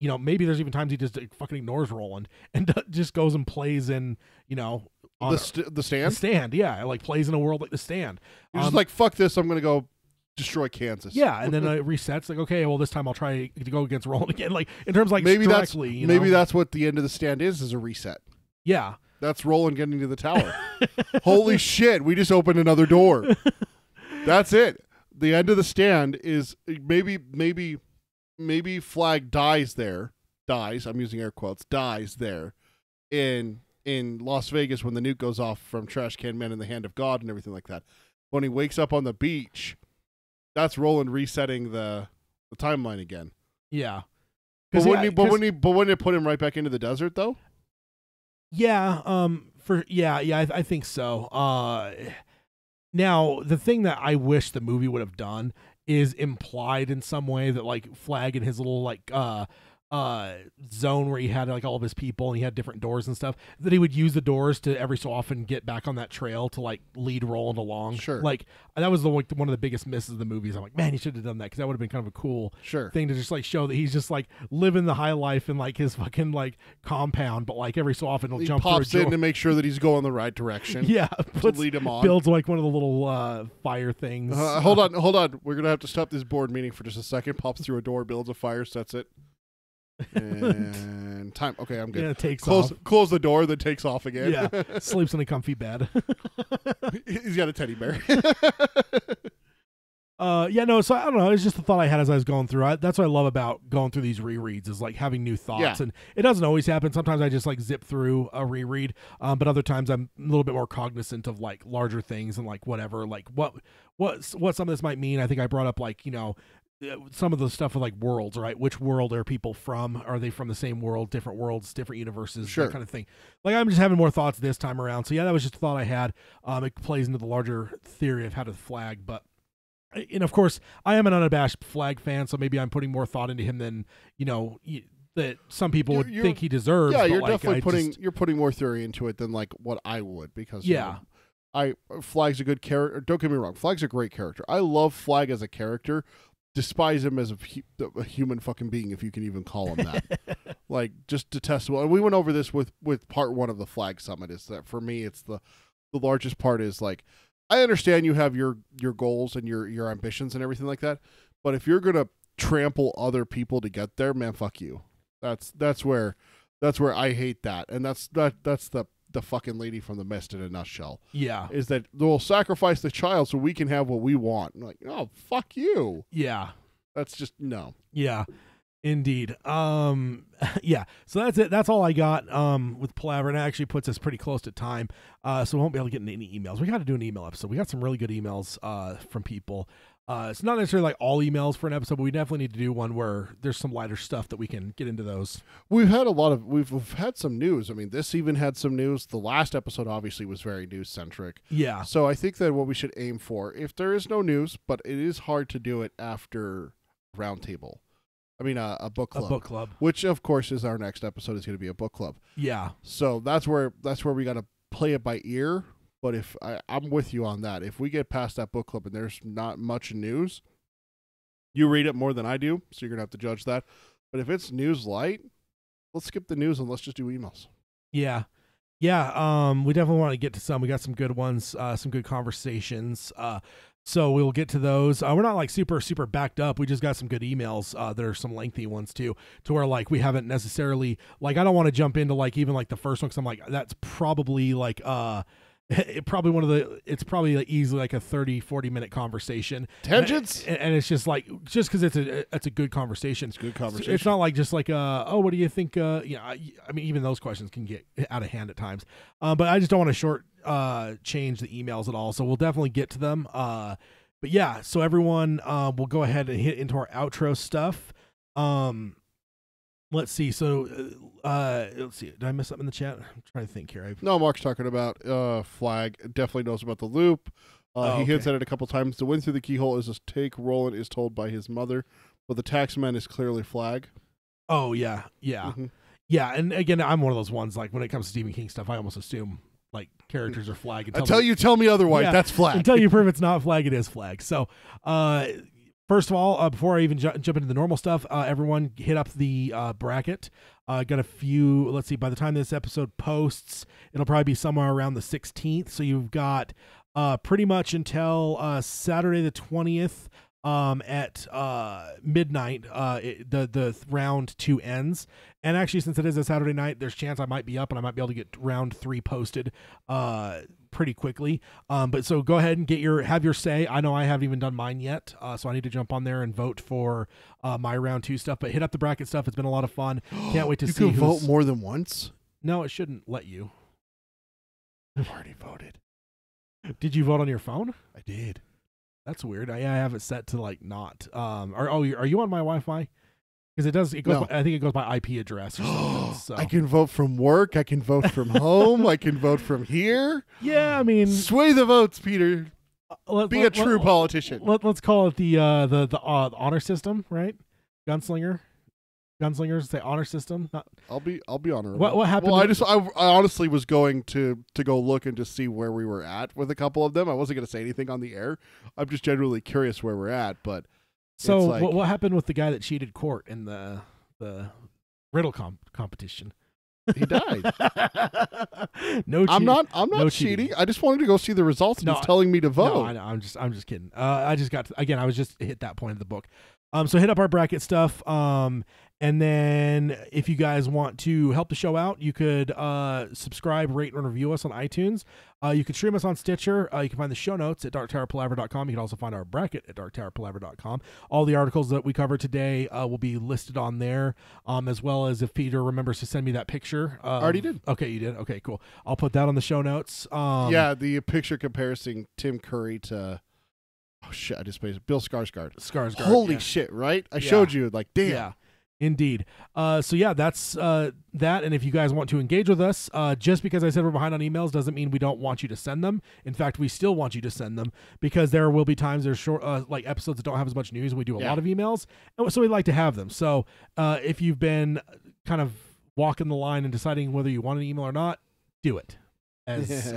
Speaker 1: maybe there's even times he just fucking ignores Roland and just goes and plays in,
Speaker 2: the stand?
Speaker 1: The stand, yeah. Like, plays in a world like the stand.
Speaker 2: He's just like, fuck this, I'm going to go destroy Kansas.
Speaker 1: Yeah, and then it resets. Like, okay, well, this time I'll try to go against Roland again. Like, in terms of, like,
Speaker 2: maybe
Speaker 1: directly,
Speaker 2: maybe that's what the end of the stand is a reset.
Speaker 1: Yeah.
Speaker 2: That's Roland getting to the tower. Holy shit, we just opened another door. That's it. The end of the stand is maybe Flag dies there. Dies, I'm using air quotes, dies there in Las Vegas when the nuke goes off from Trash Can Man in the Hand of God and everything like that. When he wakes up on the beach, that's Roland resetting the timeline again.
Speaker 1: Yeah.
Speaker 2: But wouldn't it put him right back into the desert, though?
Speaker 1: Yeah, I think so. Now, the thing that I wish the movie would have done is implied in some way that, like, Flag and his little, like, zone where he had, like, all of his people and he had different doors and stuff, that he would use the doors to every so often get back on that trail to, like, lead Roland along.
Speaker 2: Sure.
Speaker 1: Like, that was one of the biggest misses of the movies. I'm like, man, he should have done that, because that would have been kind of a cool thing to just, like, show that he's just, like, living the high life in, like, his fucking, like, compound, but, like, every so often he'll jump
Speaker 2: pops in to make sure that he's going the right direction.
Speaker 1: Yeah,
Speaker 2: to lead him on.
Speaker 1: Builds, like, one of the little fire things.
Speaker 2: Hold on. We're gonna have to stop this board meeting for just a second. Pops through a door, builds a fire, sets it. And time. Okay, I'm good.
Speaker 1: Yeah, takes off.
Speaker 2: Close the door, then takes off again.
Speaker 1: Yeah, sleeps in a comfy bed.
Speaker 2: He's got a teddy bear.
Speaker 1: So I don't know. It's just the thought I had as I was going through. That's what I love about going through these rereads, is, like, having new thoughts. And it doesn't always happen. Sometimes I just, like, zip through a reread, but other times I'm a little bit more cognizant of, like, larger things and, like, whatever, like what some of this might mean. I think I brought up, like, some of the stuff with like worlds, right? Which world are people from? Are they from the same world, different worlds, different universes,
Speaker 2: Sure.
Speaker 1: that kind of thing? Like, I'm just having more thoughts this time around. So yeah, that was just a thought I had. It plays into the larger theory of how to flag, but. And of course, I am an unabashed Flag fan, so maybe I'm putting more thought into him than that some people would think he deserves.
Speaker 2: Yeah,
Speaker 1: but
Speaker 2: you're
Speaker 1: like,
Speaker 2: definitely you're putting more theory into it than like what I would, because Flag's a good character. Don't get me wrong, Flag's a great character. I love Flag as a character. Despise him as a human fucking being, if you can even call him that. Like, just detestable. And we went over this with part 1 of the Flag Summit. Is that for me? It's the largest part is like, I understand you have your goals and your ambitions and everything like that, but if you're gonna trample other people to get there, man, fuck you. That's where I hate that, and that's the fucking lady from the Mist in a nutshell.
Speaker 1: Yeah,
Speaker 2: is that they'll sacrifice the child so we can have what we want. I'm like, oh, fuck you.
Speaker 1: Yeah,
Speaker 2: that's just no.
Speaker 1: Yeah, indeed. Yeah. So that's it. That's all I got with Palaver, and it actually puts us pretty close to time. So we won't be able to get into any emails. We got to do an email episode. We got some really good emails from people. It's not necessarily like all emails for an episode, but we definitely need to do one where there's some lighter stuff that we can get into those.
Speaker 2: We've had we've had some news. I mean, this even had some news. The last episode obviously was very news centric.
Speaker 1: Yeah.
Speaker 2: So I think that what we should aim for, if there is no news, but it is hard to do it after Roundtable. I mean, a book club.
Speaker 1: A book club.
Speaker 2: Which of course is our next episode is going to be a book club.
Speaker 1: Yeah.
Speaker 2: So that's where we got to play it by ear. But if I'm with you on that, if we get past that book club and there's not much news, you read it more than I do, so you're going to have to judge that. But if it's news light, let's skip the news and let's just do emails.
Speaker 1: Yeah. Yeah. We definitely want to get to some. We got some good ones, some good conversations. So we'll get to those. We're not like super backed up. We just got some good emails. There are some lengthy ones too, to where like we haven't necessarily, like, I don't want to jump into like even like the first one, because I'm like, that's probably like it's probably like easily like a 30-40 minute conversation,
Speaker 2: tangents,
Speaker 1: and it's just like, just because it's a good conversation.
Speaker 2: It's a good conversation.
Speaker 1: It's not like just like what do you think? I mean, even those questions can get out of hand at times. But I just don't want to change the emails at all. So we'll definitely get to them. But yeah, so everyone, we'll go ahead and hit into our outro stuff. Let's see. So, let's see. Did I miss something in the chat? I'm trying to think here.
Speaker 2: No, Mark's talking about Flag. Definitely knows about the loop. He hints at it a couple times. The wind through the keyhole is a take Roland is told by his mother, but the taxman is clearly Flag.
Speaker 1: Oh, yeah. Yeah. Mm-hmm. Yeah, and again, I'm one of those ones, like, when it comes to Stephen King stuff, I almost assume, like, characters are Flag.
Speaker 2: Until you tell me otherwise, that's Flag.
Speaker 1: Until you prove it's not Flag, it is Flag. So, first of all, before I even jump into the normal stuff, everyone hit up the bracket. Got a few, let's see, by the time this episode posts, it'll probably be somewhere around the 16th. So you've got pretty much until Saturday the 20th at midnight, the round 2 ends. And actually, since it is a Saturday night, there's a chance I might be up and I might be able to get round 3 posted pretty quickly. But so go ahead and have your say. I know I haven't even done mine yet, so I need to jump on there and vote for my round 2 stuff. But hit up the bracket stuff. It's been a lot of fun. Can't wait to see.
Speaker 2: You can vote more than once?
Speaker 1: No, it shouldn't let you.
Speaker 2: I've already voted.
Speaker 1: Did you vote on your phone?
Speaker 2: I did.
Speaker 1: That's weird. I have it set to like not. Are you on my Wi-Fi? Because it goes.
Speaker 2: No.
Speaker 1: I think it goes by IP address or something. So.
Speaker 2: I can vote from work. I can vote from home. I can vote from here.
Speaker 1: Yeah, I mean,
Speaker 2: sway the votes, Peter. Be a true politician.
Speaker 1: Let's call it the honor system, right? Gunslingers say honor system.
Speaker 2: I'll be honorable.
Speaker 1: What happened?
Speaker 2: Well, I honestly was going to go look and just see where we were at with a couple of them. I wasn't going to say anything on the air. I'm just generally curious where we're at, but.
Speaker 1: So what happened with the guy that cheated court in the riddle competition?
Speaker 2: He died.
Speaker 1: No,
Speaker 2: I'm not cheating. I just wanted to go see the results, and it's telling me to vote.
Speaker 1: No, I'm just kidding. I just got I was just hit that point of the book. So hit up our bracket stuff. And then if you guys want to help the show out, you could subscribe, rate, and review us on iTunes. You can stream us on Stitcher. You can find the show notes at darktowerpalaver.com. You can also find our bracket at darktowerpalaver.com. All the articles that we covered today will be listed on there, as well as if Peter remembers to send me that picture.
Speaker 2: Already did.
Speaker 1: Okay, you did? Okay, cool. I'll put that on the show notes.
Speaker 2: Yeah, the picture comparing Tim Curry to... Oh shit! I just spaced Bill Skarsgård.
Speaker 1: Skarsgård.
Speaker 2: Holy
Speaker 1: yeah.
Speaker 2: shit! Right? I showed you. Like, damn.
Speaker 1: Yeah. Indeed. So yeah, that's that. And if you guys want to engage with us, just because I said we're behind on emails doesn't mean we don't want you to send them. In fact, we still want you to send them because there will be times there's short, like episodes that don't have as much news, and we do a lot of emails, and so we'd like to have them. So if you've been kind of walking the line and deciding whether you want an email or not, do it, as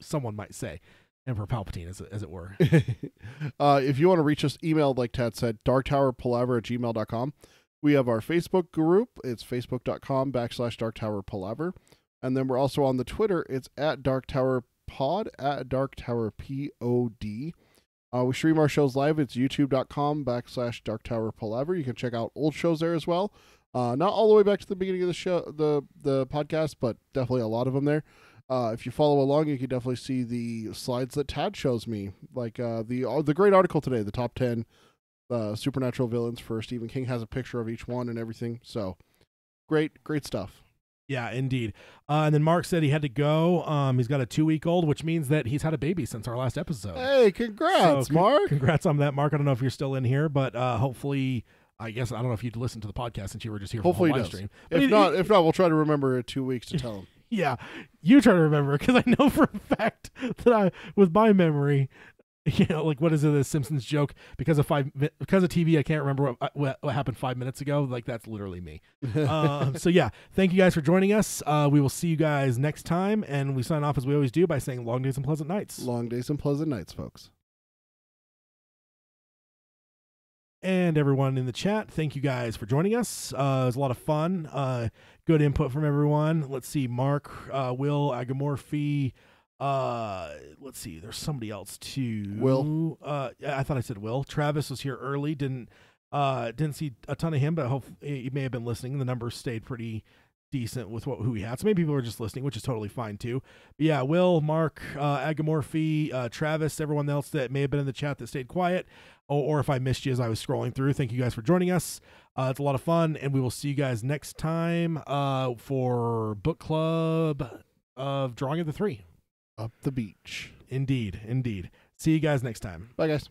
Speaker 1: someone might say. Emperor Palpatine, as it were.
Speaker 2: If you want to reach us, email, like Tad said, darktowerpalaver@gmail.com. We have our Facebook group. It's facebook.com/darktowerpalaver. And then we're also on the Twitter. It's @darktowerpod, @darktowerpod. We stream our shows live. It's youtube.com/darktowerpalaver. You can check out old shows there as well. Not all the way back to the beginning of the show, the podcast, but definitely a lot of them there. If you follow along, you can definitely see the slides that Tad shows me, like the great article today, the top 10 supernatural villains for Stephen King, has a picture of each one and everything. So great stuff.
Speaker 1: Yeah, indeed. And then Mark said he had to go. He's got a 2-week-old, which means that he's had a baby since our last episode.
Speaker 2: Hey, congrats, Mark.
Speaker 1: Congrats on that, Mark. I don't know if you're still in here, but hopefully, I guess, I don't know if you'd listen to the podcast since you were just here for the live stream. But
Speaker 2: if not, we'll try to remember in 2 weeks to tell him.
Speaker 1: Yeah, you try to remember, because I know for a fact that with my memory, like what is it, the Simpsons joke? Because of TV, I can't remember what happened 5 minutes ago. Like that's literally me. So yeah, thank you guys for joining us. We will see you guys next time, and we sign off as we always do by saying long days and pleasant nights.
Speaker 2: Long days and pleasant nights, folks.
Speaker 1: And everyone in the chat, thank you guys for joining us. It was a lot of fun. Good input from everyone. Let's see, Mark, Will, Agamorphy. Let's see, there's somebody else too.
Speaker 2: Will.
Speaker 1: I thought I said Will. Travis was here early. Didn't see a ton of him, but hopefully he may have been listening. The numbers stayed pretty decent with who we had. So maybe people were just listening, which is totally fine too. But yeah, Will, Mark, Agamorphy, Travis, everyone else that may have been in the chat that stayed quiet. Or if I missed you as I was scrolling through, thank you guys for joining us. It's a lot of fun, and we will see you guys next time for Book Club of Drawing of the Three.
Speaker 2: Up the beach.
Speaker 1: Indeed. See you guys next time.
Speaker 2: Bye, guys.